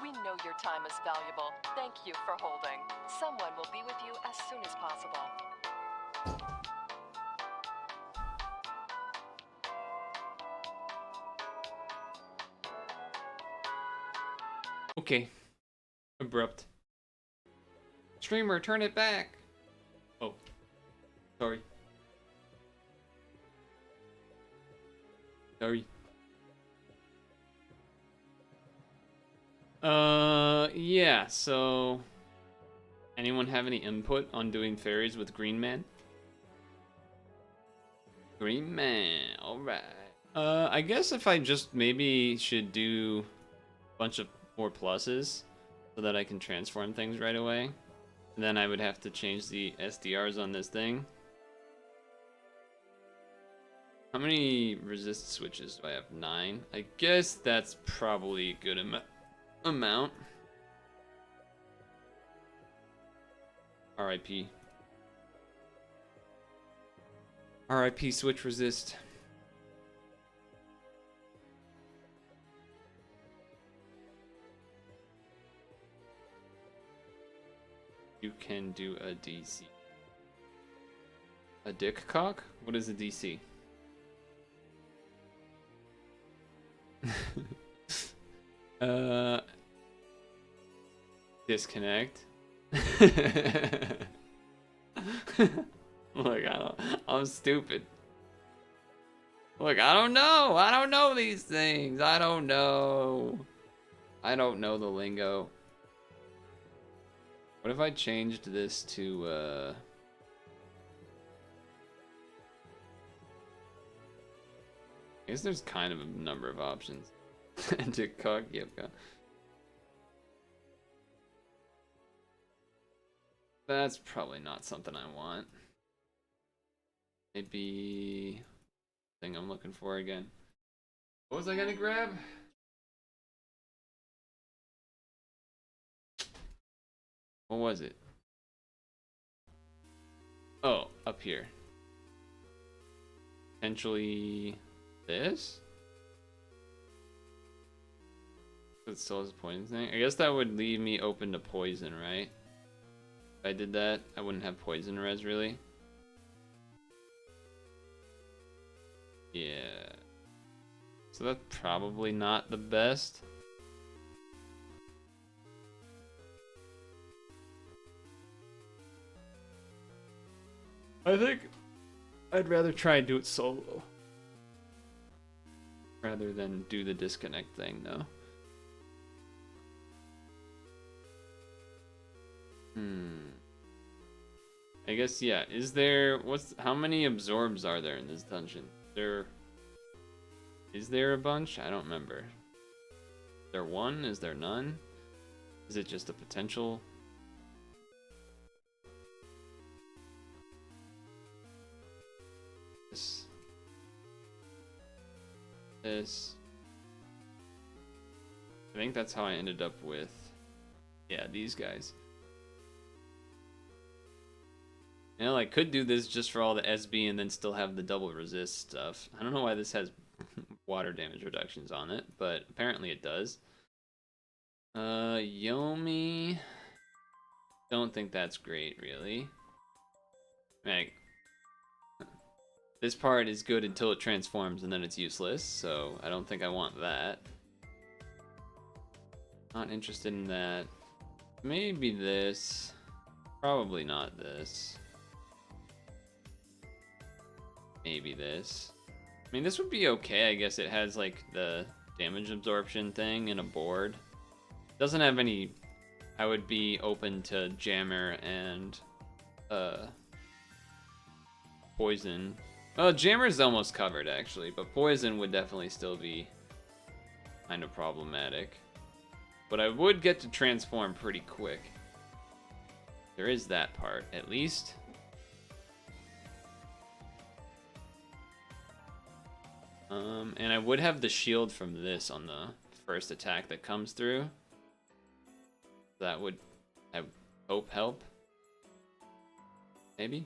We know your time is valuable. Thank you for holding. Someone will be with you as soon as possible. Okay. Abrupt. Streamer, turn it back. Oh. Sorry. Sorry. Yeah, so anyone have any input on doing fairies with Green Man? Green Man, alright. I guess if I just maybe should do a bunch of more pluses so that I can transform things right away. And then I would have to change the SDRs on this thing. How many resist switches do I have? 9. I guess that's probably a good amount. RIP. RIP switch resist. You can do a DC. A dick cock? What is a DC? Disconnect. Look, I'm stupid. Look, I don't know. I don't know these things. I don't know. I don't know the lingo. What if I changed this to, I guess there's kind of a number of options. To cook, yep. That's probably not something I want. Maybe thing I'm looking for again. What was I gonna grab? What was it? Oh, up here. Potentially this? It still has a poison thing. I guess that would leave me open to poison, right? If I did that, I wouldn't have poison res really. Yeah. So that's probably not the best. I think I'd rather try and do it solo. Rather than do the disconnect thing, though. I guess, yeah. Is there... how many absorbs are there in this dungeon? Is there a bunch? I don't remember. Is there one? Is there none? Is it just a potential? This. I think that's how I ended up with, yeah, these guys. You know, I could do this just for all the SB and then still have the double resist stuff. I don't know why this has water damage reductions on it, but apparently it does. Yomi. Don't think that's great, really. Like, this part is good until it transforms and then it's useless, so I don't think I want that. Not interested in that. Maybe this. Probably not this. Maybe this. I mean, this would be okay. I guess it has like the damage absorption thing and a board. Doesn't have any. I would be open to jammer and poison. Well, jammer's almost covered actually, but poison would definitely still be kind of problematic. But I would get to transform pretty quick. There is that part, at least. And I would have the shield from this on the first attack that comes through. That would, I hope, help. Maybe?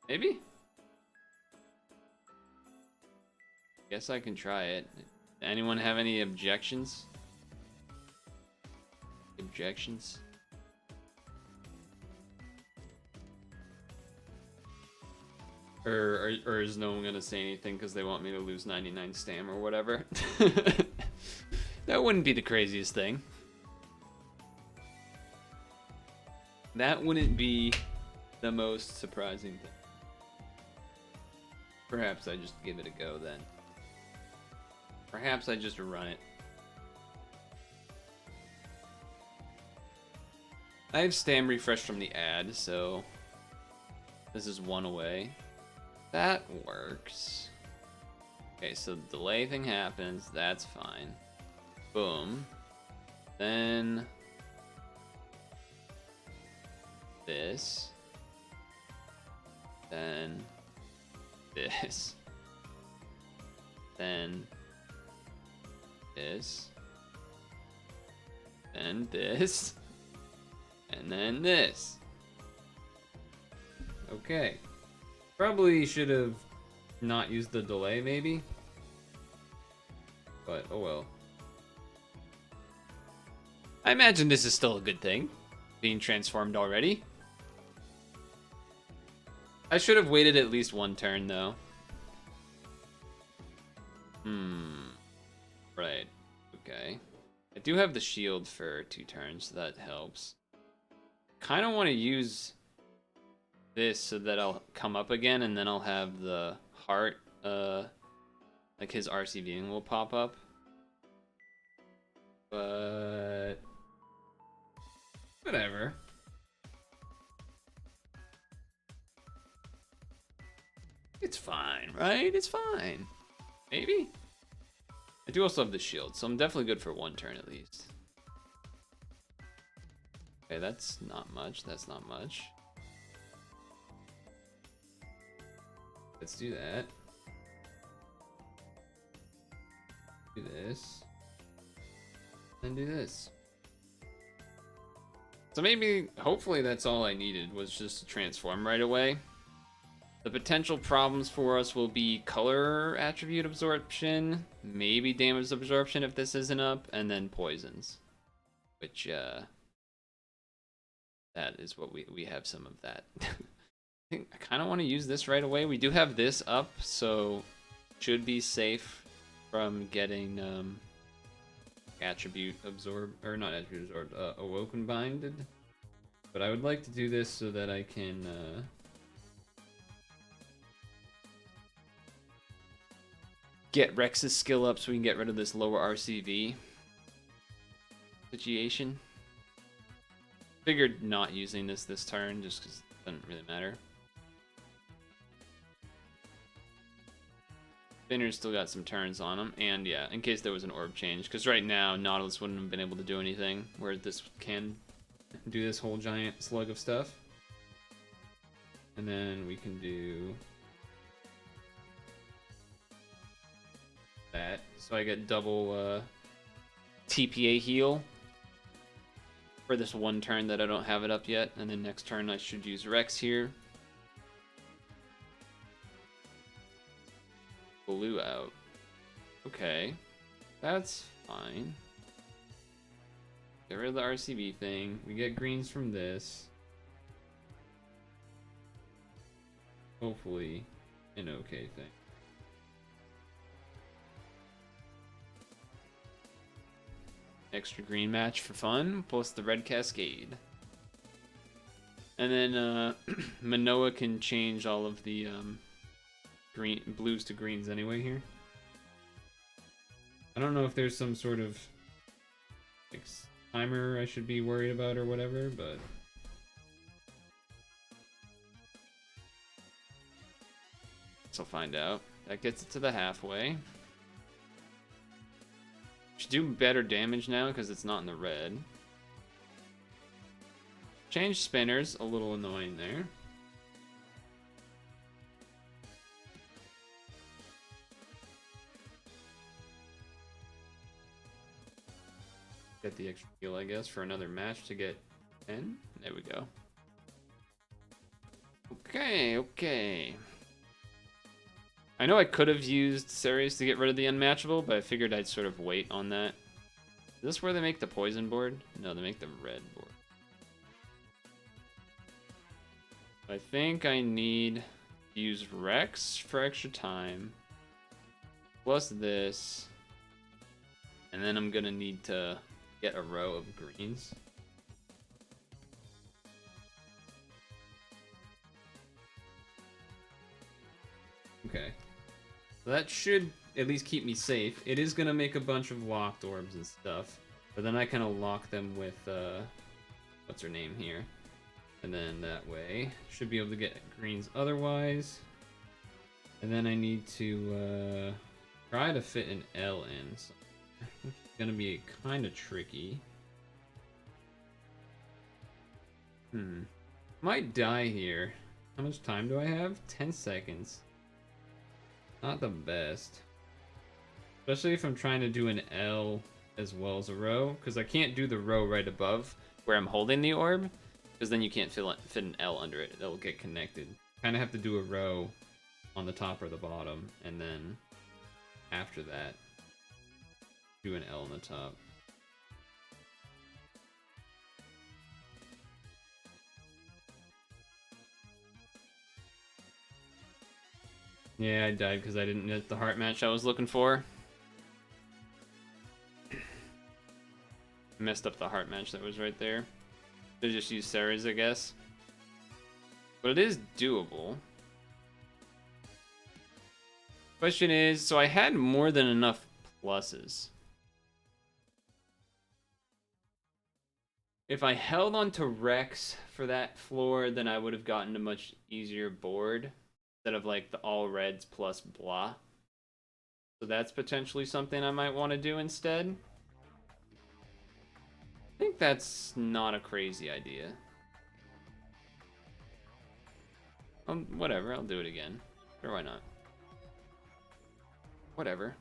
Maybe? Guess I can try it. Anyone have any objections? Objections? Or is no one gonna say anything because they want me to lose 99 stam or whatever? That wouldn't be the craziest thing. That wouldn't be the most surprising thing. Perhaps I just give it a go then. Perhaps I just run it. I have stam refresh from the ad, so this is one away. That works. Okay, so the delay thing happens. That's fine. Boom. Then this. Then this. Then this. Then this. And then this. Okay. Probably should have not used the delay, maybe. But, oh well. I imagine this is still a good thing. Being transformed already. I should have waited at least one turn, though. Right. Okay. I do have the shield for 2 turns, so that helps. Kind of want to use this so that I'll come up again and then I'll have the heart like his RCVing will pop up. But whatever. It's fine, right? It's fine. Maybe? I do also have the shield, so I'm definitely good for one turn at least. Okay, that's not much. That's not much. Let's do that. Do this. Then do this. So maybe, hopefully that's all I needed, was just to transform right away. The potential problems for us will be color attribute absorption, maybe damage absorption if this isn't up, and then poisons. Which, that is what we have some of that. I kind of want to use this right away. We do have this up, so should be safe from getting attribute absorbed, or not attribute absorbed, awoken binded. But I would like to do this so that I can get Rex's skill up so we can get rid of this lower RCV situation. Figured not using this turn just because it doesn't really matter. Spinner's still got some turns on him, and yeah, in case there was an orb change, because right now Nautilus wouldn't have been able to do anything, where this can do this whole giant slug of stuff. And then we can do that, so I get double TPA heal for this one turn that I don't have it up yet, and then next turn I should use Rex here. Blue out. Okay, that's fine. Get rid of the RCB thing. We get greens from this. Hopefully, an okay thing. Extra green match for fun, plus the red cascade. And then Manoa can change all of the blues to greens anyway here. I don't know if there's some sort of like timer I should be worried about or whatever, but I'll find out. That gets it to the halfway. Should do better damage now because it's not in the red. Change spinners, a little annoying there. Get the extra heal, I guess, for another match to get 10. There we go. Okay, okay. I know I could have used Ceres to get rid of the unmatchable, but I figured I'd sort of wait on that. Is this where they make the poison board? No, they make the red board. I think I need to use Rex for extra time. Plus this. And then I'm gonna need to get a row of greens. Okay. So that should at least keep me safe. It is gonna make a bunch of locked orbs and stuff. But then I kind of lock them with, what's her name here? And then that way, should be able to get greens otherwise. And then I need to, try to fit an L in. So, which is gonna be kind of tricky. Might die here. How much time do I have? 10 seconds. Not the best. Especially if I'm trying to do an L as well as a row. Because I can't do the row right above where I'm holding the orb. Because then you can't fit an L under it. It'll get connected. Kind of have to do a row on the top or the bottom. And then after that, do an L on the top. Yeah, I died because I didn't get the heart match I was looking for. Messed up the heart match that was right there. They just used Ceres, I guess. But it is doable. Question is, so I had more than enough pluses. If I held on to Rex for that floor, then I would have gotten a much easier board instead of like the all reds plus blah. So that's potentially something I might want to do instead. I think that's not a crazy idea. Whatever, I'll do it again. Sure, why not? Whatever.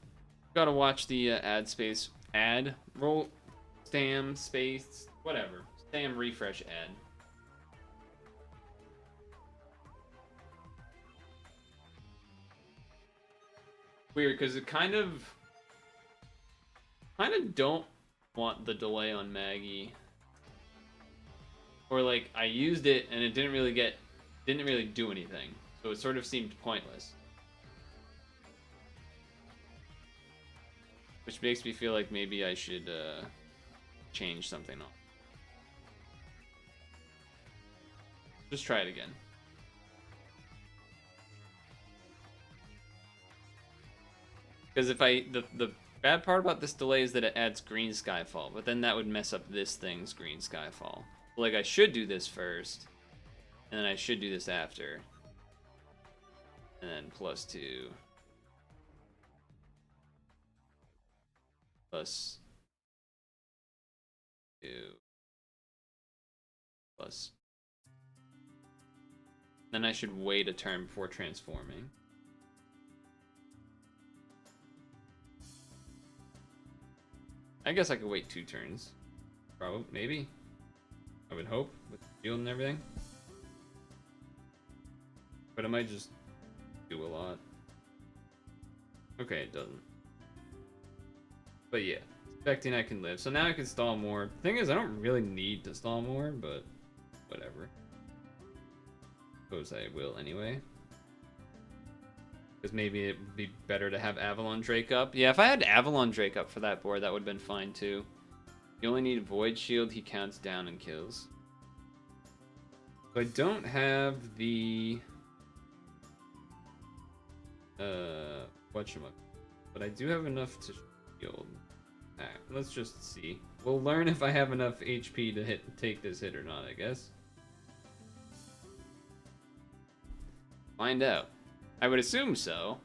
Gotta watch the ad roll, stam space, whatever. Stam refresh ad. Weird, because it kind of don't want the delay on Maggie. Or like I used it and it didn't really do anything. So it sort of seemed pointless. Which makes me feel like maybe I should change something on. Just try it again. Because if the bad part about this delay is that it adds green skyfall, but then that would mess up this thing's green skyfall. Like I should do this first, and then I should do this after, and then +2, +2, plus. Then I should wait a turn before transforming. I guess I could wait 2 turns. Probably, maybe. I would hope, with the shield and everything. But it might just do a lot. Okay, it doesn't. But yeah, expecting I can live. So now I can stall more. The thing is, I don't really need to stall more, but whatever. Suppose I will anyway. Because maybe it would be better to have Avalon Drake up. Yeah, if I had Avalon Drake up for that board, that would have been fine too. You only need Void Shield, he counts down and kills. So I don't have the... whatchamacallit. But I do have enough to shield. Alright, let's just see. We'll learn if I have enough HP to take this hit or not, I guess. Find out. I would assume so.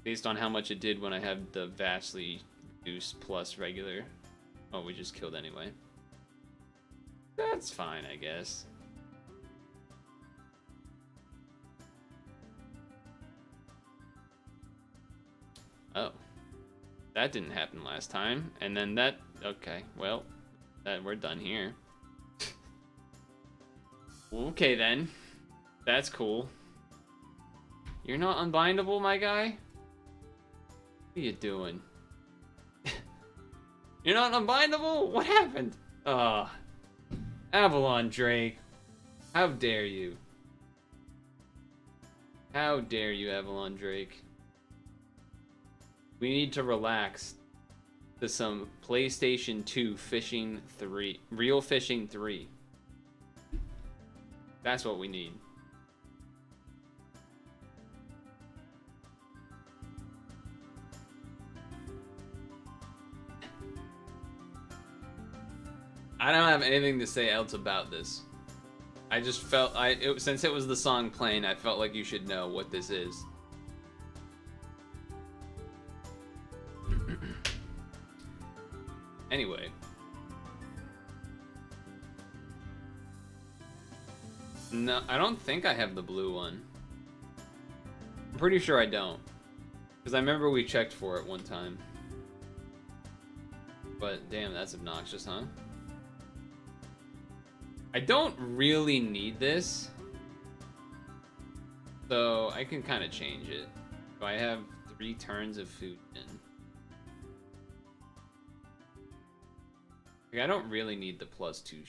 Based on how much it did when I had the vastly reduced plus regular. Oh, we just killed anyway. That's fine, I guess. Oh. That didn't happen last time. And then that... Okay, well, we're done here. Okay, then. That's cool. You're not unbindable, my guy? What are you doing? You're not unbindable? What happened? Avalon Drake. How dare you? How dare you, Avalon Drake? We need to relax to some PlayStation 2 Fishing 3. Real Fishing 3. That's what we need. I don't have anything to say else about this. I just felt since it was the song playing, I felt like you should know what this is. Anyway. No, I don't think I have the blue one. I'm pretty sure I don't. Because I remember we checked for it one time. But damn, that's obnoxious, huh? I don't really need this, so I can kind of change it. So I have 3 turns of food in. Like, I don't really need the +2.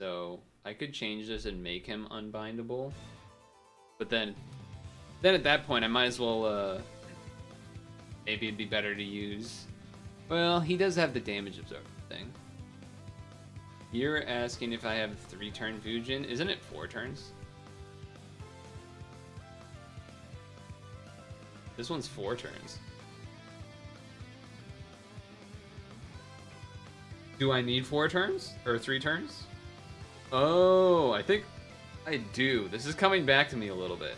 So I could change this and make him unbindable. But then at that point, I might as well, maybe it'd be better to use... Well, he does have the damage absorber thing. You're asking if I have 3-turn Fujin. Isn't it 4 turns? This one's 4 turns. Do I need 4 turns? Or 3 turns? Oh, I think I do. This is coming back to me a little bit.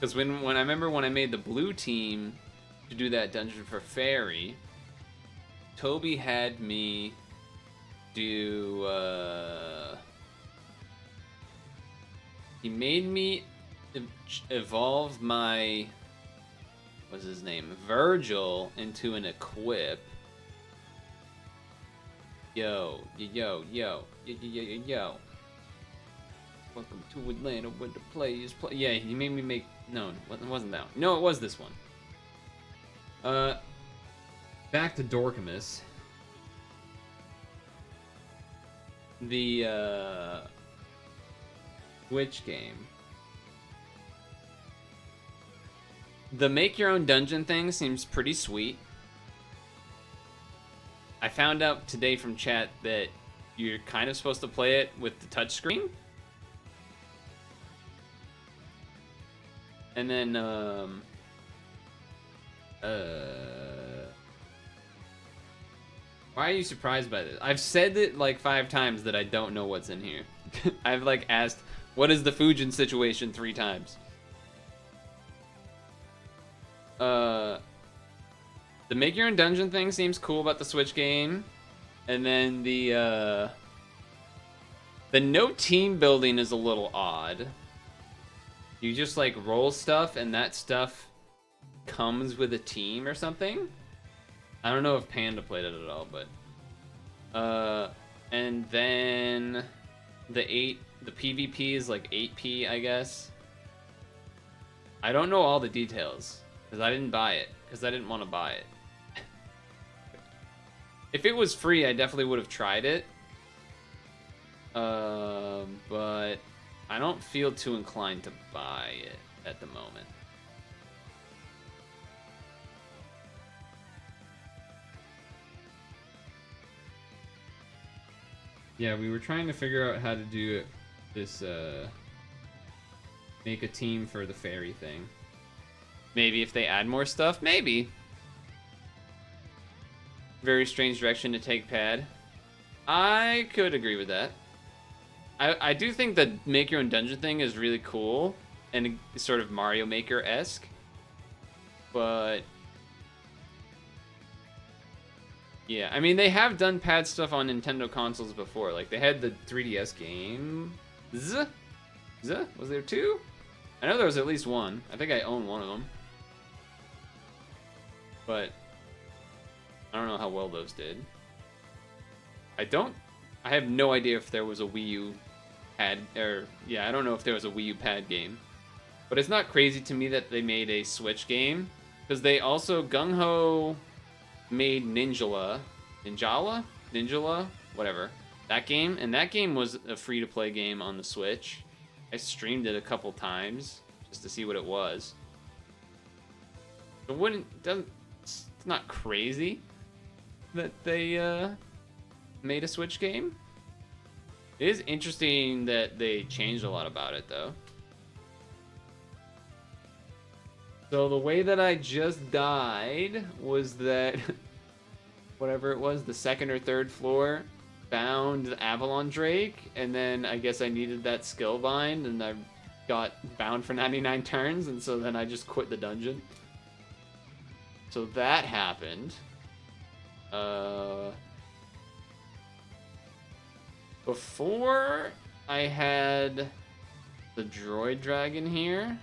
Because when I remember when I made the blue team to do that dungeon for Fairy, Toby had me do, he made me evolve my, what's his name, Virgil into an equip. Yo. Welcome to Atlanta where the players play. Yeah, he made me make, no, it wasn't that one. No, it was this one. Back to Dorkamus. The, Switch game. The make your own dungeon thing seems pretty sweet. I found out today from chat that you're kind of supposed to play it with the touchscreen. And then, why are you surprised by this? I've said it like 5 times that I don't know what's in here. I've like asked, what is the Fujin situation 3 times. The make your own dungeon thing seems cool about the Switch game. And then the no team building is a little odd. You just like roll stuff and that stuff comes with a team or something. I don't know if Panda played it at all, but and then the PvP is like 8p, I guess. I don't know all the details because I didn't buy it because I didn't want to buy it. If it was free, I definitely would have tried it. But I don't feel too inclined to buy it at the moment. Yeah, we were trying to figure out how to do it, this, make a team for the fairy thing. Maybe if they add more stuff, maybe. Very strange direction to take pad. I could agree with that. I do think the make your own dungeon thing is really cool and sort of Mario Maker-esque. But yeah, I mean, they have done pad stuff on Nintendo consoles before. Like, they had the 3DS game. Was there 2? I know there was at least 1. I think I own one of them. But I don't know how well those did. I have no idea if there was a Wii U pad, or yeah, I don't know if there was a Wii U pad game. But it's not crazy to me that they made a Switch game, because they also, Gung Ho made Ninjala, whatever, that game, and that game was a free-to-play game on the Switch. I streamed it a couple times just to see what it was. It's not crazy that they made a Switch game. It is interesting that they changed a lot about it, though. So the way that I just died was that whatever it was, the 2nd or 3rd floor found the Avalon Drake, and then I guess I needed that skill bind, and I got bound for 99 turns, and so then I just quit the dungeon. So that happened. Before I had the droid dragon here.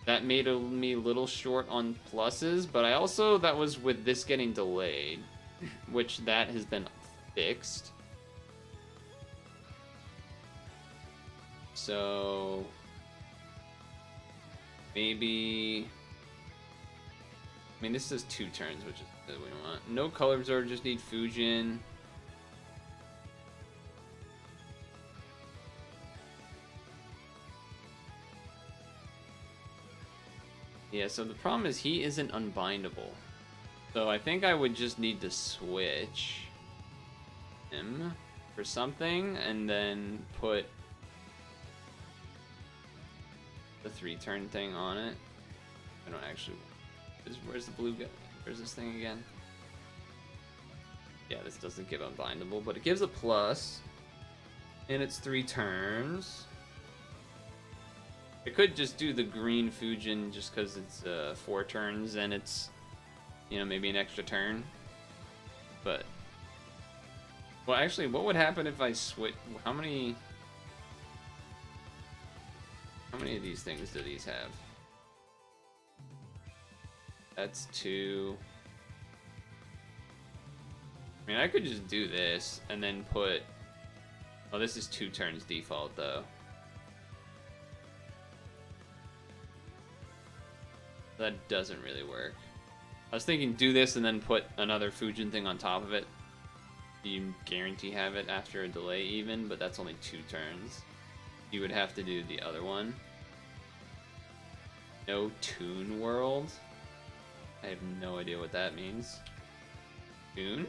That made me a little short on pluses, but I also, that was with this getting delayed, which that has been fixed. So maybe, I mean, this is 2 turns, which is what we want. No color absorber, just need Fujin. Yeah, so the problem is he isn't unbindable. So I think I would just need to switch him for something and then put the 3-turn thing on it. I don't actually want Where's the blue guy? Where's this thing again? Yeah, this doesn't give unbindable, but it gives a plus. And it's 3 turns. I could just do the green Fujin just because it's 4 turns and it's, you know, maybe an extra turn. But, well, actually, what would happen if I switch? How many of these things do these have? That's 2. I mean, I could just do this and then put. Oh, this is 2 turns default though. That doesn't really work. I was thinking do this and then put another Fujin thing on top of it. You guarantee have it after a delay even, but that's only 2 turns. You would have to do the other one. No Toon World? I have no idea what that means. Toon?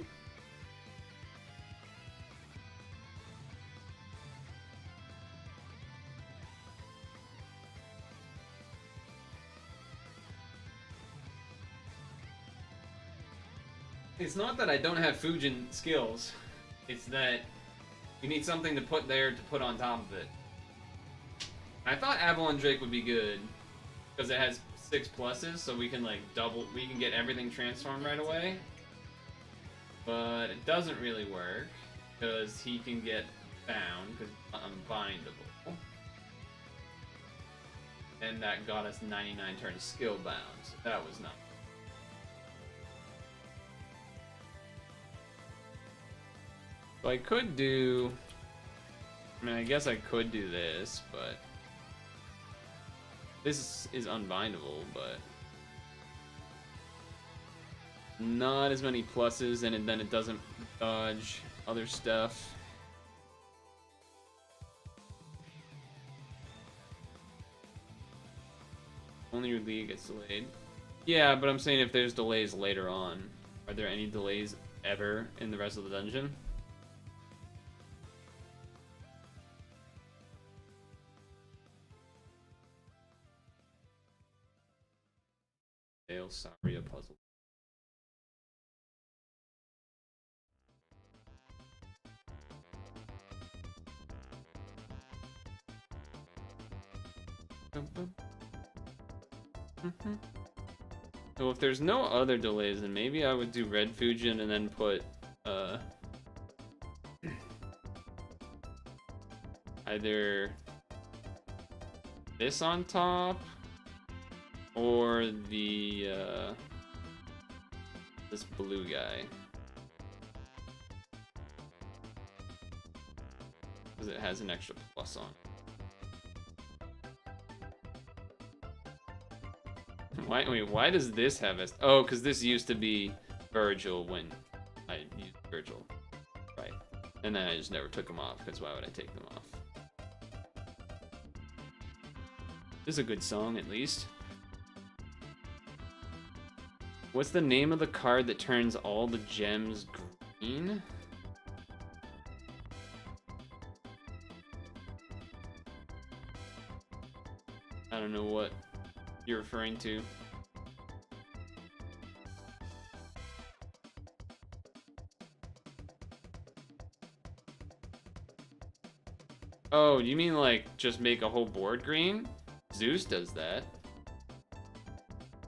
It's not that I don't have Fujin skills. It's that you need something to put there to put on top of it. I thought Avalon Drake would be good because it has 6 pluses, so we can like we can get everything transformed right away. But it doesn't really work because he can get bound because unbindable. And that got us 99 turns skill bound, so that was not. So I could do, I mean, I guess I could do this, but this is unbindable, but not as many pluses, and then it doesn't dodge other stuff. Only your league gets delayed. Yeah, but I'm saying if there's delays later on, are there any delays ever in the rest of the dungeon? Saria puzzle. So if there's no other delays, then maybe I would do Red Fujin and then put either this on top or the this blue guy, because it has an extra plus on it. Why does this have a... Oh, because this used to be Virgil when I used Virgil, right? And then I just never took them off because why would I take them off? This is a good song at least. What's the name of the card that turns all the gems green? I don't know what you're referring to. Oh, you mean like just make a whole board green? Zeus does that.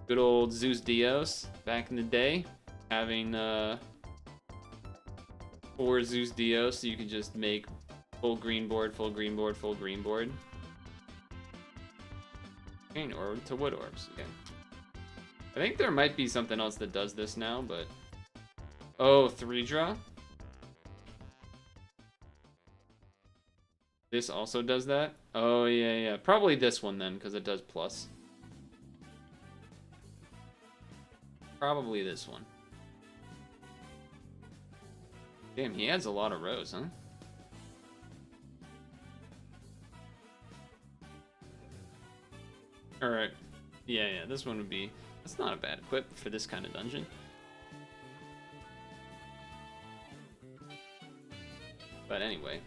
Good old Zeus Dios back in the day, having 4 Zeus Dios, so you could just make full green board, full green board, full green board. Green orb to wood orbs. Okay. I think there might be something else that does this now, but oh, 3 draw. This also does that. Oh yeah, probably this one then, because it does plus. Probably this one. Damn, he adds a lot of rows, huh? Alright. Yeah, this one would be... That's not a bad equip for this kind of dungeon. But anyway.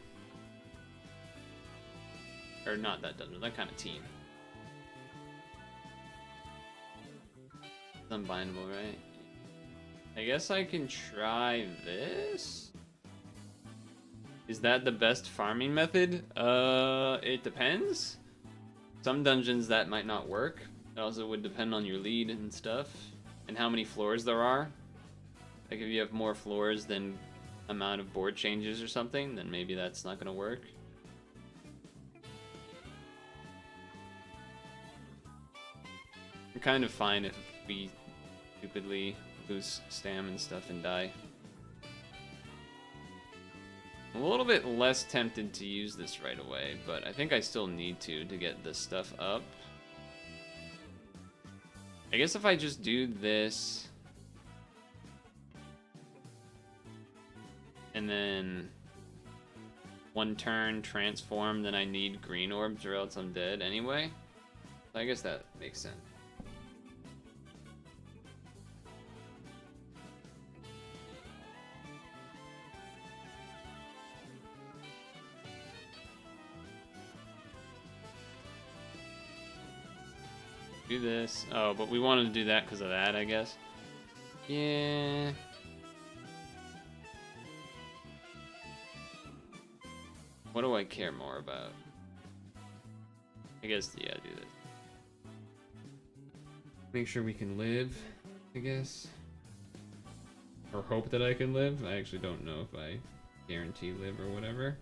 Or not that dungeon, that kind of team. unbindable, right? I guess I can try this. Is that the best farming method? It depends. Some dungeons that might not work. It also would depend on your lead and stuff, and how many floors there are. Like if you have more floors than amount of board changes or something, then maybe that's not gonna work. I'm kind of fine if we stupidly lose stam and stuff and die. I'm a little bit less tempted to use this right away, but I think I still need to get this stuff up. I guess if I just do this and then one turn transform, then I need green orbs or else I'm dead anyway. So I guess that makes sense. Do this. Oh, but we wanted to do that because of that, I guess. Yeah. What do I care more about? I guess, yeah, do this. Make sure we can live, I guess. Or hope that I can live. I actually don't know if I guarantee live or whatever.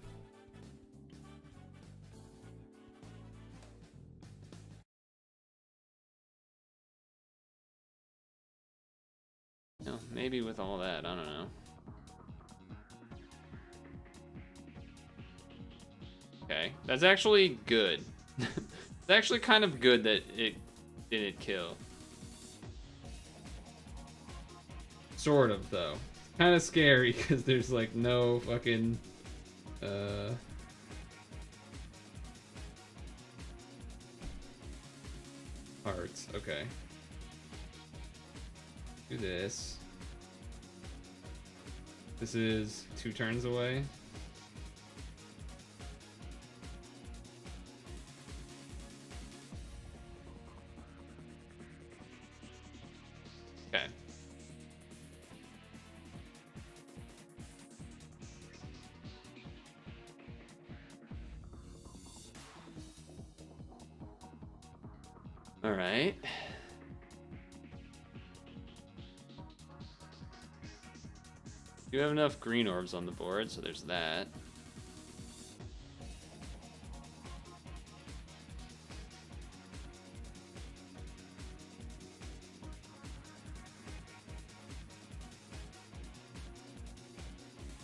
No, maybe with all that, I don't know. Okay, that's actually good. It's actually kind of good that it didn't kill. Sort of, though. Kind of scary because there's like no fucking hearts. Okay. Do this. This is 2 turns away. Okay. All right. You have enough green orbs on the board, so there's that.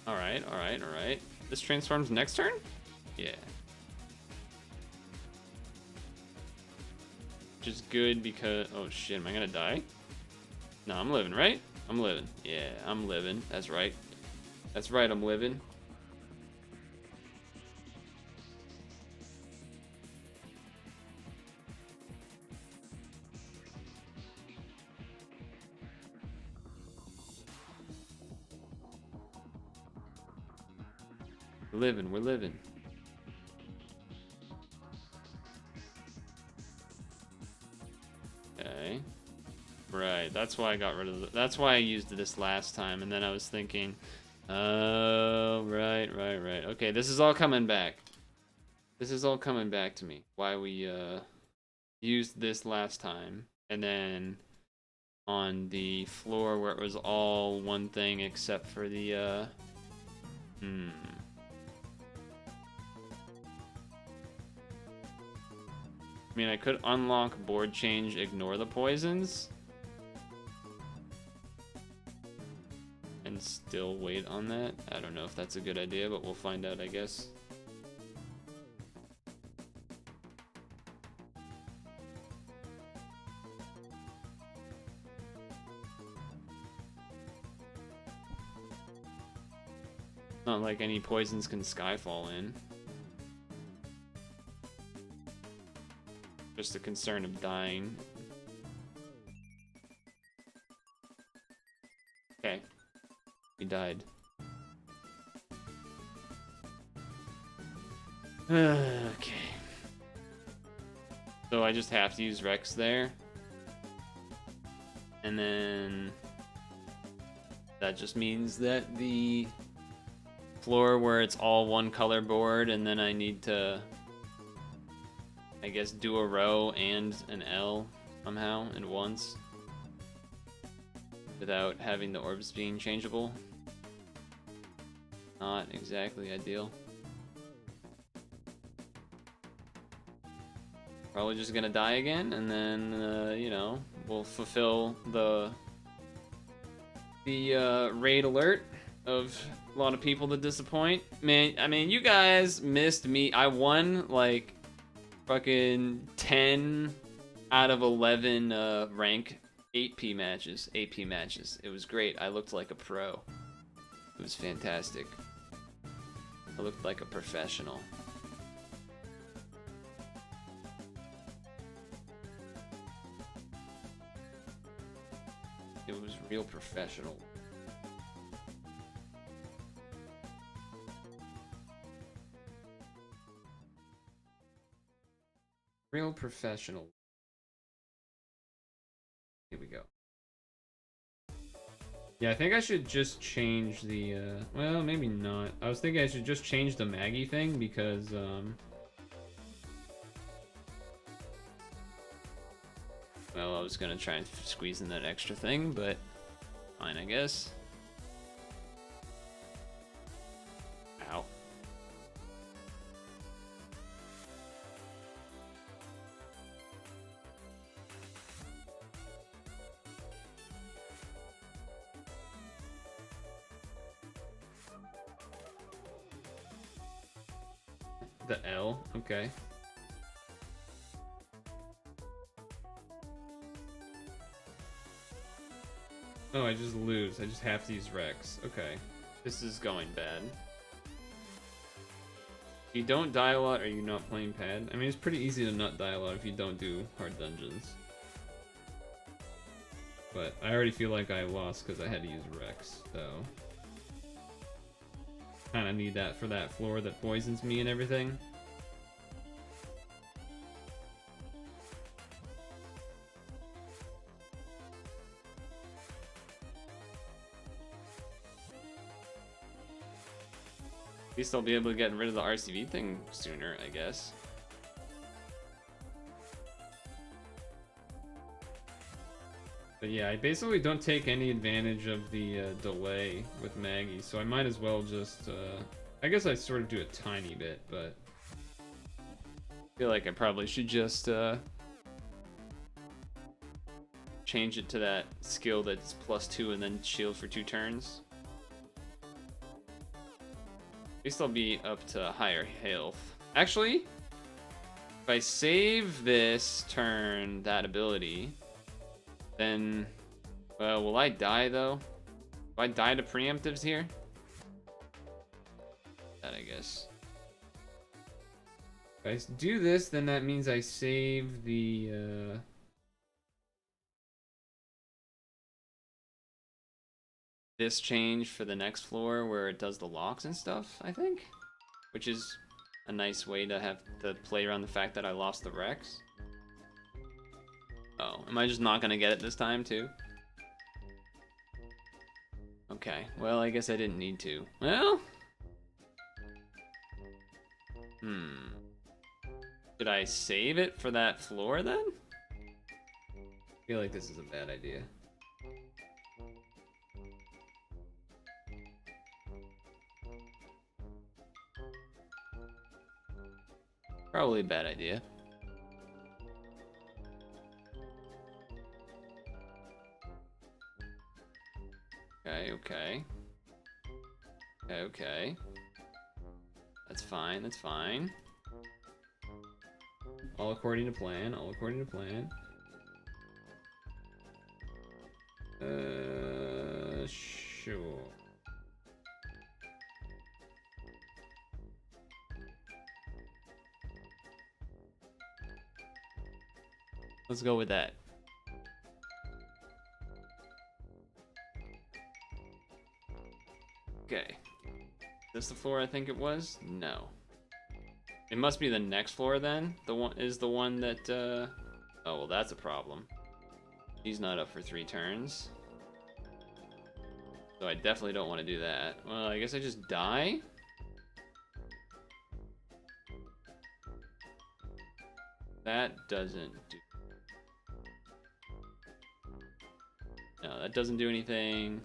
Alright, alright, alright. This transforms next turn? Yeah. Which is good because... Oh shit, am I gonna die? No, I'm living, right? I'm living. Yeah, I'm living. That's right. That's right, I'm living. We're living, we're living. Okay. Right, that's why I got rid of the, that's why I used this last time, and then I was thinking, oh, right. Okay, this is all coming back. This is all coming back to me. Why we used this last time, and then on the floor where it was all one thing except for the I mean, I could unlock board change, ignore the poisons, and still wait on that. I don't know if that's a good idea, but we'll find out, I guess. Not like any poisons can Skyfall in. Just the concern of dying. Okay. We died. Okay. So I just have to use Rex there. And then that just means that the floor where it's all one color board, and then I need to, I guess, do a row and an L somehow and once without having the orbs being changeable. Not exactly ideal. Probably just gonna die again, and then you know, we'll fulfill the raid alert of a lot of people to disappoint. Man, I mean, you guys missed me. I won like fucking 10 out of 11 rank 8P matches, AP matches. It was great. I looked like a pro. It was fantastic. I looked like a professional. It was real professional. Real professional. Here we go. Yeah, I think I should just change the, well, maybe not. I was thinking I should just change the Maggie thing because, well, I was gonna try and squeeze in that extra thing, but fine, I guess. Ow. The L, okay. Oh, I just lose. I just have to use Rex. Okay. This is going bad. If you don't die a lot, are you not playing pad? I mean, it's pretty easy to not die a lot if you don't do hard dungeons. But I already feel like I lost because I had to use Rex, so... Kinda need that for that floor that poisons me and everything. At least I'll be able to get rid of the RCV thing sooner, I guess. But yeah, I basically don't take any advantage of the delay with Maggie, so I might as well just, I guess I sort of do a tiny bit, but I feel like I probably should just change it to that skill that's +2 and then shield for 2 turns. At least I'll be up to higher health. Actually, if I save this turn, that ability, then, well, will I die though? Will I die to preemptives here? That, I guess. If I do this, then that means I save the, this change for the next floor where it does the locks and stuff, I think, which is a nice way to have to play around the fact that I lost the Rex. Oh, am I just not gonna get it this time too? Okay, well, I guess I didn't need to. Well, should I save it for that floor then? I feel like this is a bad idea. Probably a bad idea. Okay, okay. Okay, okay. That's fine, that's fine. All according to plan, all according to plan. Sure. Let's go with that. Okay. This the floor I think it was? No. It must be the next floor then. The one is the one that oh well, that's a problem. He's not up for 3 turns. So I definitely don't want to do that. Well, I guess I just die? That doesn't do... No, that doesn't do anything.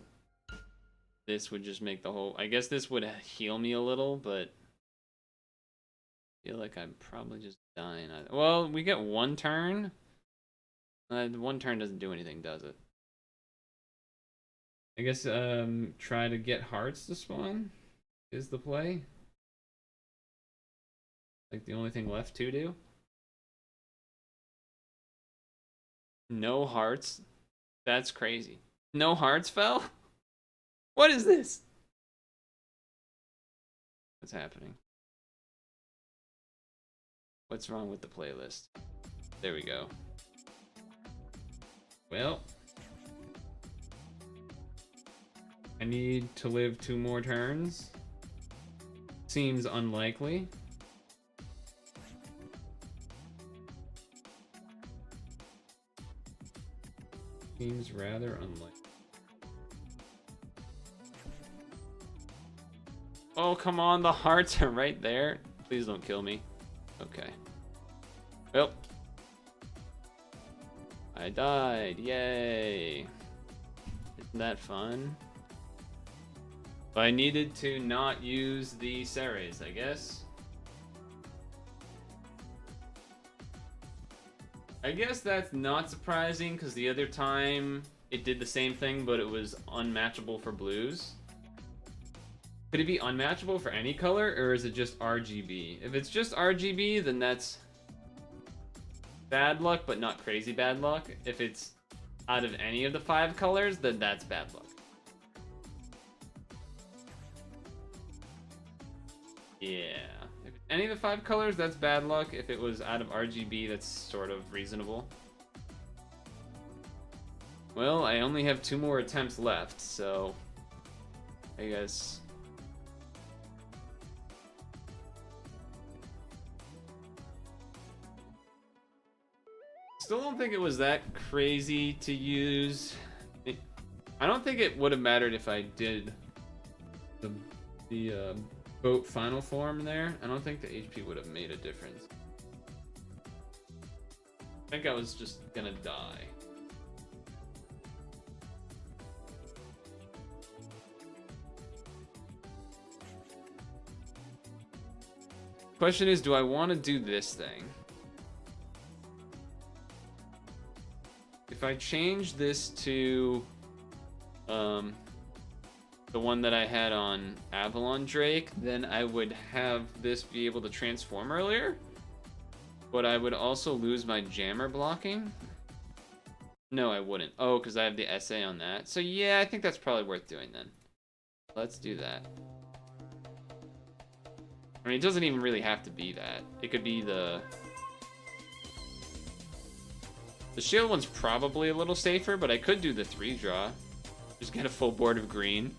This would just make the whole... I guess this would heal me a little, but... I feel like I'm probably just dying. Well, we get 1 turn. 1 turn doesn't do anything, does it? I guess try to get hearts to spawn is the play. Like the only thing left to do. No hearts? That's crazy. No hearts fell? What is this? What's happening? What's wrong with the playlist? There we go. Well, I need to live 2 more turns. Seems unlikely. Seems rather unlikely. Oh, come on, the hearts are right there. Please don't kill me. Okay. Well. I died. Yay. Isn't that fun? But I needed to not use the Ceres, I guess. I guess that's not surprising, because the other time it did the same thing, but it was unmatchable for blues. Could it be unmatchable for any color, or is it just RGB? If it's just RGB, then that's bad luck, but not crazy bad luck. If it's out of any of the 5 colors, then that's bad luck. Yeah. If it's any of the 5 colors, that's bad luck. If it was out of RGB, that's sort of reasonable. Well, I only have 2 more attempts left, so I guess... Still don't think it was that crazy to use. I don't think it would have mattered if I did the boat final form there. I don't think the HP would have made a difference. I think I was just gonna die. Question is, do I want to do this thing? If I change this to the one that I had on Avalon Drake, then I would have this be able to transform earlier, but I would also lose my jammer blocking. No, I wouldn't. Oh, because I have the SA on that. So yeah, I think that's probably worth doing then. Let's do that. I mean, it doesn't even really have to be that. It could be the shield one's probably a little safer, but I could do the 3-draw. Just get a full board of green.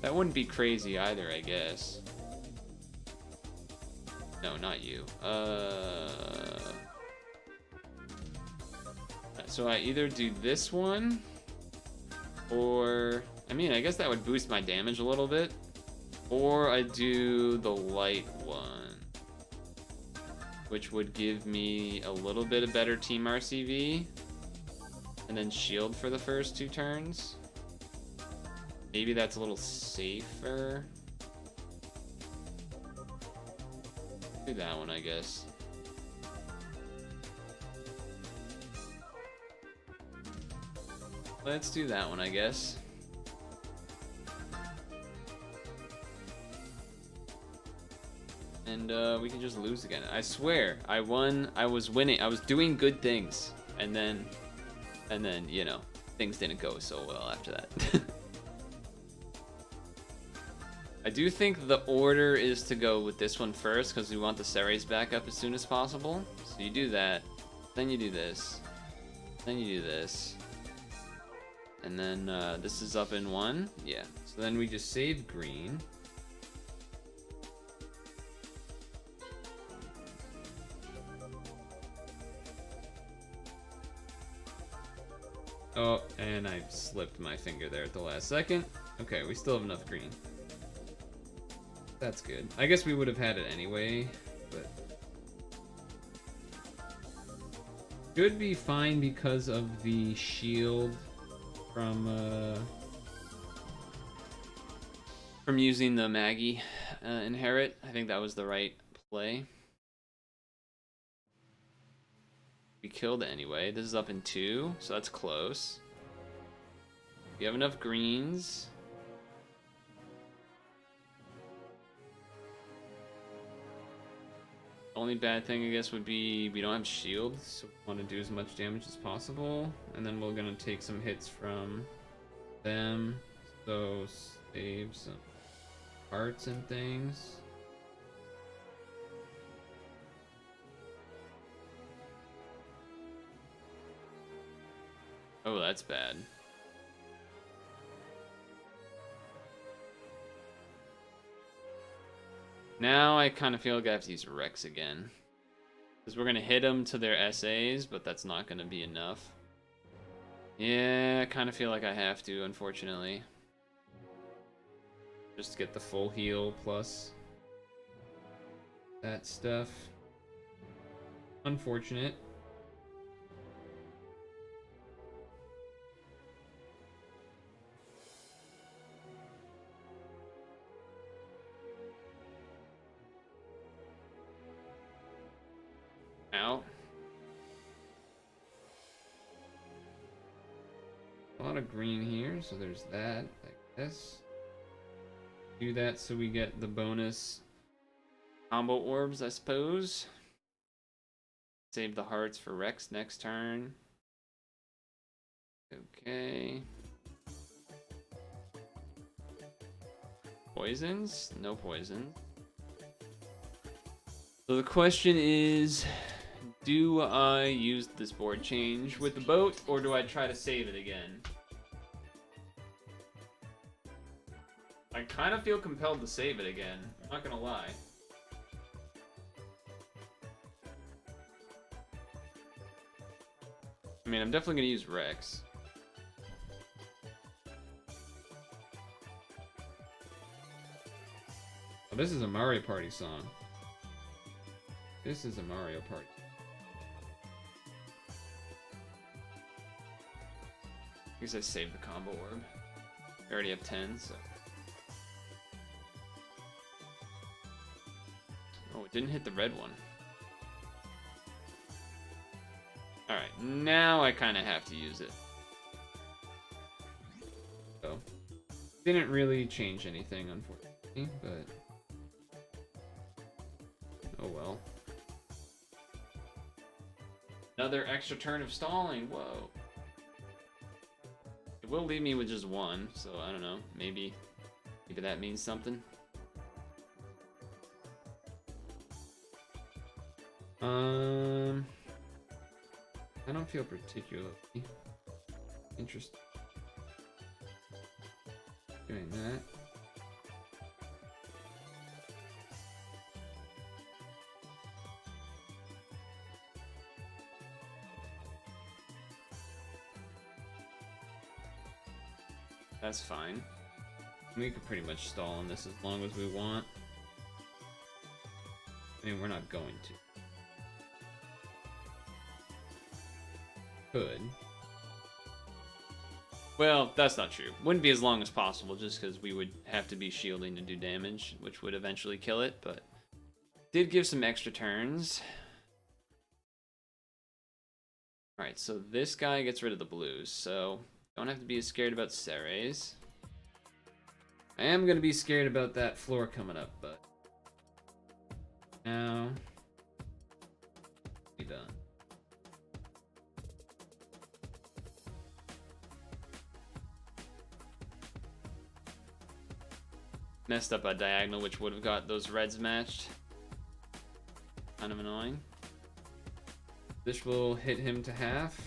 That wouldn't be crazy either, I guess. No, not you. So I either do this one, or... I mean, I guess that would boost my damage a little bit. Or I do the light one, which would give me a little bit of better team RCV, and then shield for the first 2 turns. Maybe that's a little safer. Do that one, I guess. Let's do that one, I guess. And we can just lose again. I swear, I won. I was winning. I was doing good things, and then, you know, things didn't go so well after that. I do think the order is to go with this one first, because we want the Ceres back up as soon as possible. So you do that, then you do this, then you do this, and then this is up in 1. Yeah. So then we just save green. Oh, and I slipped my finger there at the last second. Okay, we still have enough green. That's good. I guess we would have had it anyway, but should be fine because of the shield from using the Maggie inherit. I think that was the right play. We killed it anyway. This is up in 2, so that's close. We have enough greens. Only bad thing, I guess, would be we don't have shield, so we want to do as much damage as possible. And then we're going to take some hits from them, so save some hearts and things. Oh, that's bad. Now I kind of feel like I have to use Rex again. Because we're going to hit them to their SAs, but that's not going to be enough. Yeah, I kind of feel like I have to, unfortunately. Just to get the full heal plus that stuff. Unfortunate. Ow. A lot of green here, so there's that, I guess. Do that so we get the bonus combo orbs, I suppose. Save the hearts for Rex next turn. Okay. Poisons? No poison. So the question is, do I use this board change with the boat, or do I try to save it again? I kind of feel compelled to save it again, I'm not gonna lie. I mean, I'm definitely gonna use Rex. Oh, this is a Mario Party song. This is a Mario Party. I guess I saved the combo orb. I already have 10, so. Oh, it didn't hit the red one. Alright, now I kind of have to use it. So, didn't really change anything, unfortunately, but oh well. Another extra turn of stalling, whoa. It will leave me with just one, so I don't know, maybe that means something. I don't feel particularly interested in doing that. That's fine. We could pretty much stall on this as long as we want. I mean, we're not going to. Could. Well, that's not true. Wouldn't be as long as possible, just because we would have to be shielding to do damage, which would eventually kill it, but did give some extra turns. Alright, so this guy gets rid of the blues, so don't have to be as scared about Ceres. I am going to be scared about that floor coming up, but now be done. Messed up a diagonal, which would have got those reds matched. Kind of annoying. This will hit him to half.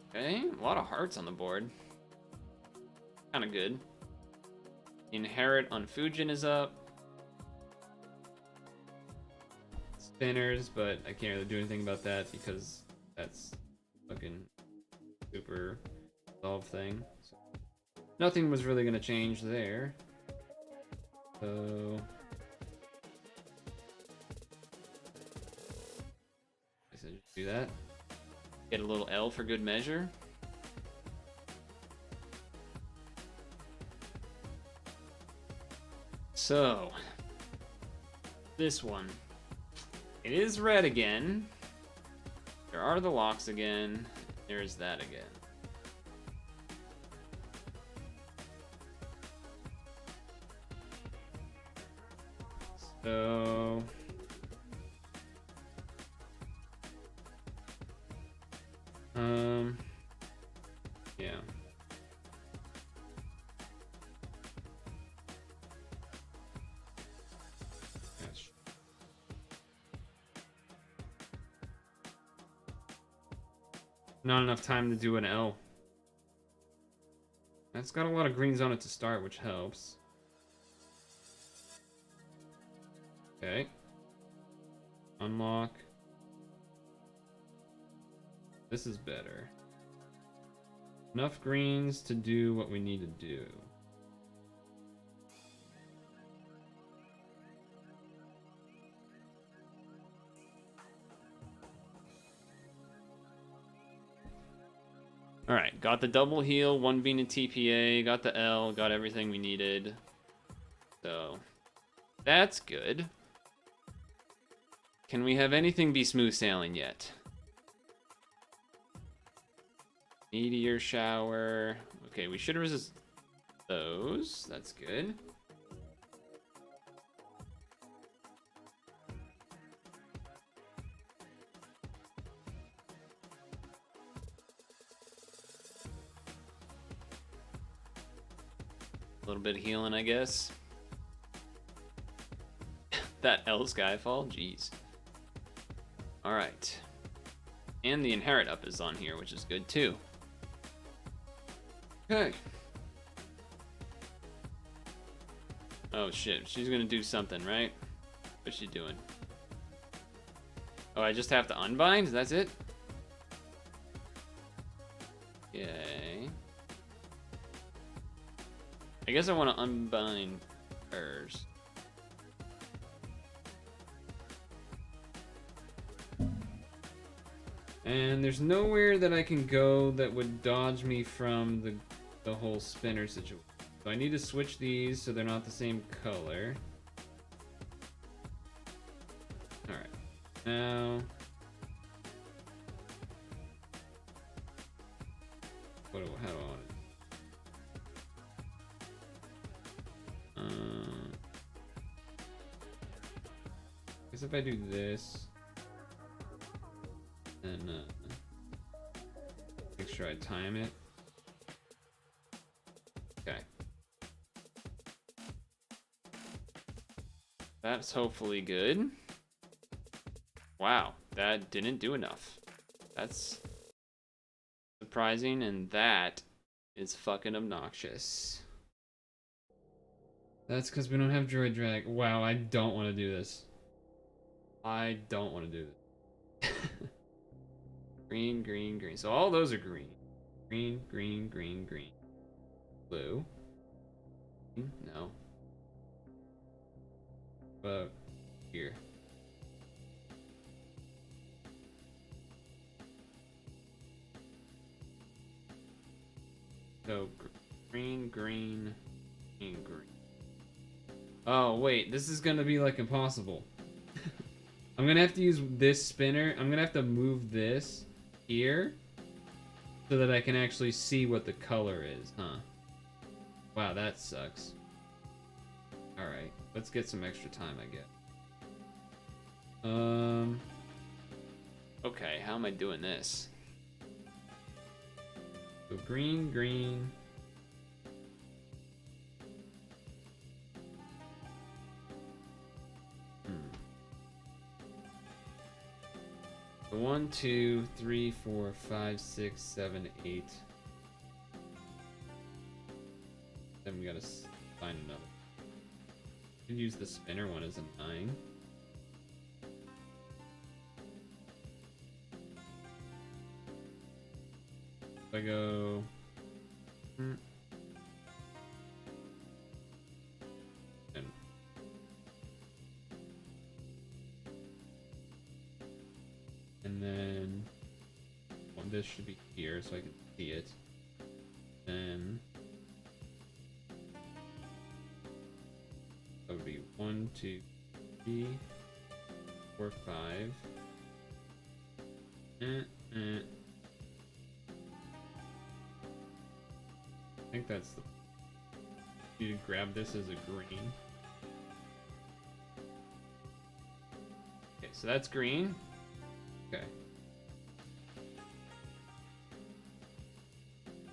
Okay, a lot of hearts on the board. Kind of good. Inherit on Fujin is up. Spinners, but I can't really do anything about that because that's fucking super solved thing. So nothing was really gonna change there. So I said just do that. Get a little L for good measure. So this one. It is red again. There are the locks again. There's that again. So yeah. Gosh. Not enough time to do an L. That's got a lot of greens on it to start, which helps. Okay. Unlock. This is better. Enough greens to do what we need to do. Alright, got the double heal, one being a TPA, got the L, got everything we needed. So, that's good. Can we have anything be smooth sailing yet? Meteor shower. Okay, we should resist those. That's good. A little bit of healing, I guess. That L Skyfall? Jeez. Alright. And the Inherit up is on here, which is good too. Okay. Oh shit, she's gonna do something, right? What's she doing? Oh, I just have to unbind? That's it? Okay. I guess I want to unbind hers. And there's nowhere that I can go that would dodge me from the whole spinner situation. So I need to switch these so they're not the same color. Alright. Now... how do I want it? I guess if I do this, then make sure I time it. Okay. That's hopefully good. Wow, that didn't do enough. That's surprising, and that is fucking obnoxious. That's because we don't have Droid Drag. Wow, I don't want to do this. I don't want to do this. Green, green, green. So all those are green. Green, green, green, green. Blue. No. But here. So green, green, green, green. Oh wait, this is gonna be like impossible. I'm gonna have to use this spinner. I'm gonna have to move this here so that I can actually see what the color is, huh? Wow, that sucks. Alright, let's get some extra time, I guess. Okay, how am I doing this? So green, green. So 1, 2, 3, 4, 5, 6, 7, 8. then we gotta find another. Could use the spinner one as a 9. If I go. And then well, this should be here so I can see it. Then that would be 1, 2, 3, 4, 5. I think that's the. You grab this as a green. Okay, so that's green. Okay.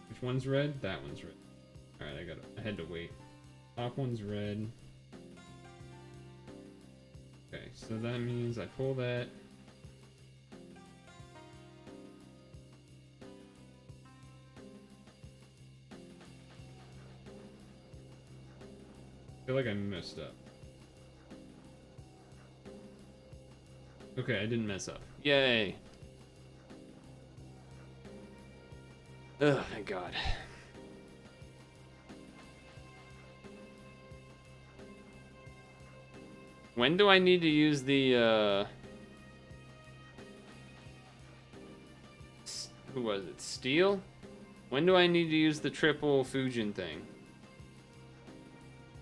Which one's red? That one's red. Alright, I had to wait. Top one's red. Okay, so that means I pull that. I feel like I messed up. Okay, I didn't mess up. Yay! Oh my god. When do I need to use the, who was it? Steel? When do I need to use the triple Fujin thing?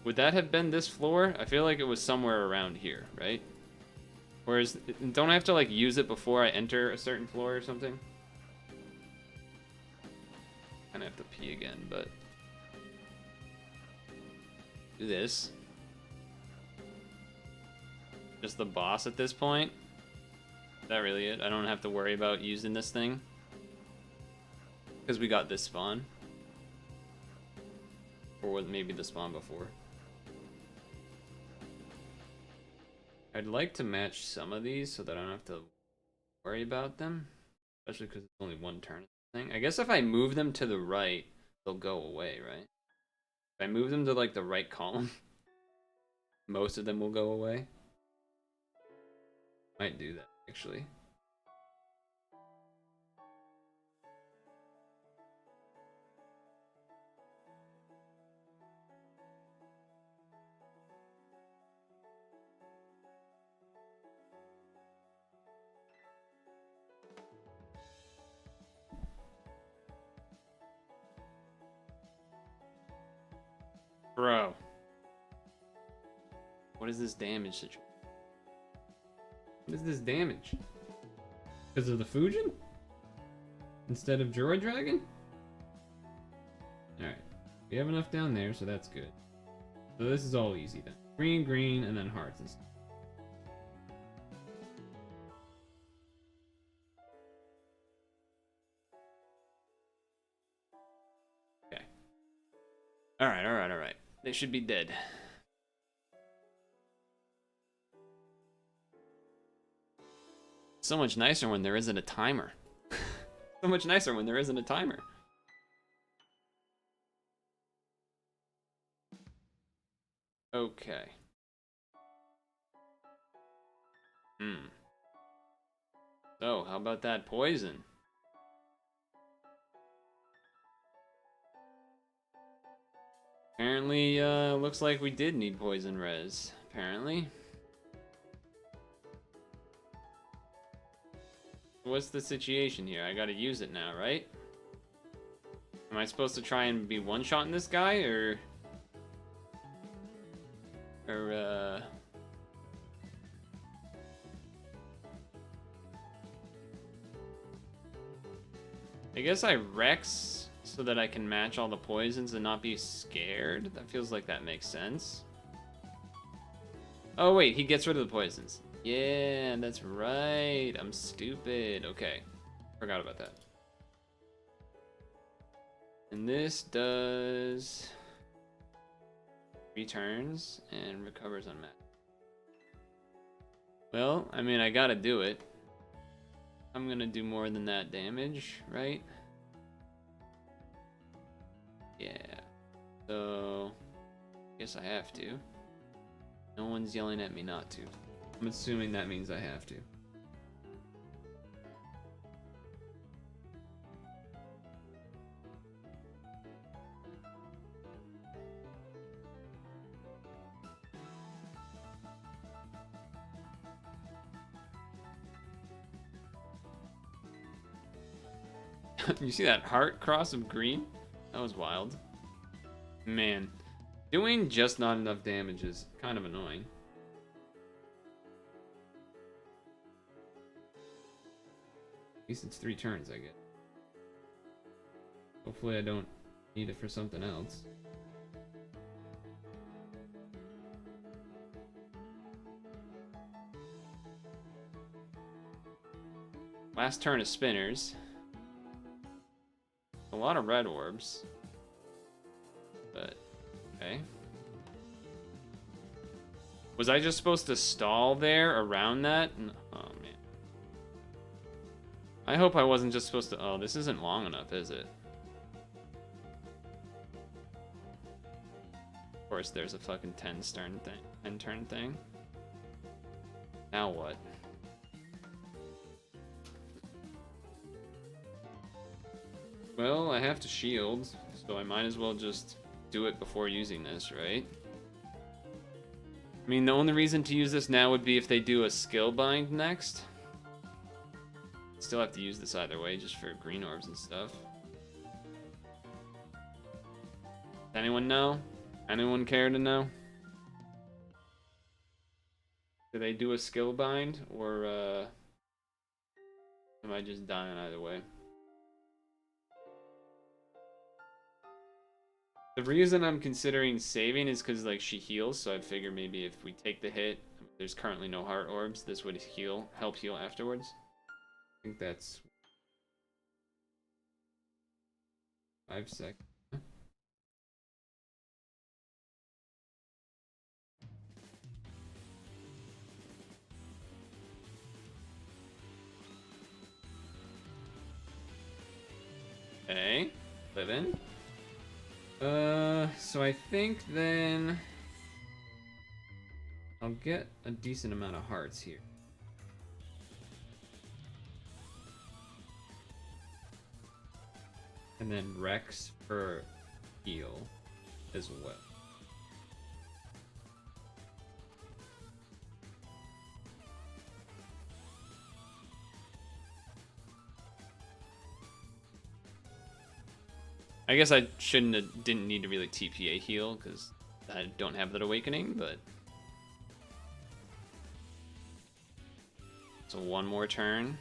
Would that have been this floor? I feel like it was somewhere around here, right? Whereas, don't I have to like use it before I enter a certain floor or something? Kinda have to pee again, but... do this. Just the boss at this point? Is that really it? I don't have to worry about using this thing? Because we got this spawn. Or was maybe the spawn before. I'd like to match some of these so that I don't have to worry about them. Especially because it's only one turn thing. I guess if I move them to the right, they'll go away, right? If I move them to like the right column, most of them will go away. Might do that, actually. Bro. What is this damage situation? What is this damage? Because of the Fujin? Instead of Droid Dragon? Alright. We have enough down there, so that's good. So this is all easy then. Green, green, and then hearts and stuff. Okay. Alright, alright, alright. They should be dead. So much nicer when there isn't a timer. So much nicer when there isn't a timer. Okay. So, how about that poison? Apparently, looks like we did need poison res. Apparently. What's the situation here? I gotta use it now, right? Am I supposed to try and be one-shotting this guy, or... I guess I Rex so that I can match all the poisons and not be scared. That feels like that makes sense. Oh wait, he gets rid of the poisons. Yeah, that's right. I'm stupid. Okay. Forgot about that. And this does... returns and recovers on map. Well, I mean, I gotta do it. I'm gonna do more than that damage, right? Yeah. So... Guess I have to. No one's yelling at me not to. I'm assuming that means I have to. You see that heart cross of green? That was wild. Man, doing just not enough damage is kind of annoying. At least it's 3 turns, I guess. Hopefully I don't need it for something else. Last turn of spinners. A lot of red orbs. But, okay. Was I just supposed to stall there around that? Oh, man. I hope I wasn't just supposed to... Oh, this isn't long enough, is it? Of course, there's a fucking 10 turn thing. Now what? Well, I have to shield, so I might as well just do it before using this, right? I mean, the only reason to use this now would be if they do a skill bind next. Still have to use this either way, just for green orbs and stuff. Anyone know? Anyone care to know? Do they do a skill bind, or am I just dying either way? The reason I'm considering saving is because, like, she heals, so I figure maybe if we take the hit, there's currently no heart orbs, this would help heal afterwards. I think that's 5 seconds. Okay, living. So I think then I'll get a decent amount of hearts here. And then Rex for heal as well. I guess I didn't need to really TPA heal because I don't have that awakening, but so one more turn.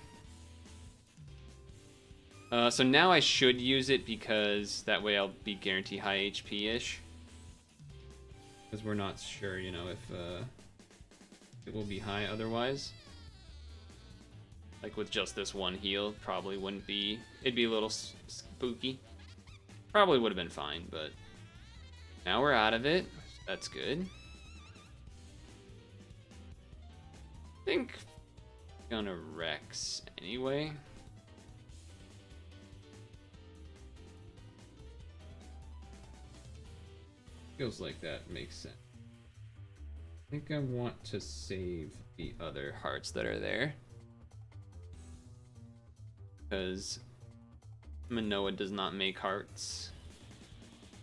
So now I should use it because that way I'll be guaranteed high HP-ish. Because we're not sure, you know, if it will be high otherwise. Like with just this one heal, probably wouldn't be. It'd be a little spooky. Probably would have been fine, but now we're out of it. That's good. I think I'm gonna Rex anyway. Feels like that makes sense. I think I want to save the other hearts that are there. Because Manoa does not make hearts.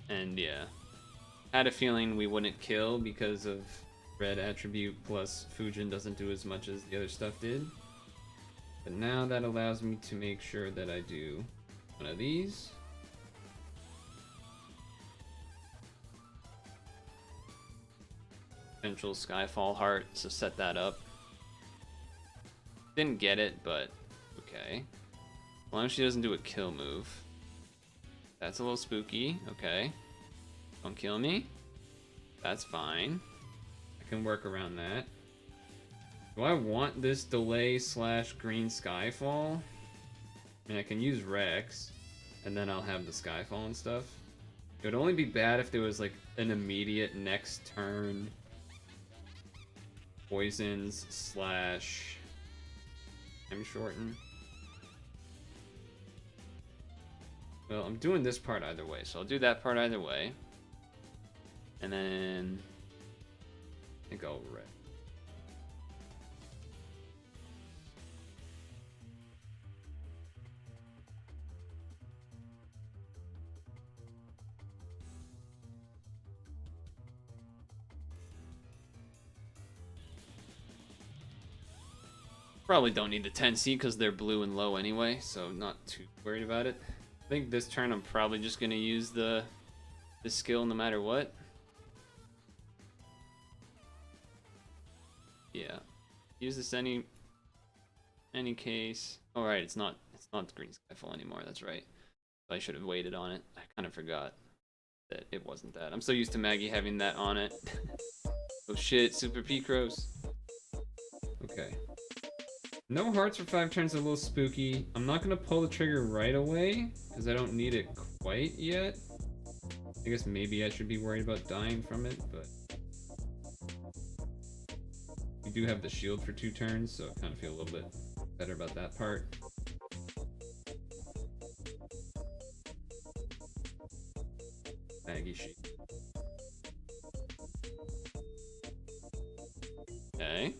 And yeah. Had a feeling we wouldn't kill because of red attribute plus Fujin doesn't do as much as the other stuff did. But now that allows me to make sure that I do one of these. Potential Skyfall heart, so set that up. Didn't get it, but okay. As long as she doesn't do a kill move. That's a little spooky, okay. Don't kill me. That's fine. I can work around that. Do I want this delay / green Skyfall? I mean, I can use Rex, and then I'll have the Skyfall and stuff. It would only be bad if there was like an immediate next turn poisons / time shorten. Well, I'm doing this part either way, so I'll do that part either way. And then I think I'll red. Probably don't need the 10C because they're blue and low anyway, so not too worried about it. I think this turn I'm probably just gonna use the skill no matter what. Yeah, use this any case. All right, it's not the green skyfall anymore. That's right. I should have waited on it. I kind of forgot that it wasn't that. I'm so used to Maggie having that on it. Oh shit, Super Picros. Okay. No hearts for 5 turns is a little spooky. I'm not gonna pull the trigger right away because I don't need it quite yet. I guess maybe I should be worried about dying from it, but we do have the shield for 2 turns, so I kind of feel a little bit better about that part. Maggie sheet. Okay.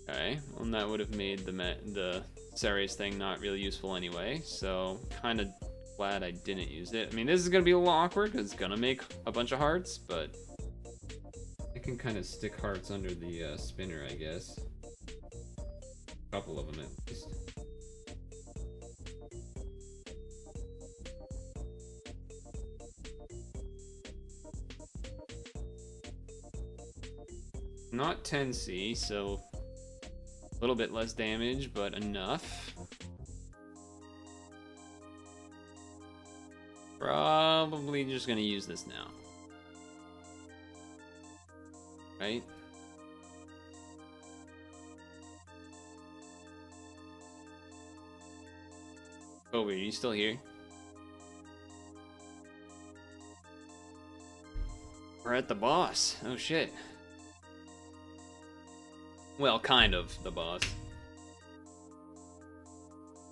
Okay, well, and that would have made the Ceres thing not really useful anyway, so kind of glad I didn't use it. I mean, this is going to be a little awkward because it's going to make a bunch of hearts, but I can kind of stick hearts under the spinner, I guess. A couple of them at least. Not 10C, so a little bit less damage, but enough. Probably just gonna use this now. Right? Oh, are you still here? We're at the boss. Oh shit. Well, kind of the boss.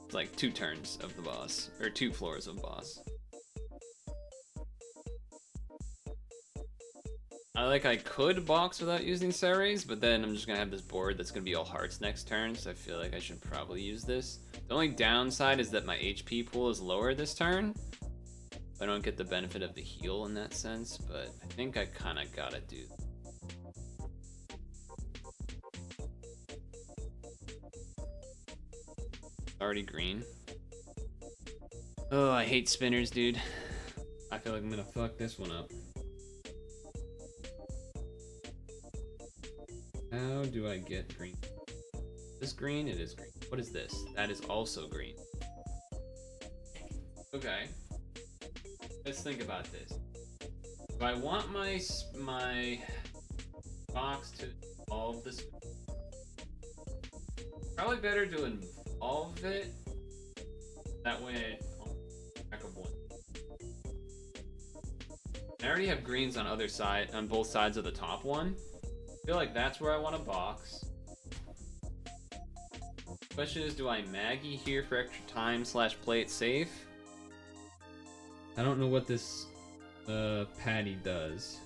It's like 2 turns of the boss, or 2 floors of boss. I could box without using Ceres, but then I'm just gonna have this board that's gonna be all hearts next turn, so I feel like I should probably use this. The only downside is that my HP pool is lower this turn. I don't get the benefit of the heal in that sense, but I think I kind of gotta do that. Already green. Oh, I hate spinners, dude. I feel like I'm gonna fuck this one up. How do I get green? Is this green? It is green. What is this? That is also green. Okay. Let's think about this. If I want my box to involve this, probably better to involve it. That way it back of one. I already have greens on both sides of the top one. I feel like that's where I want to box. Question is, do I Maggie here for extra time / play it safe? I don't know what this Patty does.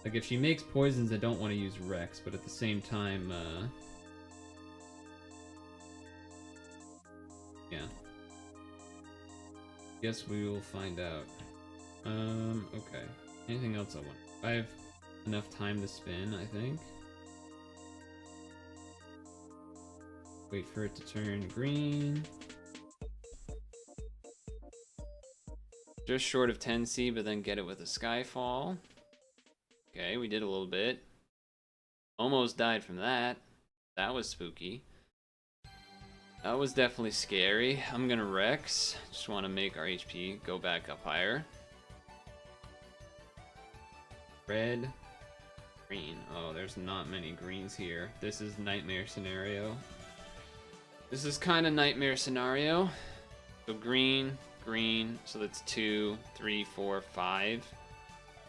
Like, if she makes poisons, I don't want to use Rex, but at the same time, yeah. Guess we will find out. Okay. Anything else I want? I have enough time to spin, I think. Wait for it to turn green. Just short of 10C, but then get it with a Skyfall. Okay, we did a little bit. Almost died from that. That was spooky. That was definitely scary. I'm gonna Rex. Just want to make our HP go back up higher. Red. Green. Oh, there's not many greens here. This is nightmare scenario. This is kind of nightmare scenario. So green, green. So that's 2, 3, 4, 5.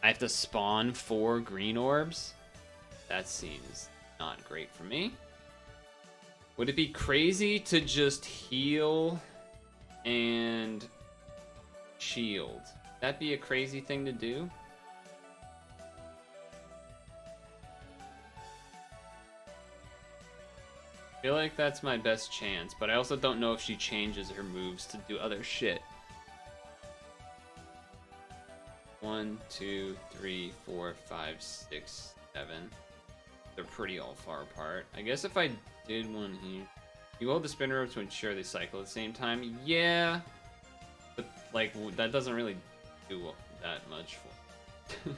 I have to spawn 4 green orbs. That seems not great for me. Would it be crazy to just heal and shield. That'd be a crazy thing to do. I feel like that's my best chance, but I also don't know if she changes her moves to do other shit. 1, 2, 3, 4, 5, 6, 7. They're pretty all far apart. I guess if I did one here, you hold the spinner rope to ensure they cycle at the same time. Yeah, but like that doesn't really do that much for.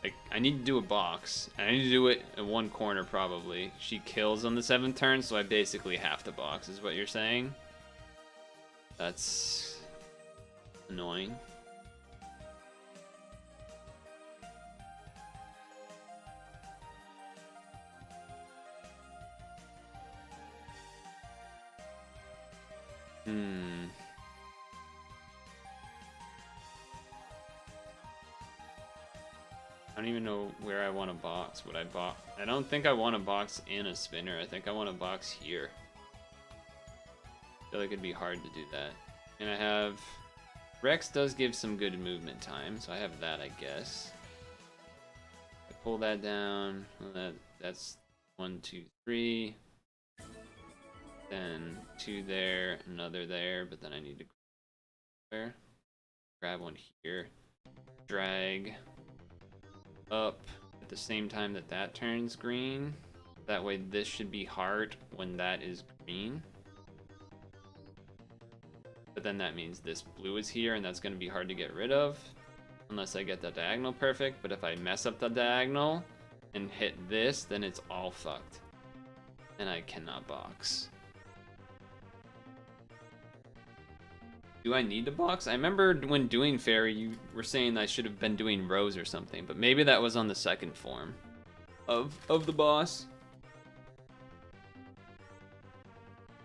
Like I need to do a box, and I need to do it in one corner probably. She kills on the 7th turn, so I basically have to box. Is what you're saying? That's annoying. I don't even know where I want to box. Would I box? I don't think I want to box in a spinner. I think I want to box here. I feel like it'd be hard to do that. And I have... Rex does give some good movement time, so I have that, I guess. I pull that down. Well, that's 1, 2, 3. Then 2 there, another there, but then I need to grab one here. Drag up at the same time that that turns green. That way this should be hard when that is green. But then that means this blue is here, and that's going to be hard to get rid of. Unless I get the diagonal perfect. But if I mess up the diagonal and hit this, then it's all fucked. And I cannot box. Do I need to box? I remember when doing fairy, you were saying I should have been doing rose or something, but maybe that was on the 2nd form of the boss.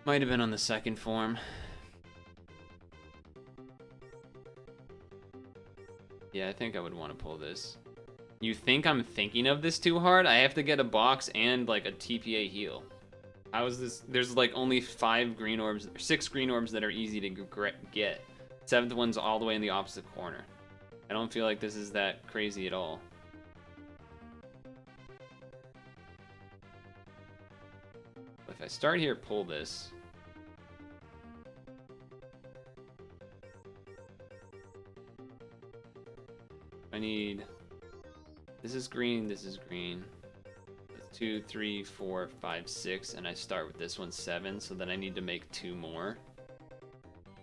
Might have been on the 2nd form. Yeah, I think I would want to pull this. You think I'm thinking of this too hard? I have to get a box and like a TPA heal. How is this? There's like only 5 green orbs, 6 green orbs that are easy to get. 7th one's all the way in the opposite corner. I don't feel like this is that crazy at all. If I start here, pull this. I need... This is green, this is green. 2, 3, 4, 5, 6, and I start with this one 7, so then I need to make 2 more.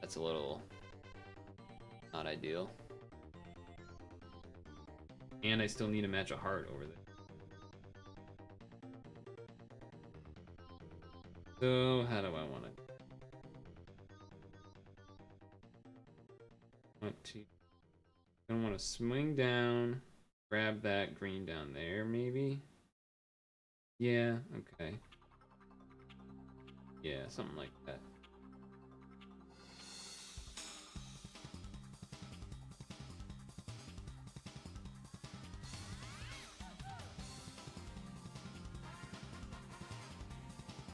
That's a little not ideal. And I still need to match a heart over there. So how do I want to? I want to swing down, grab that green down there, maybe. Yeah, okay. Yeah, something like that.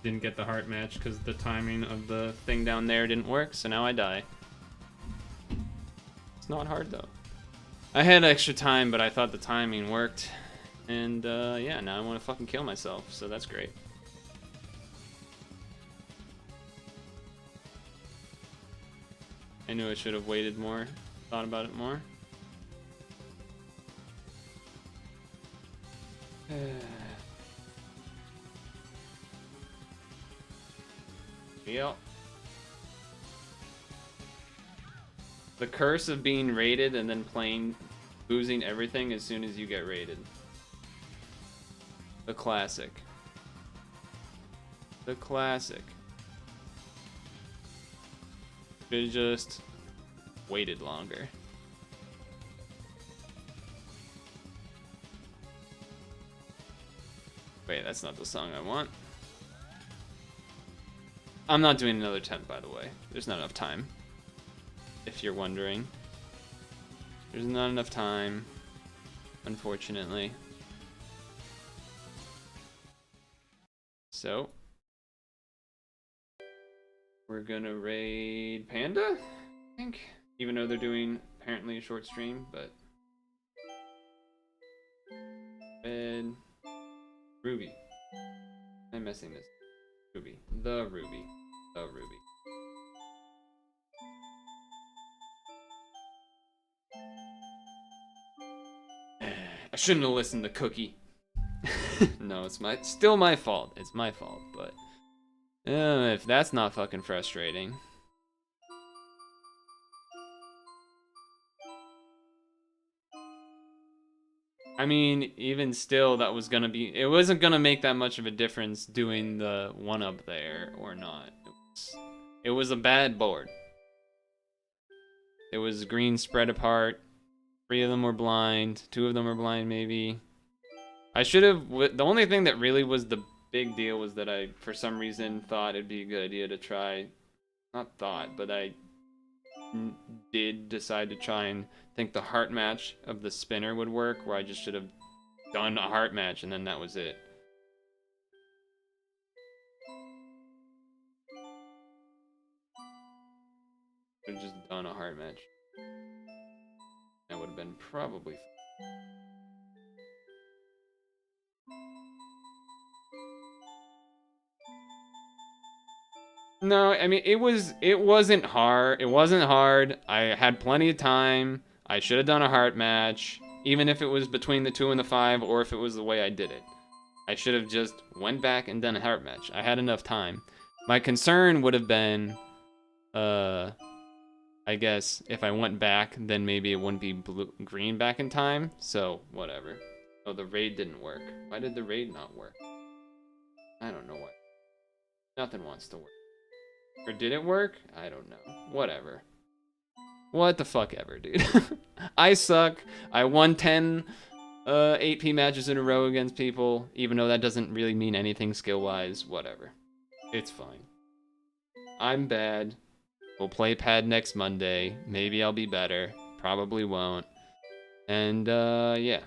Didn't get the heart match because the timing of the thing down there didn't work, so now I die. It's not hard though. I had extra time, but I thought the timing worked. And yeah, now I want to fucking kill myself, so that's great. I knew I should have waited more, thought about it more. Yep. The curse of being raided and then losing everything as soon as you get raided. The classic. The classic. Should've just waited longer. Wait, that's not the song I want. I'm not doing another 10, by the way. There's not enough time. If you're wondering. There's not enough time, unfortunately. So, we're gonna raid Panda? think. Even though they're doing apparently a short stream, but red ruby. I'm missing this. Ruby. The ruby. The ruby. I shouldn't have listened to Cookie. No, it's still my fault. It's my fault, but if that's not fucking frustrating. I mean, even still, that was gonna be. It wasn't gonna make that much of a difference doing the one up there or not. It was a bad board. It was green spread apart. 3 of them were blind. 2 of them were blind, maybe. I should have. The only thing that really was the big deal was that I, for some reason, thought it'd be a good idea to try. Not thought, but I did decide to try and think the heart match of the spinner would work, where I just should have done a heart match and then that was it. Should have just done a heart match. That would have been probably. No, I mean it wasn't hard. It wasn't hard. I had plenty of time. I should have done a heart match, even if it was between the 2 and the 5, or if it was the way I did it. I should have just went back and done a heart match. I had enough time. My concern would have been, I guess if I went back, then maybe it wouldn't be green back in time. So whatever. Oh, the raid didn't work. Why did the raid not work? I don't know why. Nothing wants to work. Or did it work? I don't know. Whatever. What the fuck ever, dude. I suck. I won 10 AP matches in a row against people, even though that doesn't really mean anything skill-wise. Whatever. It's fine. I'm bad. We'll play pad next Monday. Maybe I'll be better. Probably won't. And, yeah.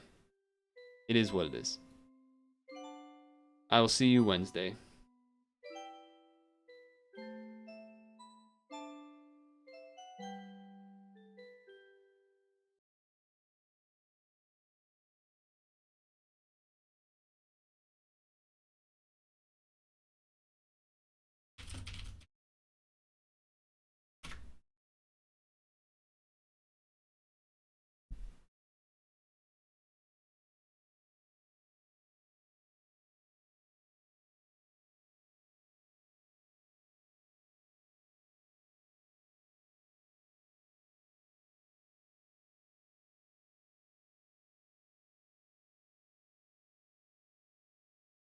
It is what it is. I will see you Wednesday.